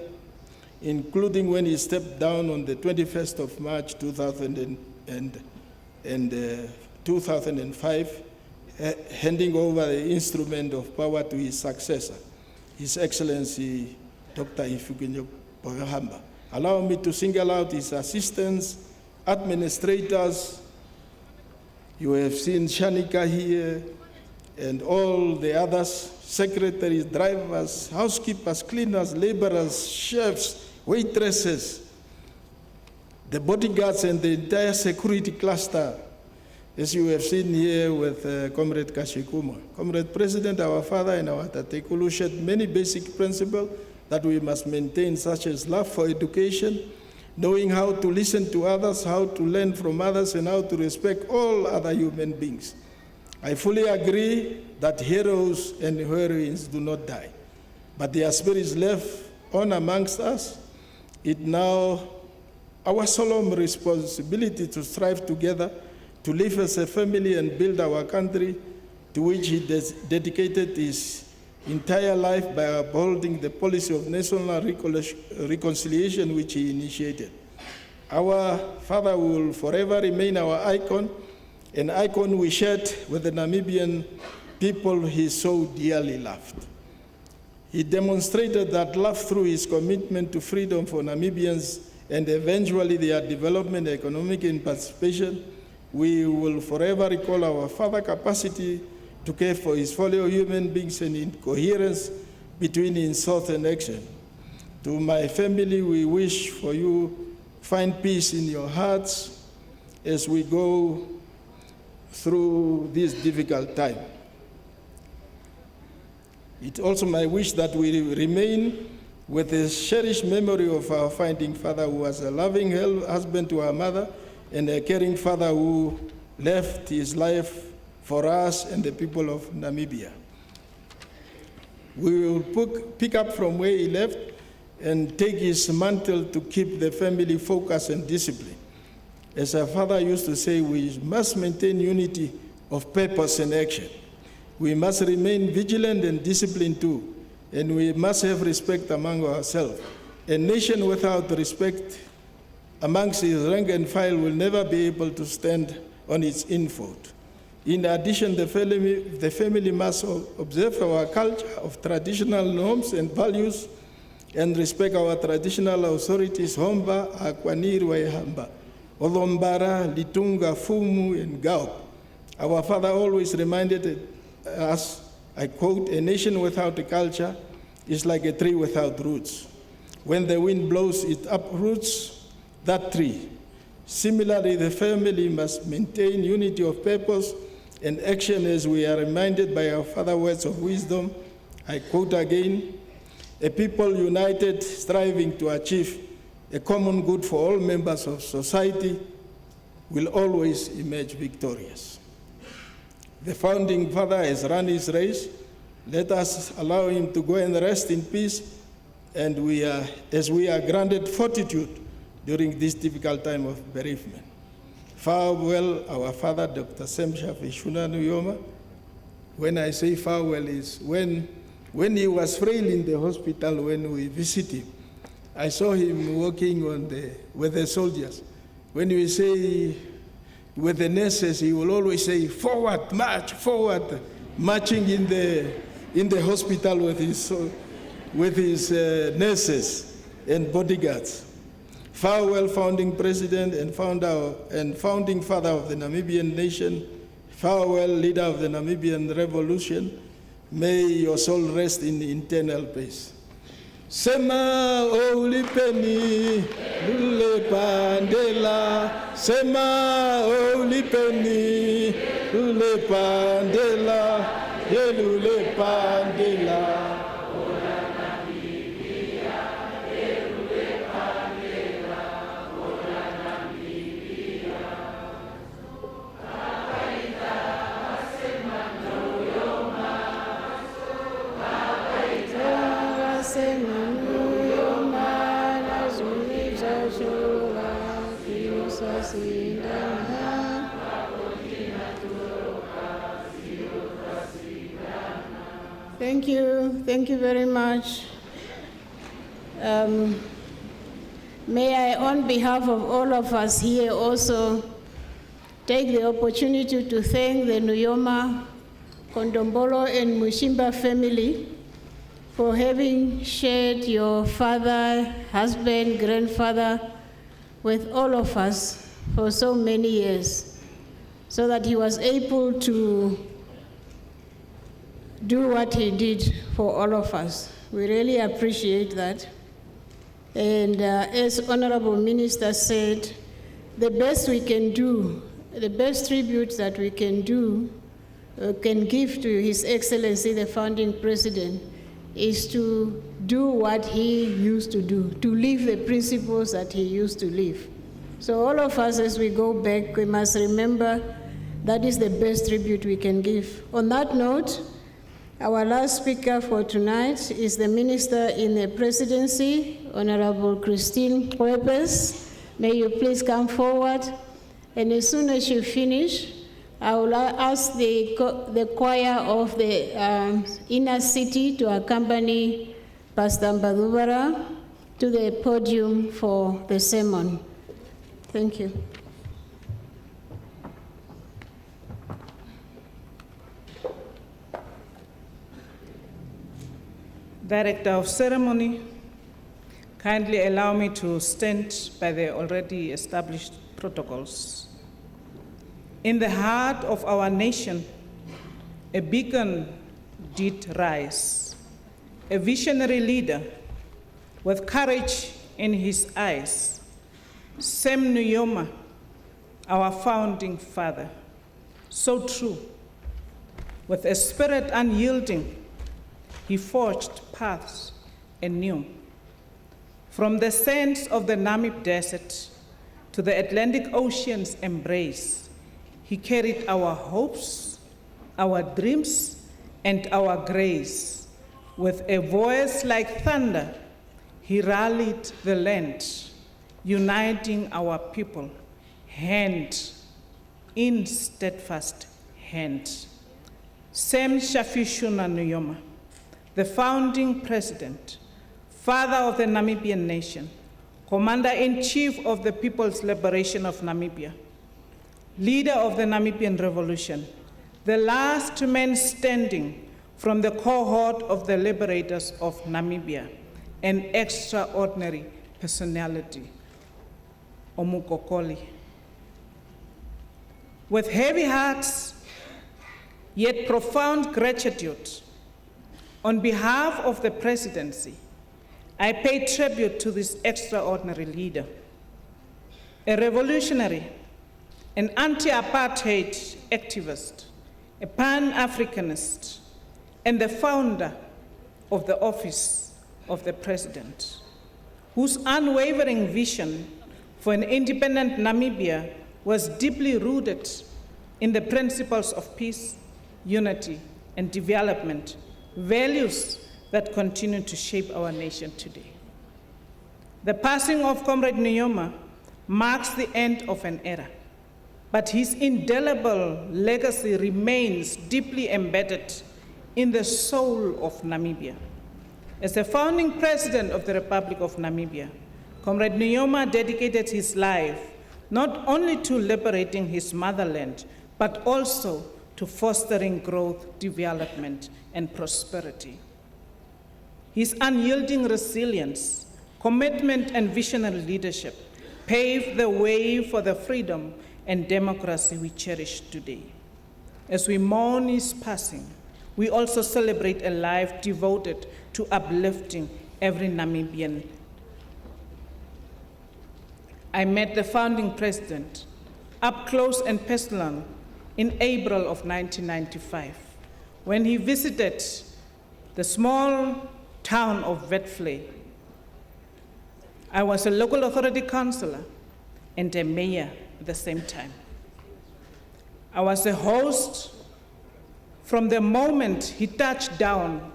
Speaker 10: including when he stepped down on the 21st of March 2005, handing over the instrument of power to his successor, His Excellency Dr. Hifikepunye Pohamba. Allow me to single out his assistants, administrators. You have seen Shanika here, and all the others, secretaries, drivers, housekeepers, cleaners, laborers, chefs, waitresses, the bodyguards, and the entire security cluster, as you have seen here with Comrade Kashikuma. Comrade President, our father and our Tatekulu shared many basic principles that we must maintain, such as love for education, knowing how to listen to others, how to learn from others, and how to respect all other human beings. I fully agree that heroes and heroines do not die, but their spirits left on amongst us. It now our solemn responsibility to strive together to live as a family and build our country, to which he dedicated his entire life by upholding the policy of national reconciliation which he initiated. Our father will forever remain our icon, an icon we shared with the Namibian people he so dearly loved. He demonstrated that love through his commitment to freedom for Namibians and eventually their development, economic and participation. We will forever recall our father's capacity to care for his fellow human beings and in coherence between insult and action. To my family, we wish for you find peace in your hearts as we go through this difficult time. It's also my wish that we remain with a cherished memory of our founding father, who was a loving husband to our mother and a caring father who left his life for us and the people of Namibia. We will pick up from where he left and take his mantle to keep the family focused and disciplined. As our father used to say, we must maintain unity of purpose and action. We must remain vigilant and disciplined too, and we must have respect among ourselves. A nation without respect amongst its rank and file will never be able to stand on its own foot. In addition, the family must observe our culture of traditional norms and values and respect our traditional authorities, Homba, Akwanir, Waihamba, Olombara, Litunga, Fumu, and Gaup. Our father always reminded us, I quote, "A nation without a culture is like a tree without roots. When the wind blows, it uproots that tree." Similarly, the family must maintain unity of purpose and action, as we are reminded by our father's words of wisdom. I quote again, "A people united, striving to achieve a common good for all members of society will always emerge victorious." The founding father has run his race. Let us allow him to go and rest in peace, and as we are granted fortitude during this difficult time of bereavement. Farewell, our father, Dr. Shafiishuna Nujoma. When I say farewell, is when he was frail in the hospital, when we visited him, I saw him walking with the soldiers. When we say with the nurses, he will always say, "Forward, march, forward," marching in the hospital with his nurses and bodyguards. Farewell, founding president and founding father of the Namibian nation. Farewell, leader of the Namibian revolution. May your soul rest in eternal peace. Sema olipeni lule pandela. Sema olipeni lule pandela. Lule pandela.
Speaker 1: Thank you very much. May I, on behalf of all of us here, also take the opportunity to thank the Nujoma, Kondombolo, and Mushimba family for having shared your father, husband, grandfather with all of us for so many years, so that he was able to do what he did for all of us. We really appreciate that. And as Honorable Minister said, the best we can do, the best tribute that we can do, can give to His Excellency, the founding president, is to do what he used to do, to live the principles that he used to live. So all of us, as we go back, we must remember that is the best tribute we can give. On that note, our last speaker for tonight is the Minister in the Presidency, Honorable Christine Huepes. May you please come forward. And as soon as you finish, I will ask the choir of the inner city to accompany Pastor Mbadubara to the podium for the sermon. Thank you.
Speaker 11: Director of Ceremony, kindly allow me to stand by the already established protocols. In the heart of our nation, a beacon did rise, a visionary leader with courage in his eyes, Sam Nujoma, our founding father, so true, with a spirit unyielding, he forged paths anew. From the sands of the Namib Desert to the Atlantic Ocean's embrace, he carried our hopes, our dreams, and our grace. With a voice like thunder, he rallied the land, uniting our people, hand in steadfast hand. Sam Shafiishuna Nujoma, the founding president, father of the Namibian nation, commander-in-chief of the People's Liberation of Namibia, leader of the Namibian Revolution, the last man standing from the cohort of the liberators of Namibia, an extraordinary personality, Omukokoli. With heavy hearts, yet profound gratitude, on behalf of the presidency, I pay tribute to this extraordinary leader, a revolutionary, an anti-apartheid activist, a Pan-Africanist, and the founder of the office of the president, whose unwavering vision for an independent Namibia was deeply rooted in the principles of peace, unity, and development, values that continue to shape our nation today. The passing of Comrade Nujoma marks the end of an era, but his indelible legacy remains deeply embedded in the soul of Namibia. As the founding president of the Republic of Namibia, Comrade Nujoma dedicated his life not only to liberating his motherland, but also to fostering growth, development, and prosperity. His unyielding resilience, commitment, and visionary leadership paved the way for the freedom and democracy we cherish today. As we mourn his passing, we also celebrate a life devoted to uplifting every Namibian. I met the founding president up close and personal in April of 1995, when he visited the small town of Vetvlei. I was a local authority councillor and a mayor at the same time. I was a host from the moment he touched down,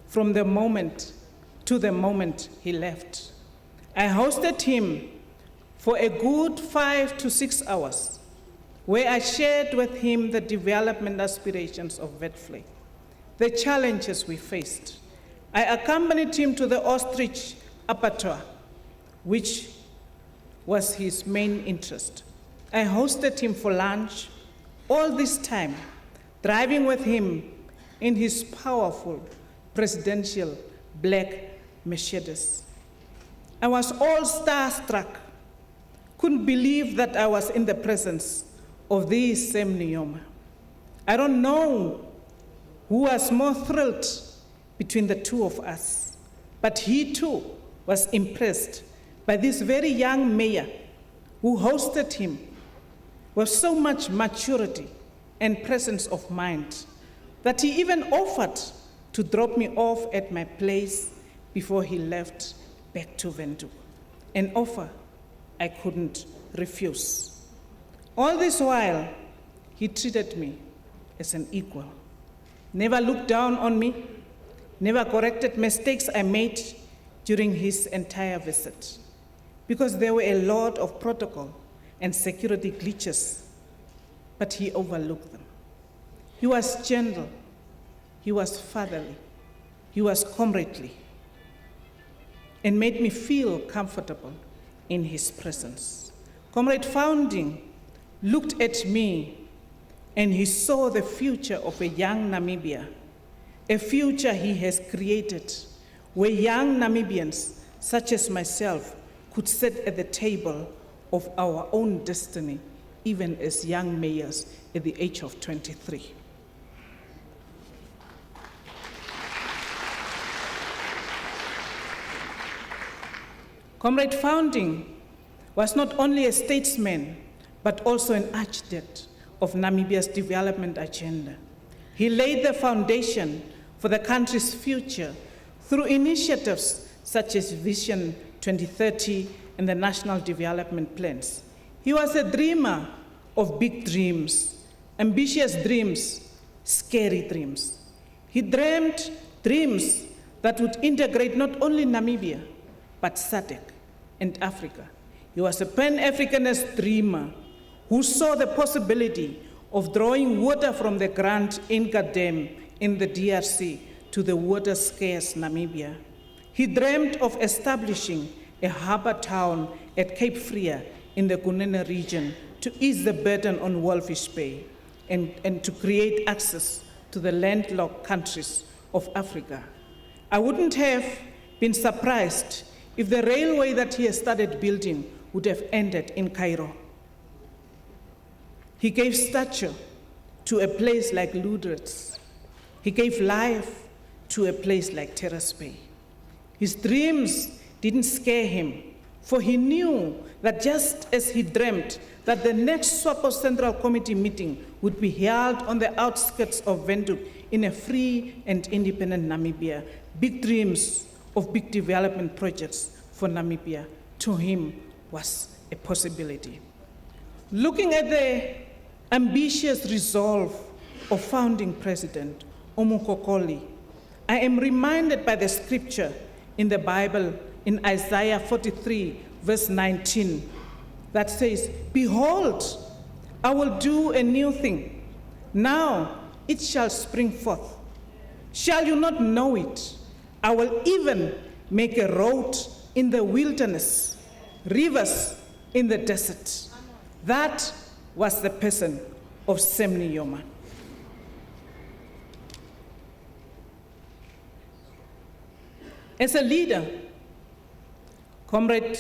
Speaker 11: from the moment to the moment he left. I hosted him for a good 5 to 6 hours, where I shared with him the development aspirations of Vetvlei, the challenges we faced. I accompanied him to the ostrich abattoir, which was his main interest. I hosted him for lunch, all this time, driving with him in his powerful presidential black Mercedes. I was all starstruck, couldn't believe that I was in the presence of this same Nujoma. I don't know who was more thrilled between the two of us, but he too was impressed by this very young mayor who hosted him with so much maturity and presence of mind that he even offered to drop me off at my place before he left back to Windhoek, an offer I couldn't refuse. All this while, he treated me as an equal, never looked down on me, never corrected mistakes I made during his entire visit, because there were a lot of protocol and security glitches, but he overlooked them. He was gentle, he was fatherly, he was comradely, and made me feel comfortable in his presence. Comrade Founding looked at me and he saw the future of a young Namibia, a future he has created where young Namibians such as myself could sit at the table of our own destiny, even as young mayors at the age of 23. Comrade Founding was not only a statesman, but also an architect of Namibia's development agenda. He laid the foundation for the country's future through initiatives such as Vision 2030 and the National Development Plans. He was a dreamer of big dreams, ambitious dreams, scary dreams. He dreamed dreams that would integrate not only Namibia, but SADC and Africa. He was a Pan-Africanist dreamer who saw the possibility of drawing water from the Grand Inca Dam in the DRC to the water-scarce Namibia. He dreamed of establishing a harbor town at Cape Freya in the Kunene region to ease the burden on Walvis Bay and to create access to the landlocked countries of Africa. I wouldn't have been surprised if the railway that he has started building would have ended in Cairo. He gave stature to a place like Lüderitz. He gave life to a place like Terrace Bay. His dreams didn't scare him, for he knew that just as he dreamt that the next SWAPO Central Committee meeting would be held on the outskirts of Windhoek in a free and independent Namibia, big dreams of big development projects for Namibia, to him was a possibility. Looking at the ambitious resolve of founding President Omukokoli, I am reminded by the scripture in the Bible in Isaiah 43, verse 19, that says, "Behold, I will do a new thing. Now it shall spring forth. Shall you not know it? I will even make a road in the wilderness, rivers in the desert." That was the person of Sam Nujoma. As a leader, Comrade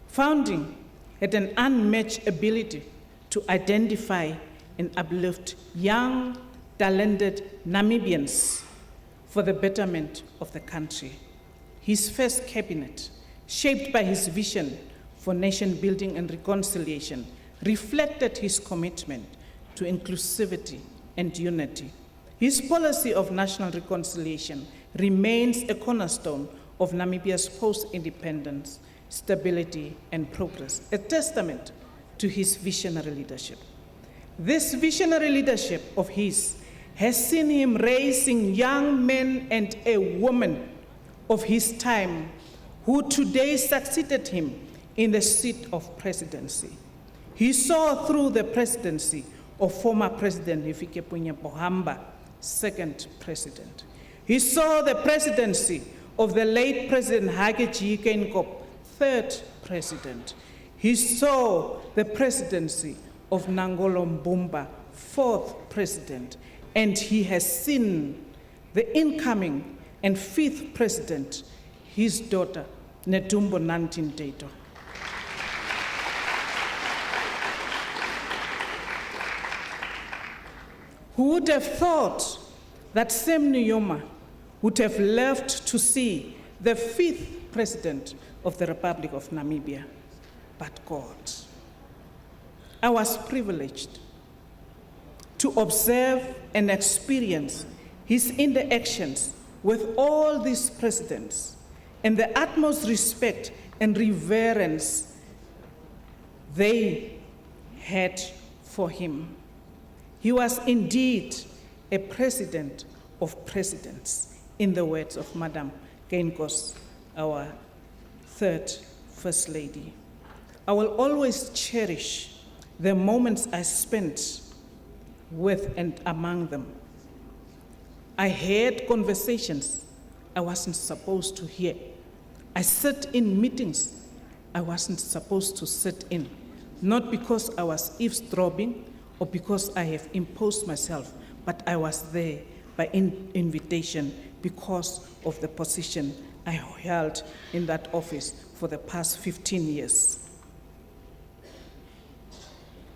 Speaker 11: Founding had an unmatched ability to identify and uplift young, talented Namibians for the betterment of the country. His first cabinet, shaped by his vision for nation building and reconciliation, reflected his commitment to inclusivity and unity. His policy of national reconciliation remains a cornerstone of Namibia's post-independence, stability, and progress, a testament to his visionary leadership. This visionary leadership of his has seen him raising young men and a woman of his time who today succeeded him in the seat of presidency. He saw through the presidency of former President Hifikepunye Pohamba second president. He saw the presidency of the late President Hage Geingob, third president. He saw the presidency of Nangolo Mbumba, fourth president, and he has seen the incoming and fifth president, his daughter, Netumbo Nandi-Ndaitwah. Who would have thought that Sam Nujoma would have lived to see the fifth president of the Republic of Namibia? But God. I was privileged to observe and experience his interactions with all these presidents and the utmost respect and reverence they had for him. He was indeed a president of presidents, in the words of Madam Geingob, our third First Lady. I will always cherish the moments I spent with and among them. I had conversations I wasn't supposed to hear. I sat in meetings I wasn't supposed to sit in, not because I was eavesdropping or because I have imposed myself, but I was there by invitation because of the position I held in that office for the past 15 years.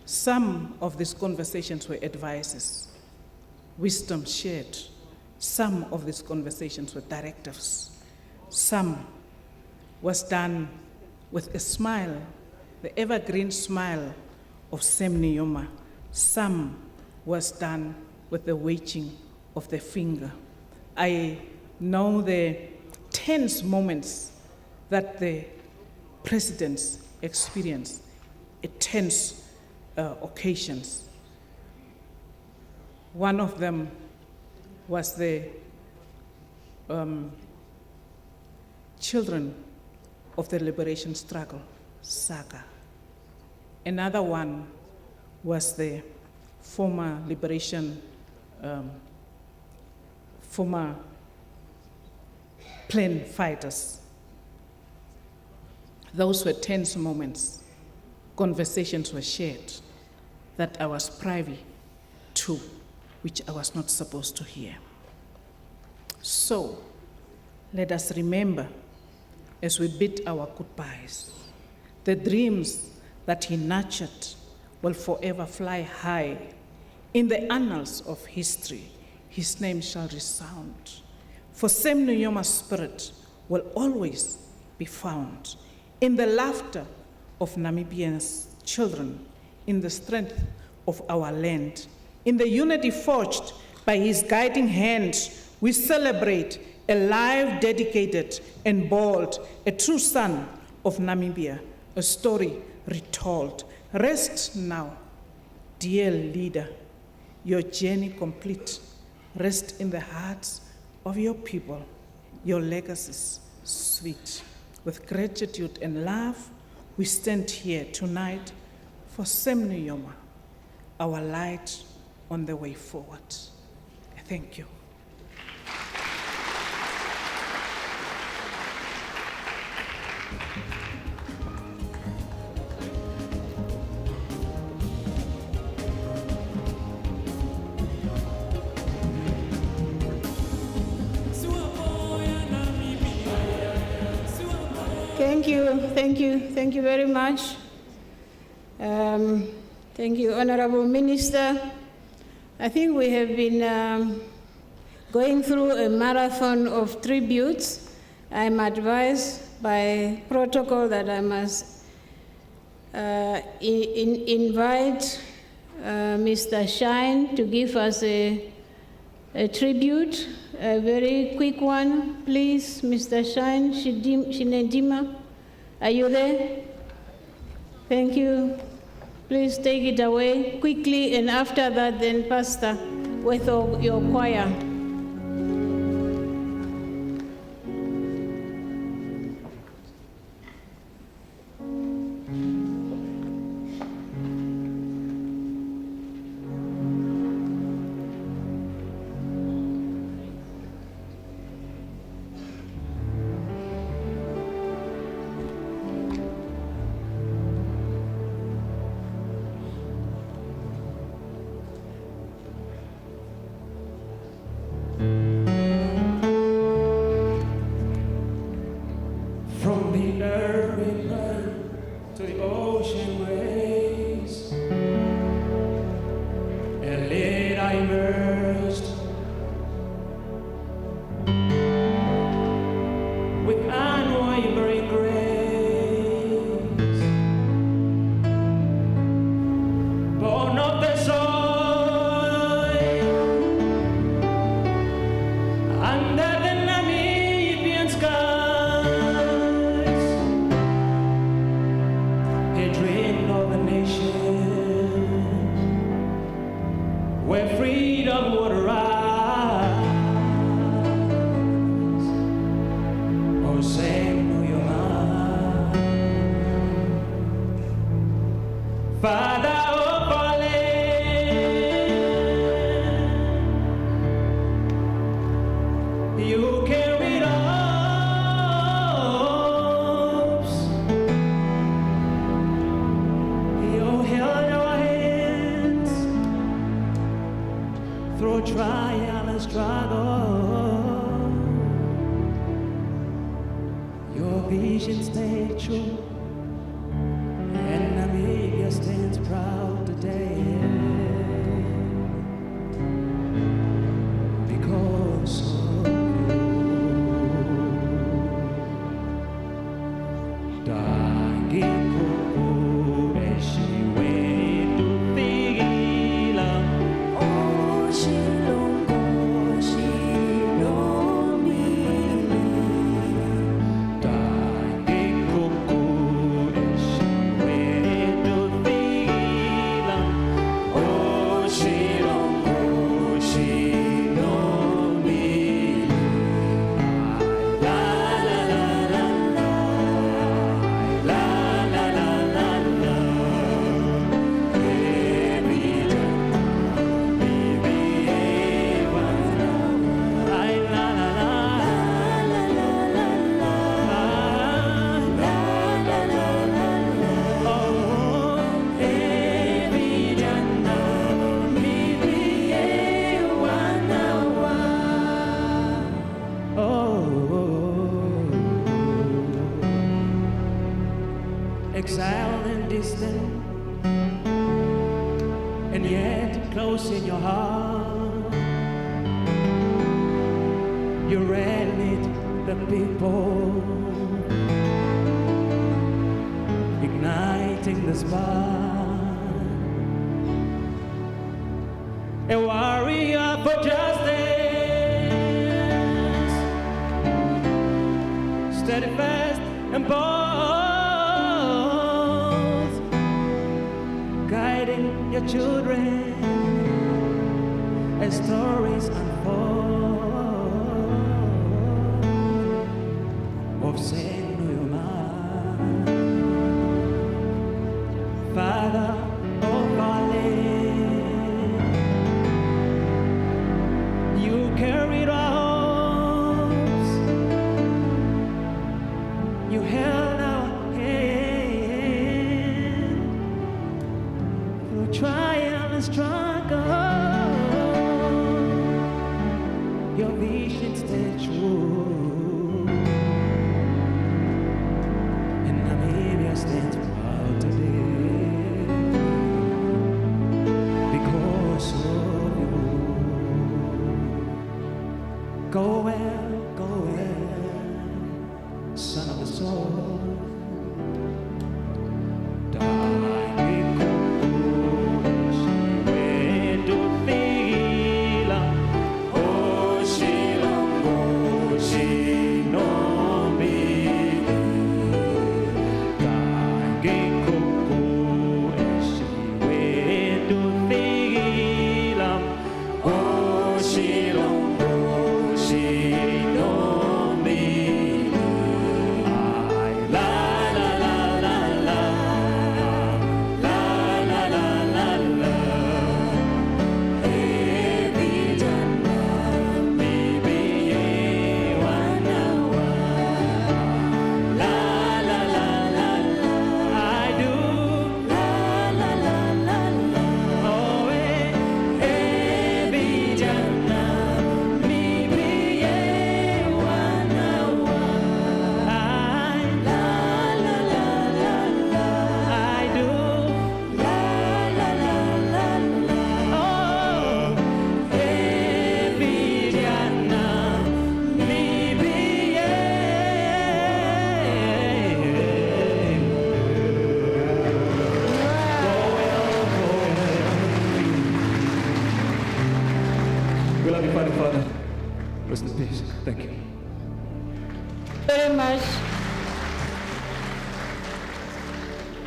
Speaker 11: Some of these conversations were advices, wisdom shared. Some of these conversations were directives. Some was done with a smile, the evergreen smile of Sam Nujoma. Some was done with the waving of the finger. I know the tense moments that the presidents experience, tense occasions. One of them was the children of the liberation struggle saga. Another one was the former liberation, former plane fighters. Those were tense moments. Conversations were shared that I was privy to, which I was not supposed to hear. So, let us remember, as we bid our goodbyes, the dreams that he nurtured will forever fly high. In the annals of history, his name shall resound. For Sam Nujoma's spirit will always be found in the laughter of Namibians' children, in the strength of our land, in the unity forged by his guiding hand. We celebrate a life dedicated and bold, a true son of Namibia, a story retold. Rest now, dear leader, your journey complete. Rest in the hearts of your people, your legacies sweet. With gratitude and love, we stand here tonight for Sam Nujoma, our light on the way forward. Thank you.
Speaker 1: Thank you very much. Thank you, Honorable Minister. I think we have been going through a marathon of tributes. I'm advised by protocol that I must invite Mr. Shine to give us a tribute, a very quick one. Please, Mr. Shine, Shinedima, are you there? Thank you. Please take it away quickly, and after that, then Pastor, with your choir.
Speaker 12: to the ocean waves, and late I emerged with unwavering grace, born of the soil, under the Namibian skies, a dream of a nation where freedom would rise. Oh, say Nujoma, Father of our land, you carried us, you held our hands through trial and struggle. Your vision stayed true, and Namibia stands proud today because of you. Dangi kuku eshiwe tufigila. Dangi kuku eshiwe tufigila. Oh, shilongo, shilomili. La la la la la, la la la la la. Evita, bibi ewana. Ay la la la, la la la la, la la la la la. Oh, evita na, bibi ewana wa. Exiled and distant, and yet close in your heart, you rallied the people, igniting the spark, a warrior for justice, steadfast and bold, guiding your children as stories unfold of Saint Nujoma, Father of our land. You carried our hopes, you held our hand through trial and struggle.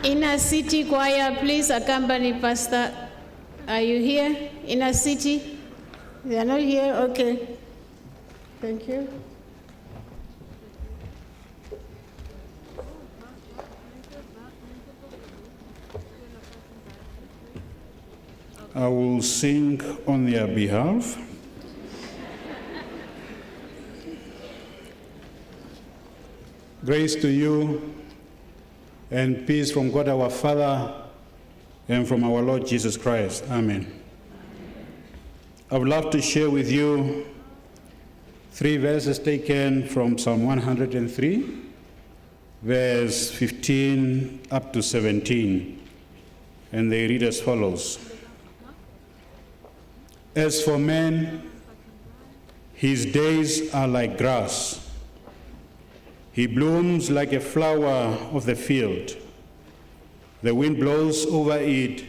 Speaker 1: Inner City Choir, please accompany Pastor. Are you here? Inner City? They are not here? Okay. Thank you.
Speaker 13: I will sing on their behalf. Grace to you and peace from God our Father and from our Lord Jesus Christ. Amen. I would love to share with you 3 verses taken from Psalm 103, verse 15 up to 17, and they read as follows. As for man, his days are like grass. He blooms like a flower of the field. The wind blows over it,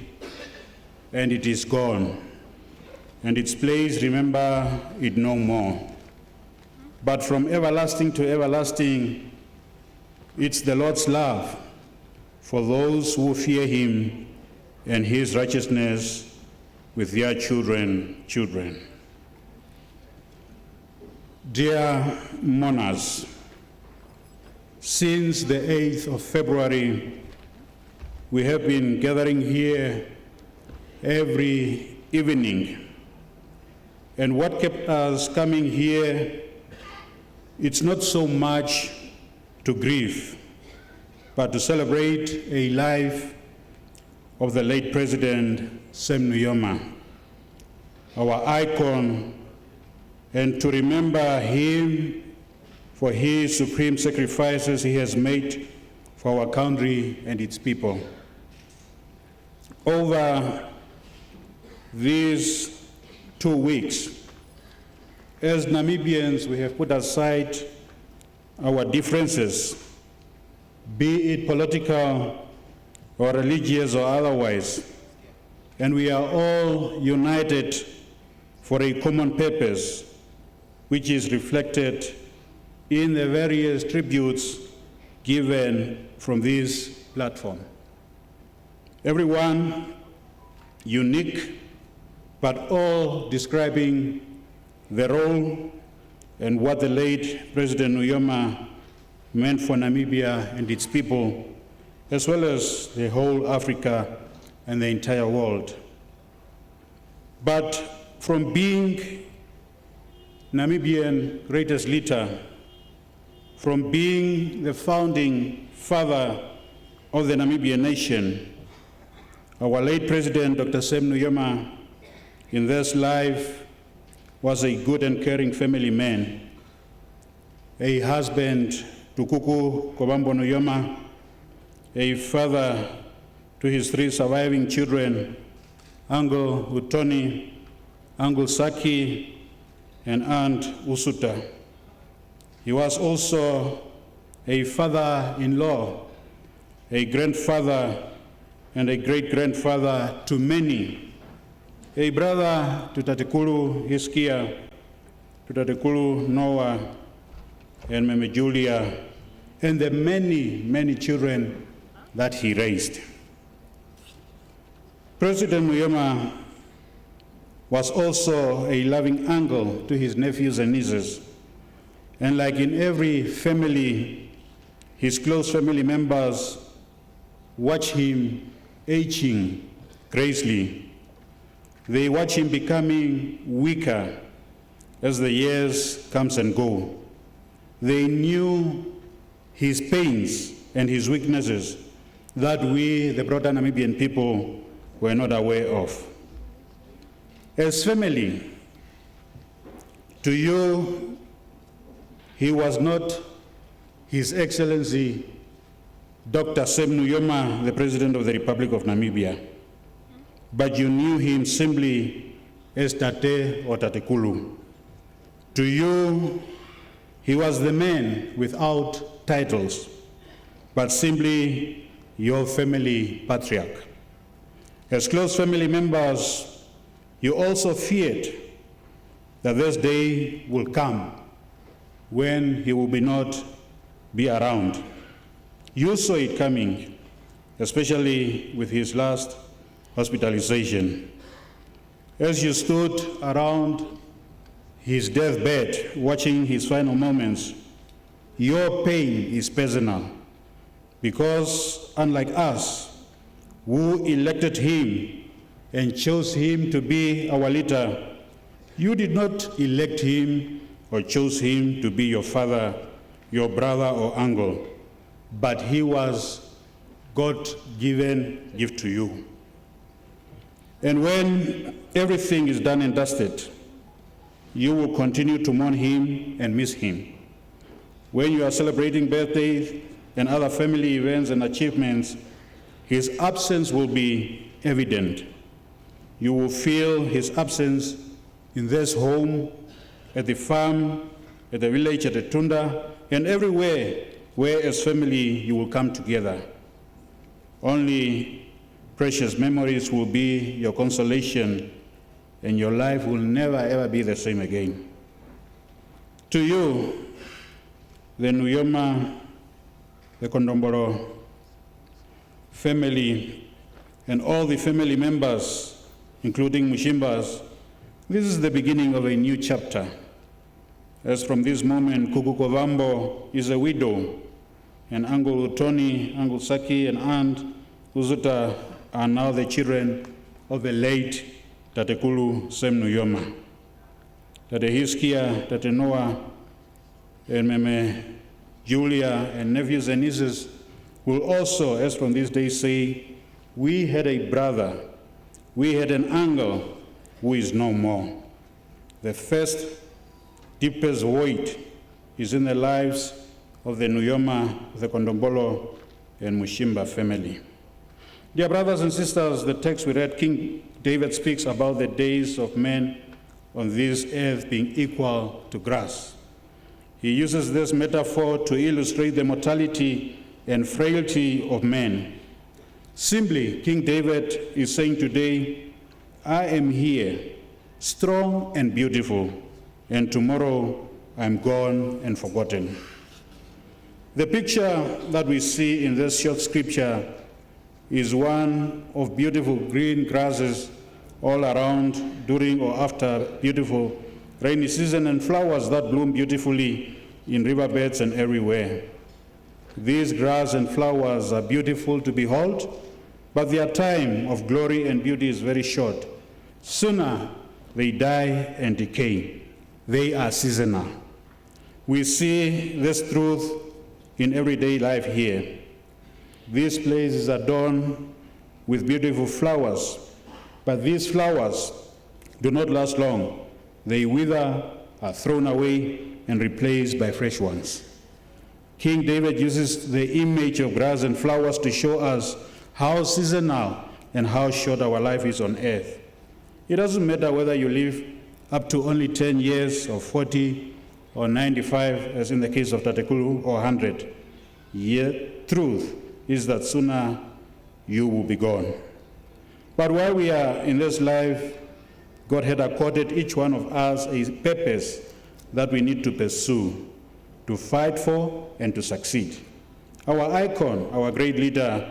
Speaker 13: and it is gone, and its place remember it no more. But from everlasting to everlasting, it's the Lord's love for those who fear him, and his righteousness with their children. Dear mourners, since the 8th of February, we have been gathering here every evening. And what kept us coming here, it's not so much to grieve, but to celebrate a life of the late President Sam Nujoma, our icon, and to remember him for his supreme sacrifices he has made for our country and its people. Over these 2 weeks, as Namibians, we have put aside our differences, be it political or religious or otherwise, and we are all united for a common purpose, which is reflected in the various tributes given from this platform. Everyone unique, but all describing the role and what the late President Nujoma meant for Namibia and its people, as well as the whole Africa and the entire world. But from being Namibian greatest leader, from being the founding father of the Namibian nation, our late President, Dr. Sam Nujoma, in this life, was a good and caring family man, a husband to Kuku Kobambo Nujoma, a father to his 3 surviving children, Uncle Utoni, Uncle Saki, and Aunt Usuta. He was also a father-in-law, a grandfather, and a great-grandfather to many, a brother to Tatekulu Hiskia, to Tatekulu Noah, and Meme Julia, and the many, many children that he raised. President Nujoma was also a loving uncle to his nephews and nieces. And like in every family, his close family members watch him aging gracefully. They watch him becoming weaker as the years comes and go. They knew his pains and his weaknesses that we, the broader Namibian people, were not aware of. As family, to you, he was not His Excellency Dr. Sam Nujoma, the President of the Republic of Namibia, but you knew him simply as Tate or Tatekulu. To you, he was the man without titles, but simply your family patriarch. As close family members, you also feared that this day will come when he will not be around. You saw it coming, especially with his last hospitalization. As you stood around his deathbed, watching his final moments, your pain is personal, because unlike us, who elected him and chose him to be our leader, you did not elect him or chose him to be your father, your brother, or uncle, but he was God-given gift to you. And when everything is done and dusted, you will continue to mourn him and miss him. When you are celebrating birthdays and other family events and achievements, his absence will be evident. You will feel his absence in this home, at the farm, at the village, at the tunda, and everywhere where as family you will come together. Only precious memories will be your consolation, and your life will never ever be the same again. To you, the Nujoma, the Kondombolo family, and all the family members, including Mushimbas, this is the beginning of a new chapter. As from this moment, Kukukovambo is a widow, and Uncle Tony, Uncle Saki, and Aunt Uzuta are now the children of the late Tatekulu Sem Nujoma. Tate Hiskia, Tate Noah, and Meme Julia, and nephews and nieces will also, as from this day, say, we had a brother, we had an uncle who is no more. The first, deepest void is in the lives of the Nujoma, the Kondombolo, and Mushimba family. Dear brothers and sisters, the text we read, King David speaks about the days of men on this earth being equal to grass. He uses this metaphor to illustrate the mortality and frailty of men. Simply, King David is saying today, I am here, strong and beautiful, and tomorrow I'm gone and forgotten. The picture that we see in this short scripture is one of beautiful green grasses all around during or after beautiful rainy season, and flowers that bloom beautifully in riverbeds and everywhere. These grass and flowers are beautiful to behold, but their time of glory and beauty is very short. Sooner they die and decay. They are seasonal. We see this truth in everyday life here. This place is adorned with beautiful flowers, but these flowers do not last long. They wither, are thrown away, and replaced by fresh ones. King David uses the image of grass and flowers to show us how seasonal and how short our life is on earth. It doesn't matter whether you live up to only 10 years or 40 or 95, as in the case of Tatekulu, or 100. Yet, truth is that sooner you will be gone. But while we are in this life, God had accorded each one of us a purpose that we need to pursue, to fight for, and to succeed. Our icon, our great leader,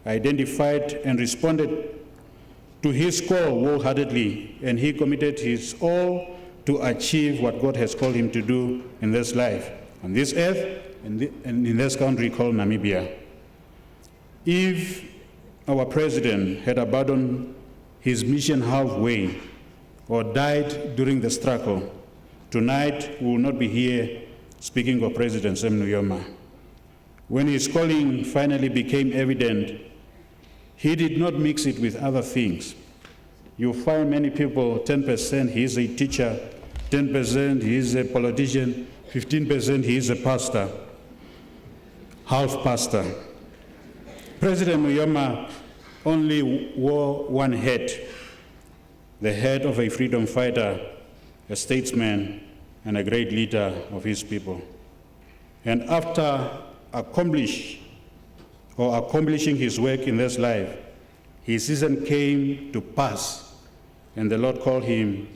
Speaker 13: identified and responded to his call wholeheartedly, and he committed his all to achieve what God has called him to do in this life, on this earth, and in this country called Namibia. If our president had abandoned his mission halfway or died during the struggle, tonight we will not be here speaking of President Sam Nujoma. When his calling finally became evident, he did not mix it with other things. You find many people, 10% he is a teacher, 10% he is a politician, 15% he is a pastor, half pastor. President Nujoma only wore one hat, the head of a freedom fighter, a statesman, and a great leader of his people. And after accomplishing his work in this life, his season came to pass, and the Lord called him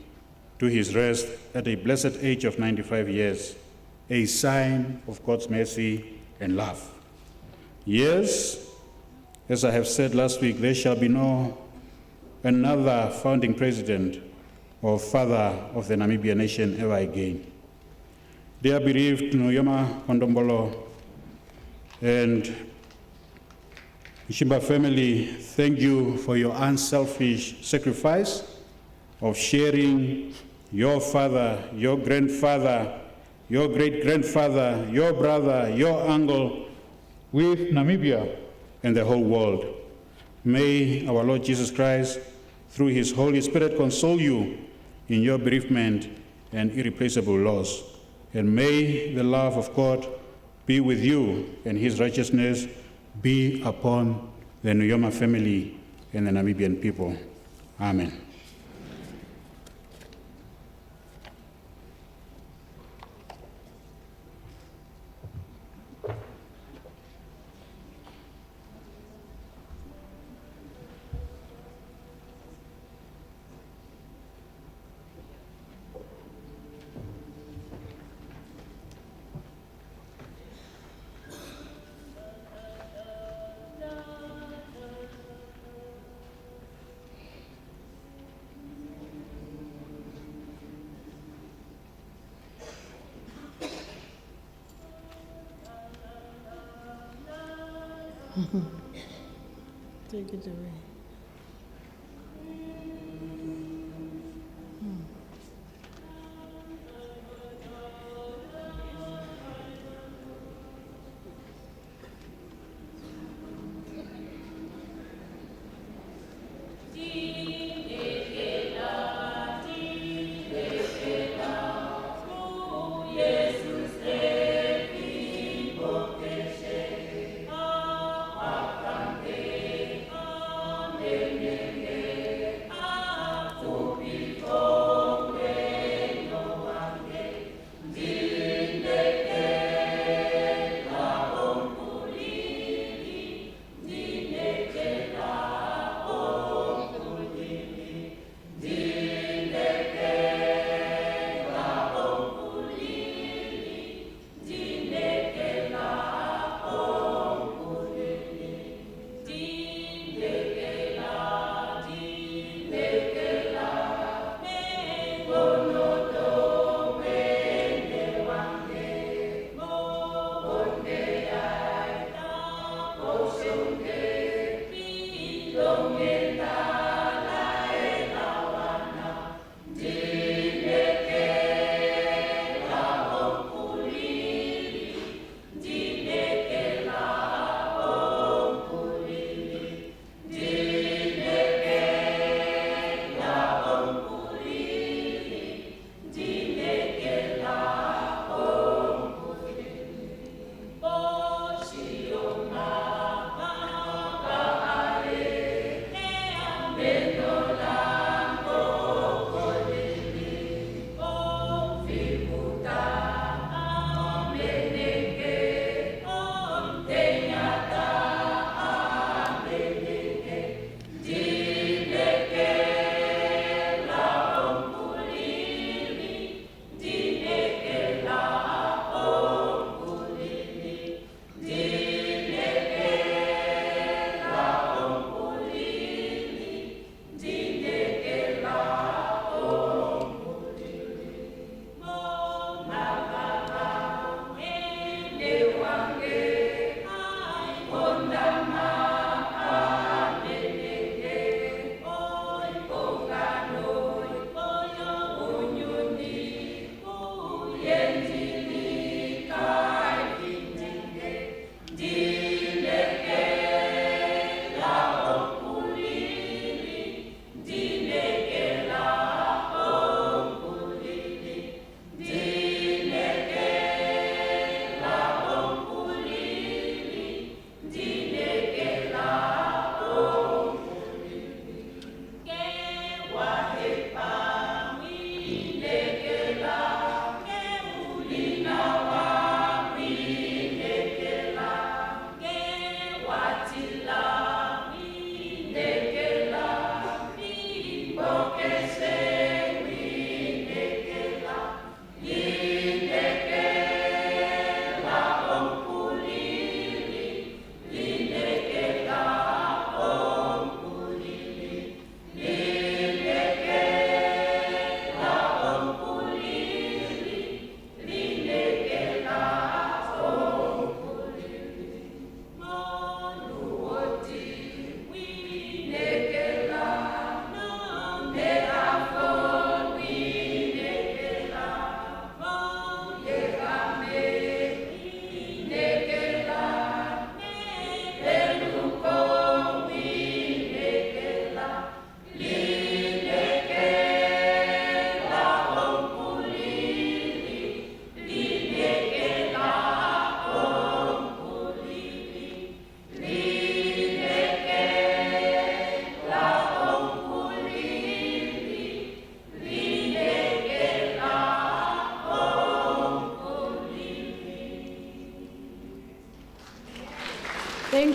Speaker 13: to his rest at a blessed age of 95 years, a sign of God's mercy and love. Yes, As I have said last week, there shall be no another founding president or father of the Namibian nation ever again. Dear bereaved Nujoma Kondombolo and Nshimba family, thank you for your unselfish sacrifice of sharing your father, your grandfather, your great-grandfather, your brother, your uncle with Namibia and the whole world. May our Lord Jesus Christ, through his Holy Spirit, console you in your bereavement and irreplaceable loss. And may the love of God be with you and his righteousness be upon the Nujoma family and the Namibian people. Amen.
Speaker 1: Take it away.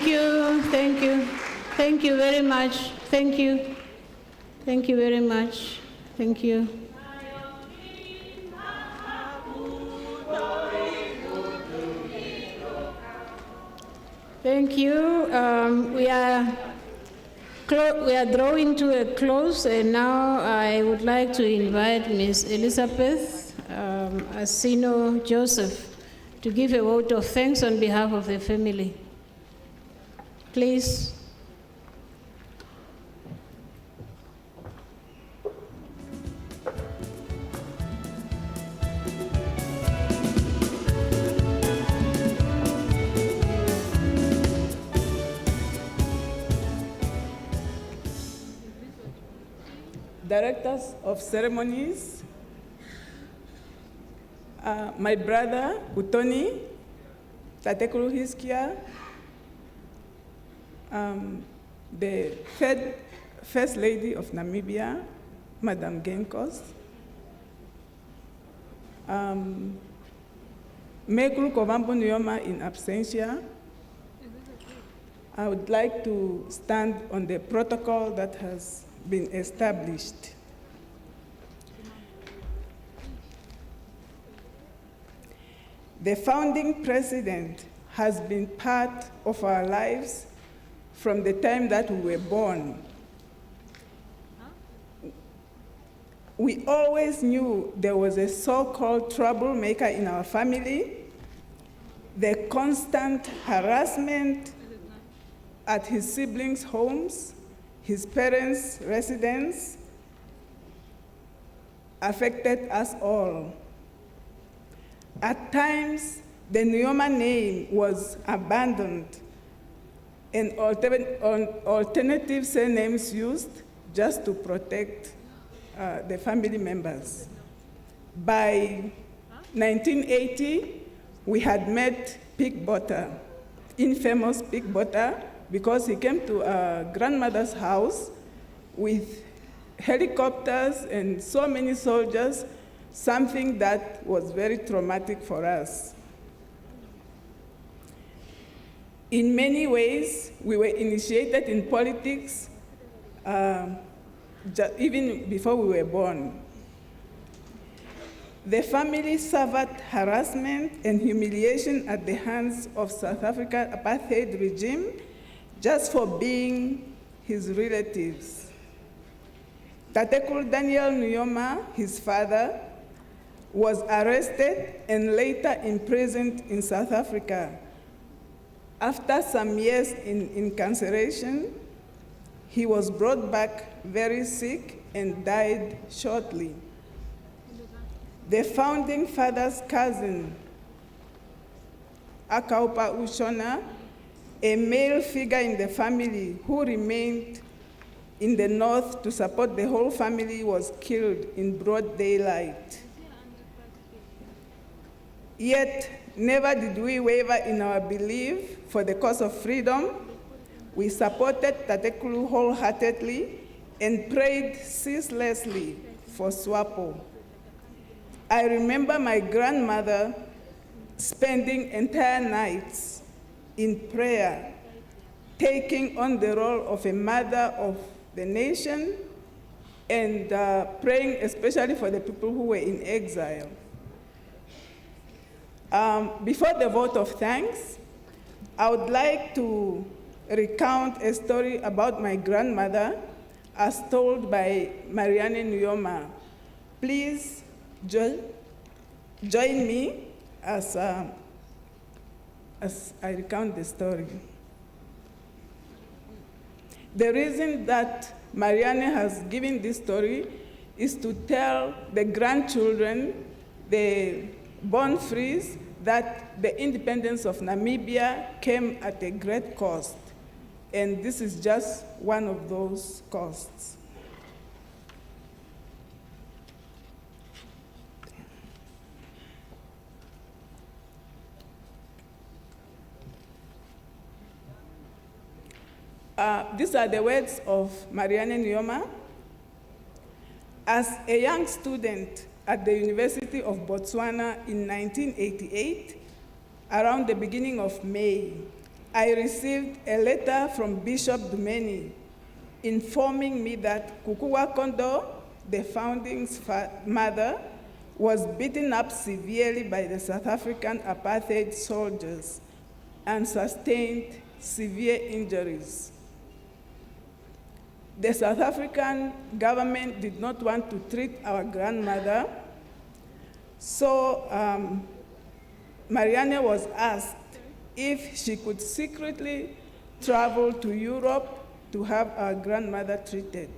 Speaker 1: Thank you, thank you. Thank you very much. Thank you. Thank you very much. Thank you. Thank you. We are drawing to a close, and now I would like to invite Ms. Elizabeth Asino Joseph to give a vote of thanks on behalf of the family. Please.
Speaker 11: Directors of ceremonies, my brother, Utoni, Tatekulu Hiskia, the First Lady of Namibia, Madam Genkos, Mekulu Kovambo Nujoma in absentia. I would like to stand on the protocol that has been established. The founding president has been part of our lives from the time that we were born. We always knew there was a so-called troublemaker in our family. The constant harassment at his siblings' homes, his parents' residence, affected us all. At times, the Nujoma name was abandoned and alternative surnames used just to protect the family members. By 1980, we had met Pig Butter, infamous Pig Butter, because he came to our grandmother's house with helicopters and so many soldiers, something that was very traumatic for us. In many ways, we were initiated in politics even before we were born. The family suffered harassment and humiliation at the hands of South African apartheid regime just for being his relatives. Tatekulu Daniel Nujoma, his father, was arrested and later imprisoned in South Africa. After some years in incarceration, he was brought back very sick and died shortly. The founding father's cousin, Akaupa Ushona, a male figure in the family who remained in the north to support the whole family, was killed in broad daylight. Yet, never did we waver in our belief for the cause of freedom. We supported Tatekulu wholeheartedly and prayed ceaselessly for SWAPO. I remember my grandmother spending entire nights in prayer, taking on the role of a mother of the nation and praying especially for the people who were in exile. Before the vote of thanks, I would like to recount a story about my grandmother as told by Marianne Nujoma. Please join me as I recount the story. The reason that Marianne has given this story is to tell the grandchildren, the born frees, that the independence of Namibia came at a great cost. And this is just one of those costs. These are the words of Marianne Nujoma. As a young student at the University of Botswana in 1988, around the beginning of May, I received a letter from Bishop Dumeni informing me that Kukua Kondo, the founding mother, was beaten up severely by the South African apartheid soldiers and sustained severe injuries. The South African government did not want to treat our grandmother, so Marianne was asked if she could secretly travel to Europe to have our grandmother treated.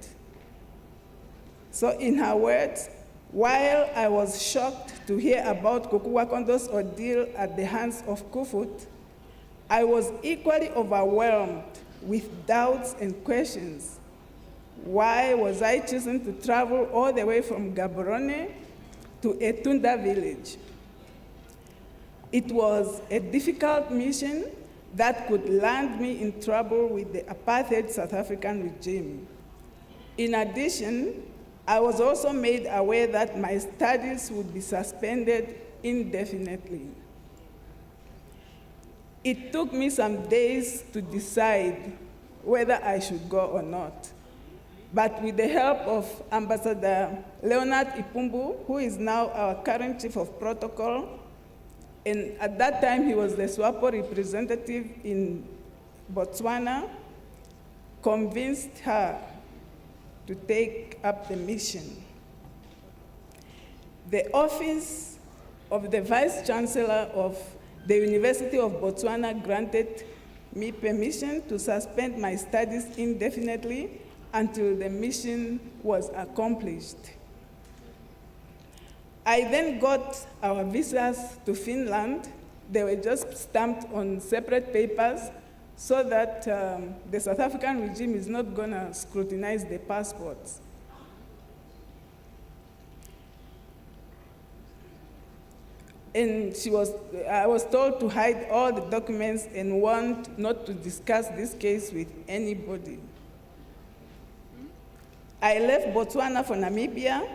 Speaker 11: So in her words, while I was shocked to hear about Kukua Kondo's ordeal at the hands of Kufut, I was equally overwhelmed with doubts and questions. Why was I chosen to travel all the way from Gaborone to Etunda village? It was a difficult mission that could land me in trouble with the apartheid South African regime. In addition, I was also made aware that my studies would be suspended indefinitely. It took me some days to decide whether I should go or not. But with the help of Ambassador Leonard Ipumbu, who is now our current chief of protocol, and at that time he was the SWAPO representative in Botswana, convinced her to take up the mission. The office of the Vice Chancellor of the University of Botswana granted me permission to suspend my studies indefinitely until the mission was accomplished. I then got our visas to Finland. They were just stamped on separate papers so that the South African regime is not going to scrutinize the passports. And I was told to hide all the documents and warned not to discuss this case with anybody. I left Botswana for Namibia.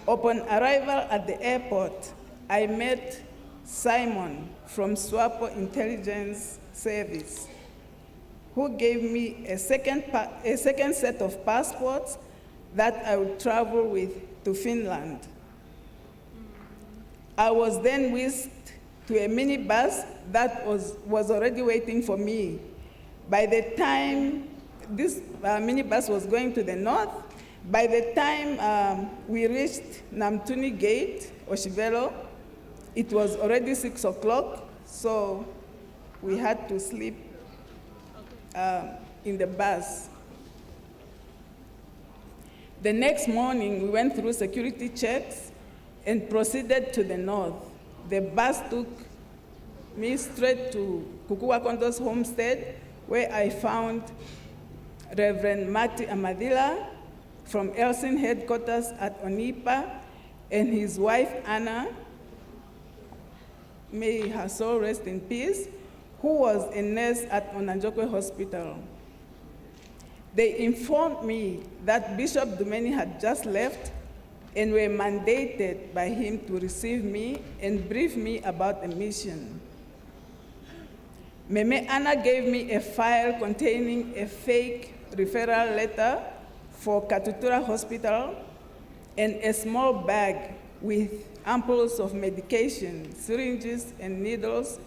Speaker 11: Upon arrival at the airport, I met Simon from SWAPO Intelligence Service, who gave me a second set of passports that I would travel with to Finland. I was then whisked to a minibus that was already waiting for me. By the time this minibus was going to the north, by the time we reached Namtuni Gate, Oshivelo, it was already 6 o'clock, so we had to sleep in the bus. The next morning, we went through security checks and proceeded to the north. The bus took me straight to Kukua Kondo's homestead, where I found Reverend Mati Amadila from Elsin headquarters at Onipa, and his wife Anna, may her soul rest in peace, who was a nurse at Onanjokwe Hospital. They informed me that Bishop Dumeni had just left and were mandated by him to receive me and brief me about the mission. Meme Anna gave me a file containing a fake referral letter for Katutura Hospital and a small bag with ampoules of medication, syringes and needles,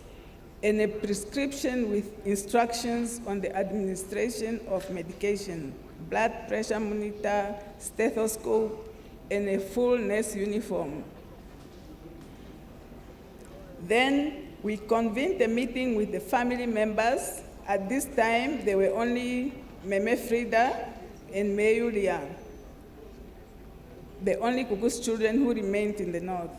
Speaker 11: and a prescription with instructions on the administration of medication, blood pressure monitor, stethoscope, and a full nurse uniform. Then we convened a meeting with the family members. At this time, there were only Meme Frida and Meyulia, the only Kuku's children who remained in the north.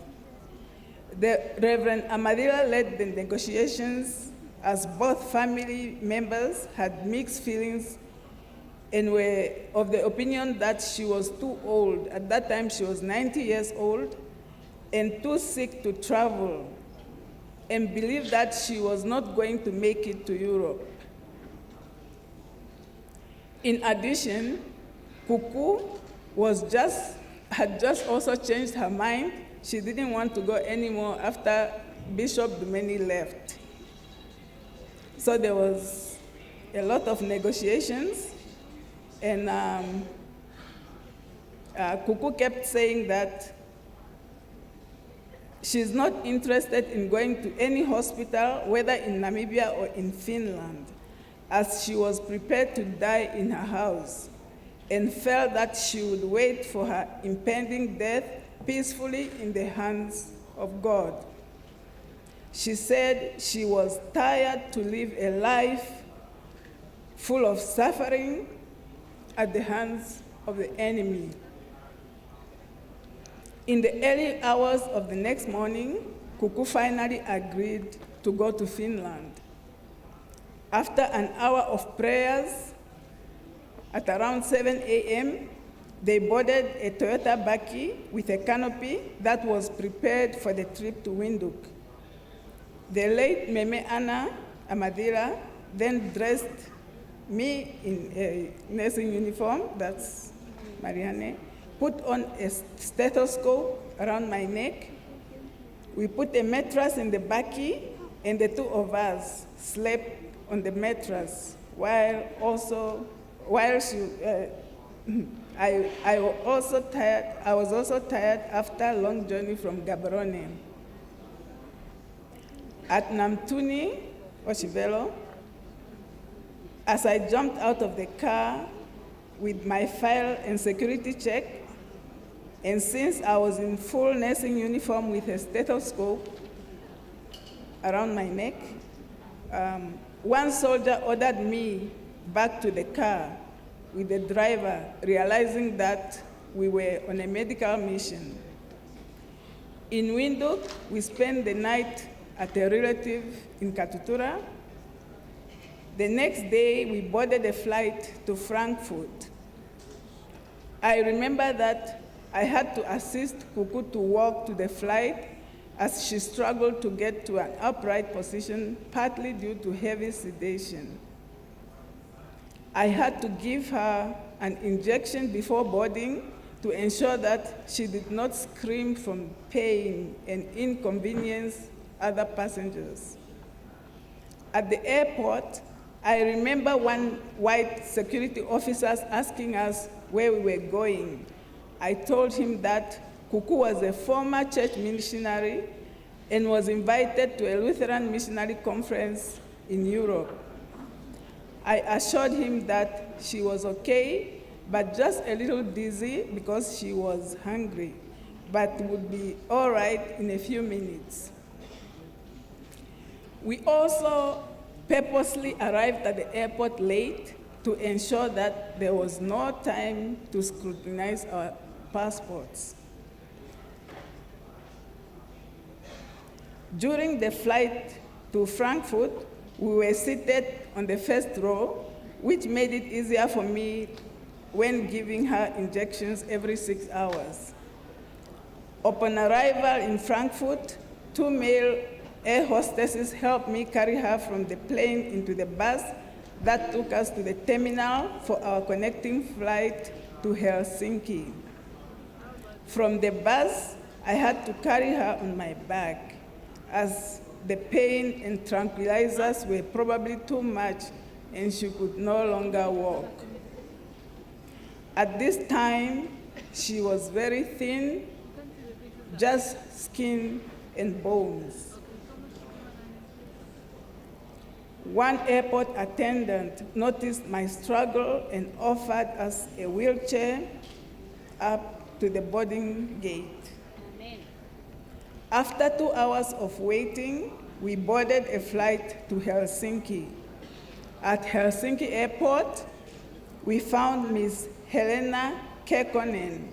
Speaker 11: The Reverend Amadila led the negotiations as both family members had mixed feelings and were of the opinion that she was too old. At that time, she was 90 years old and too sick to travel, and believed that she was not going to make it to Europe. In addition, Kuku had just also changed her mind. She didn't want to go anymore after Bishop Dumeni left. So So there was a lot of negotiations, and Kuku kept saying that she's not interested in going to any hospital, whether in Namibia or in Finland, as she was prepared to die in her house, and felt that she would wait for her impending death peacefully in the hands of God. She said she was tired to live a life full of suffering at the hands of the enemy. In the early hours of the next morning, Kuku finally agreed to go to Finland. After an hour of prayers, at around 7 a.m., they boarded a Toyota Baki with a canopy that was prepared for the trip to Windhoek. The late Meme Anna Amadira then dressed me in a nursing uniform, that's Marianne, put on a stethoscope around my neck. We put a mattress in the Baki, and the two of us slept on the mattress I was also tired after a long journey from Gaborone. At Namtuni, Oshivelo, as I jumped out of the car with my file and security check, and since I was in full nursing uniform with a stethoscope around my neck, one soldier ordered me back to the car with the driver, realizing that we were on a medical mission. In Windhoek, we spent the night at a relative in Katutura. The next day, we boarded a flight to Frankfurt. I remember that I had to assist Kuku to walk to the flight as she struggled to get to an upright position, partly due to heavy sedation. I had to give her an injection before boarding to ensure that she did not scream from pain and inconvenience other passengers. At the airport, I remember one white security officer asking us where we were going. I told him that Kuku was a former church missionary and was invited to a Lutheran missionary conference in Europe. I assured him that she was okay, but just a little dizzy because she was hungry, but would be all right in a few minutes. We also purposely arrived at the airport late to ensure that there was no time to scrutinize our passports. During the flight to Frankfurt, we were seated on the first row, which made it easier for me when giving her injections every 6 hours. Upon arrival in Frankfurt, 2 male air hostesses helped me carry her from the plane into the bus that took us to the terminal for our connecting flight to Helsinki. From the bus, I had to carry her on my back, as the pain and tranquilizers were probably too much and she could no longer walk. At this time, she was very thin, just skin and bones. One airport attendant noticed my struggle and offered us a wheelchair up to the boarding gate. After 2 hours of waiting, we boarded a flight to Helsinki. At Helsinki Airport, we found Ms. Helena Kekkonen,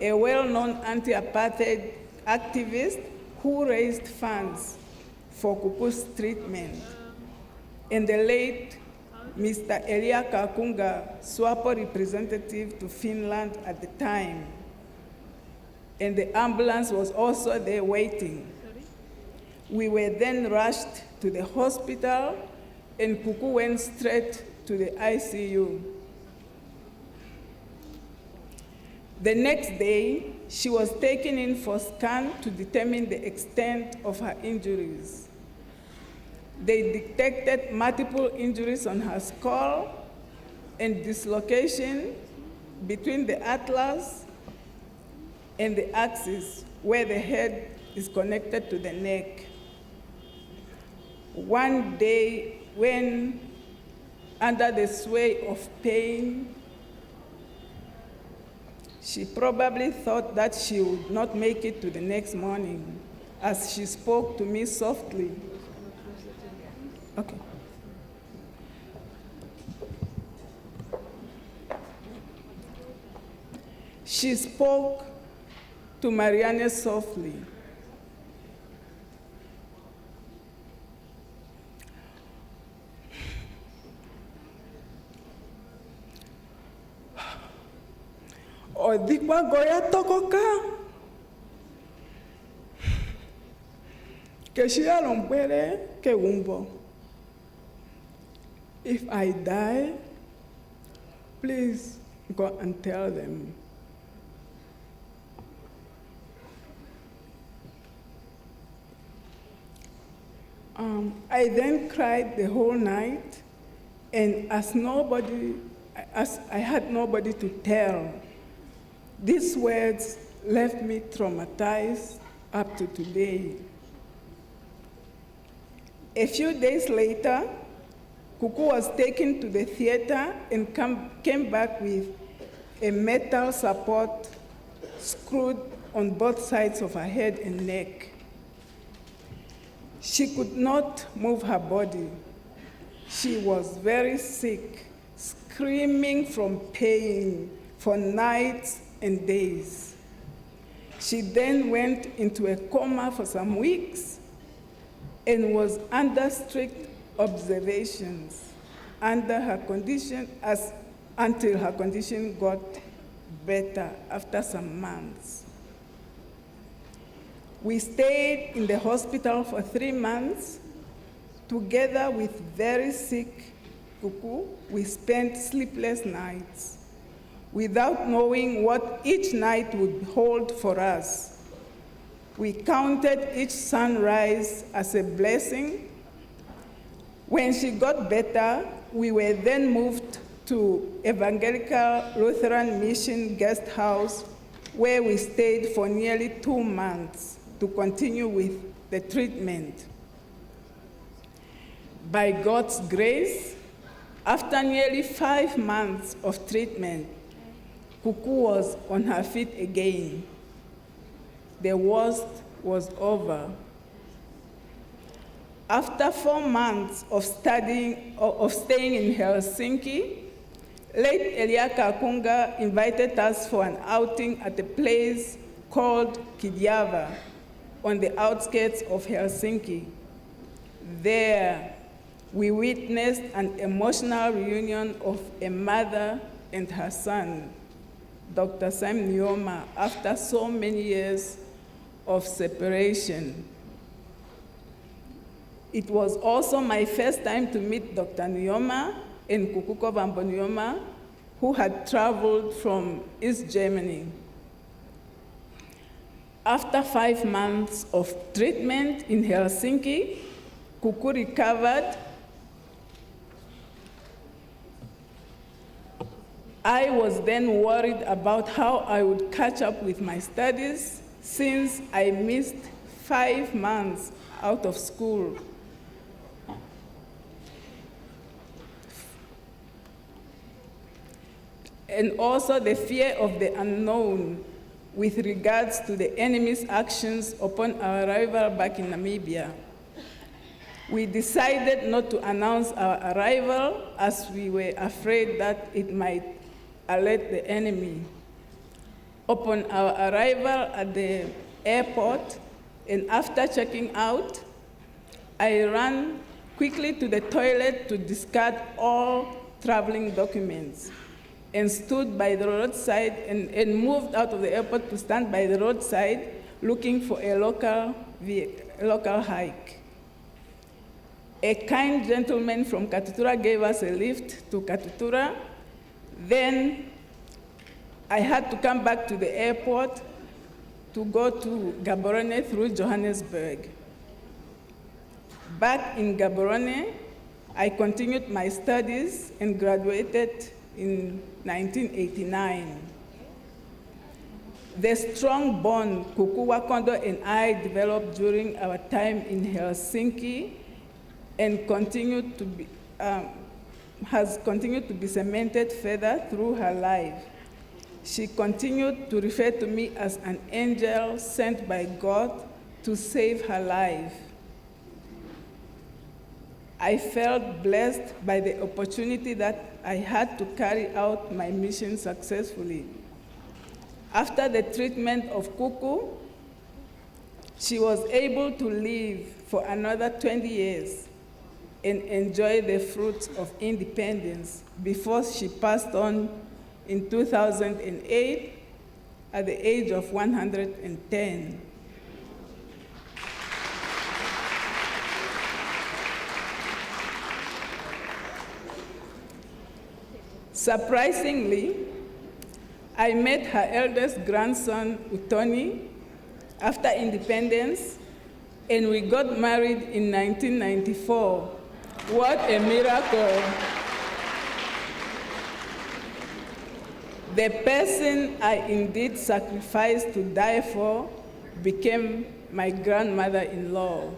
Speaker 11: a well-known anti-apartheid activist who raised funds for Kuku's treatment, and the late Mr. Elia Kakunga, SWAPO representative to Finland at the time. And the ambulance was also there waiting. We were then rushed to the hospital, and Kuku went straight to the ICU. The next day, she was taken in for scan to determine the extent of her injuries. They detected multiple injuries on her skull and dislocation between the atlas and the axis where the head is connected to the neck. One day, when under the sway of pain, she probably thought that she would not make it to the next morning, as she spoke to me softly. Okay. She spoke to Marianne softly. Odikwa goya tokoka. Keshia lombere ke wumbo. If I die, please go and tell them. I then cried the whole night, and as I had nobody to tell, these words left me traumatized up to today. A few days later, Kuku was taken to the theater and came back with a metal support screwed on both sides of her head and neck. She could not move her body. She was very sick, screaming from pain for nights and days. She then went into a coma for some weeks and was under strict observations until her condition got better after some months. We stayed in the hospital for 3 months. Together with very sick Kuku, we spent sleepless nights without knowing what each night would hold for us. We counted each sunrise as a blessing. When she got better, we were then moved to Evangelical Lutheran Mission Guest House, where we stayed for nearly 2 months to continue with the treatment. By God's grace, after nearly 5 months of treatment, Kuku was on her feet again. The worst was over. After 4 months of staying in Helsinki, late Eliaka Kunga invited us for an outing at a place called Kidyava on the outskirts of Helsinki. There, we witnessed an emotional reunion of a mother and her son, Dr. Sam Nujoma, after so many years of separation. It was also my first time to meet Dr. Nujoma and Kukuko Vambo Nujoma, who had traveled from East Germany. After 5 months of treatment in Helsinki, Kuku recovered. I was then worried about how I would catch up with my studies since I missed 5 months out of school. And also the fear of the unknown with regards to the enemy's actions upon our arrival back in Namibia. We decided not to announce our arrival as we were afraid that it might alert the enemy. Upon our arrival at the airport, and after checking out, I ran quickly to the toilet to discard all traveling documents and stood by the roadside and moved out of the airport to stand by the roadside looking for a local hike. A kind gentleman from Katutura gave us a lift to Katutura. Then I had to come back to the airport to go to Gaborone through Johannesburg. Back in Gaborone, I continued my studies and graduated in 1989. The strong bond Kuku Wakondo and I developed during our time in Helsinki and has continued to be cemented further through her life. She continued to refer to me as an angel sent by God to save her life. I felt blessed by the opportunity that I had to carry out my mission successfully. After the treatment of Kuku, she was able to live for another 20 years and enjoy the fruits of independence before she passed on in 2008 at the age of 110. Surprisingly, I met her eldest grandson, Utoni, after independence, and we got married in 1994. What a miracle. The person I indeed sacrificed to die for became my grandmother-in-law.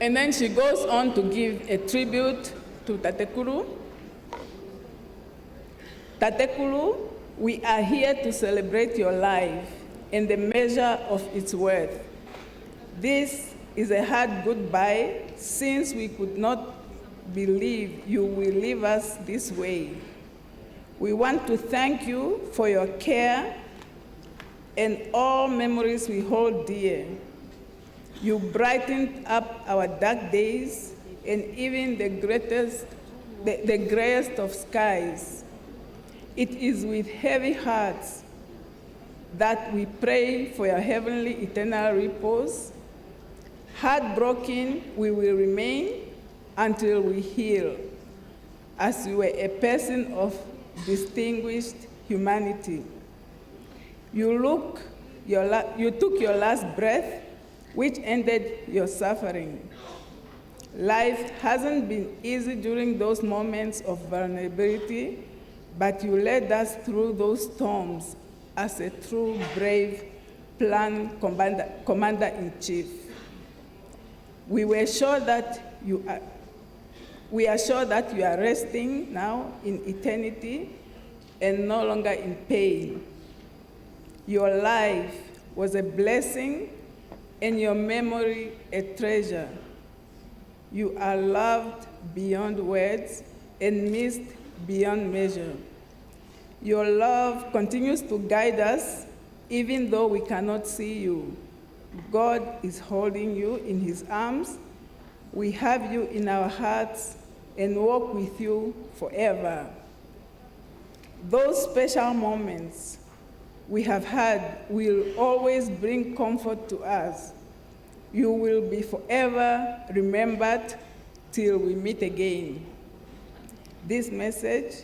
Speaker 11: And then she goes on to give a tribute to Tatekuru. Tatekuru, we are here to celebrate your life and the measure of its worth. This is a hard goodbye since we could not believe you will leave us this way. We want to thank you for your care and all memories we hold dear. You brightened up our dark days and even the grayest of skies. It is with heavy hearts that we pray for your heavenly eternal repose. Heartbroken we will remain until we heal, as you were a person of distinguished humanity. You took your last breath, which ended your suffering. Life hasn't been easy during those moments of vulnerability, but you led us through those storms as a true brave planned commander-in-chief. We are sure that you are resting now in eternity and no longer in pain. Your life was a blessing and your memory a treasure. You are loved beyond words and missed beyond measure. Your love continues to guide us even though we cannot see you. God is holding you in his arms. We have you in our hearts and walk with you forever. Those special moments we have had will always bring comfort to us. You will be forever remembered till we meet again. This message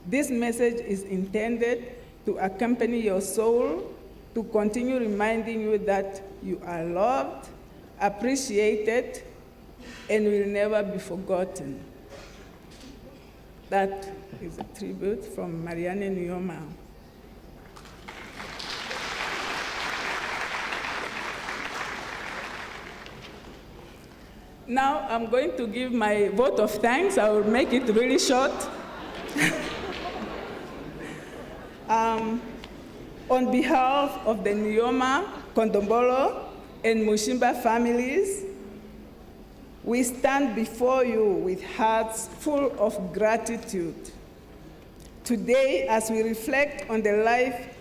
Speaker 11: is intended to accompany your soul, to continue reminding you that you are loved, appreciated, and will never be forgotten. That is a tribute from Marianne Nujoma. Now I'm going to give my vote of thanks. I will make it really short. On behalf of the Nujoma, Kondombolo, and Mushimba families, we stand before you with hearts full of gratitude. Today, as we reflect on the life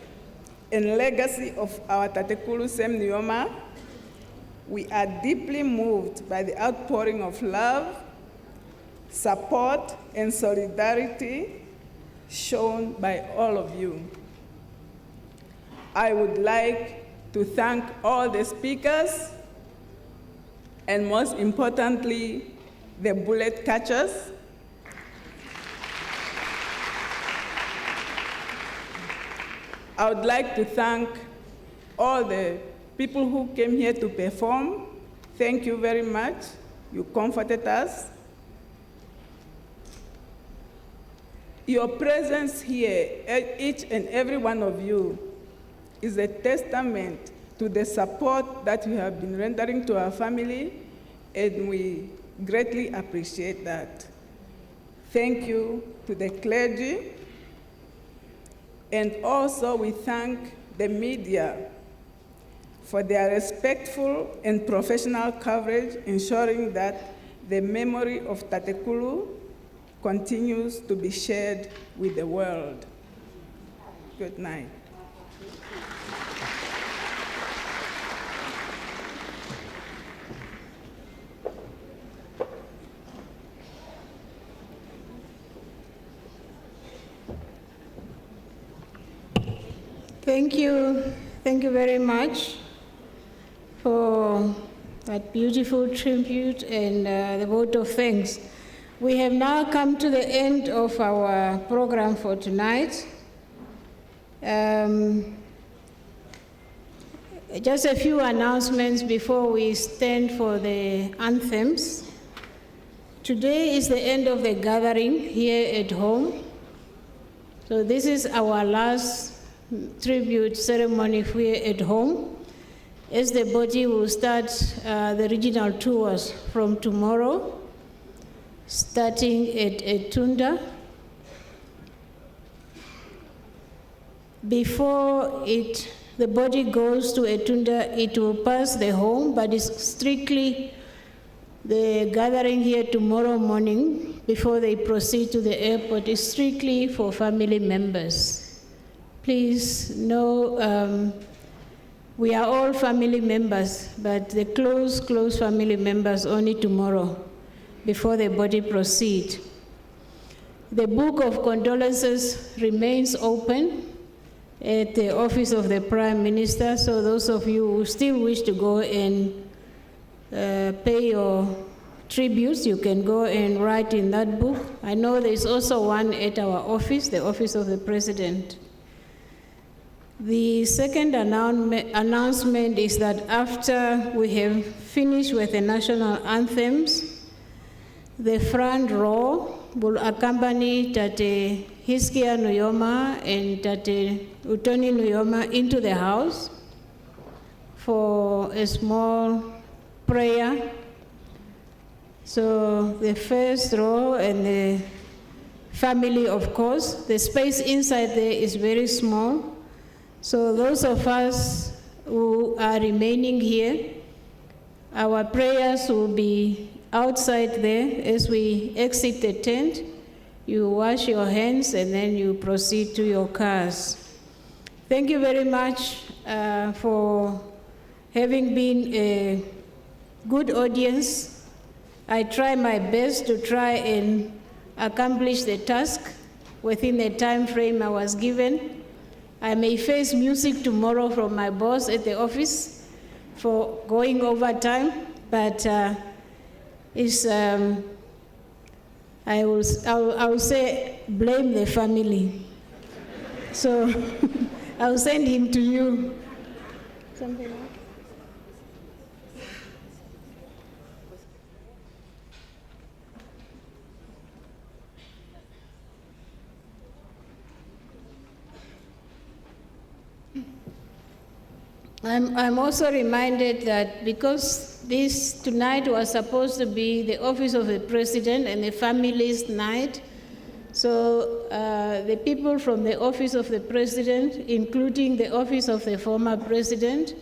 Speaker 11: and legacy of our Tatekuru Sem Nujoma, we are deeply moved by the outpouring of love, support, and solidarity shown by all of you. I would like to thank all the speakers, and most importantly, the bullet catchers. I would like to thank all the people who came here to perform. Thank you very much. You comforted us. Your presence here, each and every one of you, is a testament to the support that you have been rendering to our family, and we greatly appreciate that. Thank you to the clergy, and also we thank the media for their respectful and professional coverage, ensuring that the memory of Tatekulu continues to be shared with the world. Good night.
Speaker 1: Thank you. Thank you very much for that beautiful tribute and the vote of thanks. We have now come to the end of our program for tonight. Just a few announcements before we stand for the anthems. Today is the end of the gathering here at home. So this is our last tribute ceremony here at home, as the body will start the regional tours from tomorrow, starting at Etunda. Before the body goes to Etunda, it will pass the home, but it's strictly the gathering here tomorrow morning before they proceed to the airport is strictly for family members. Please know we are all family members, but the close family members only tomorrow before the body proceed. The book of condolences remains open at the office of the Prime Minister, so those of you who still wish to go and pay your tributes, you can go and write in that book. I know there's also one at our office, the office of the President. The second announcement is that after we have finished with the national anthems, the front row will accompany Tate Hiskia Nujoma and Tate Utoni Nujoma into the house for a small prayer. So the first row and the family, of course, the space inside there is very small. So those of us who are remaining here, our prayers will be outside there. As we exit the tent, you wash your hands and then you proceed to your cars. Thank you very much for having been a good audience. I try my best to try and accomplish the task within the time frame I was given. I may face music tomorrow from my boss at the office for going over time, but I will say blame the family. So I'll send him to you. Something else? I'm also reminded that because this tonight was supposed to be the office of the President and the family's night, so the people from the office of the President, including the office of the former President,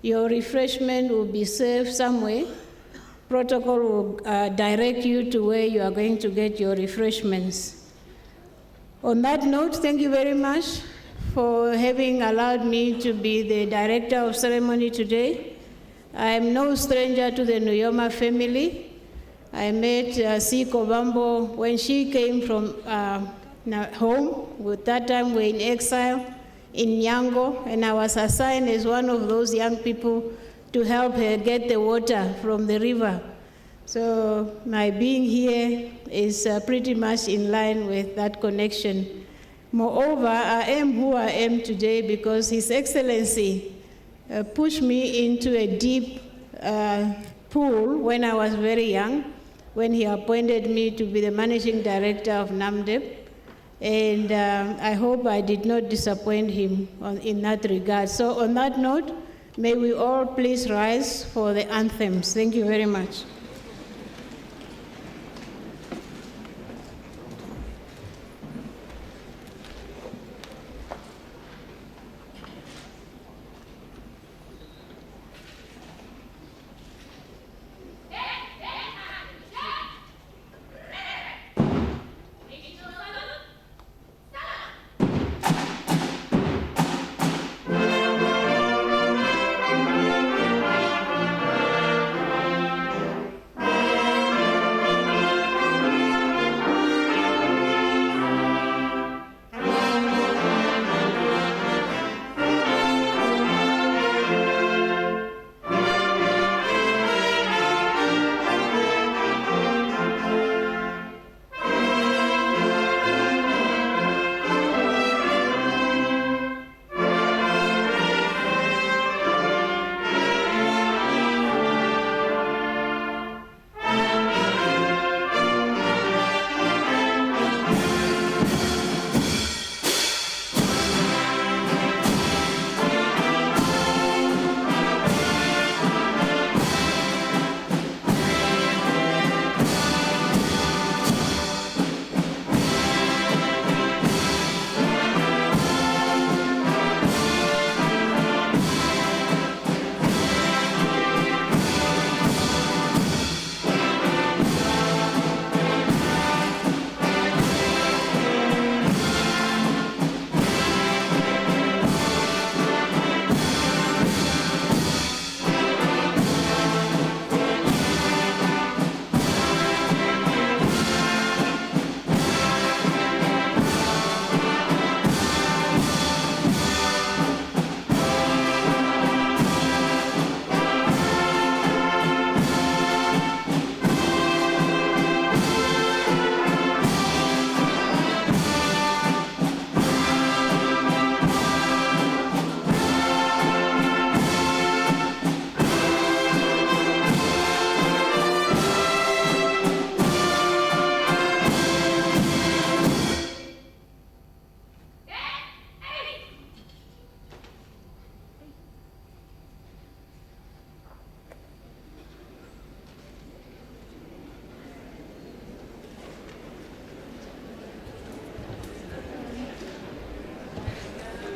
Speaker 1: your refreshment will be served somewhere. Protocol will direct you to where you are going to get your refreshments. On that note, thank you very much for having allowed me to be the director of ceremony today. I am no stranger to the Nujoma family. I met Siko Bambo when she came from home. At that time, we were in exile in Nyango, and I was assigned as one of those young people to help her get the water from the river. So my being here is pretty much in line with that connection. Moreover, I am who I am today because His Excellency pushed me into a deep pool when I was very young, when he appointed me to be the managing director of NAMDEP. And I hope I did not disappoint him in that regard. So on that note, may we all please rise for the anthems. Thank you very much.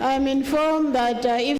Speaker 1: I'm informed that if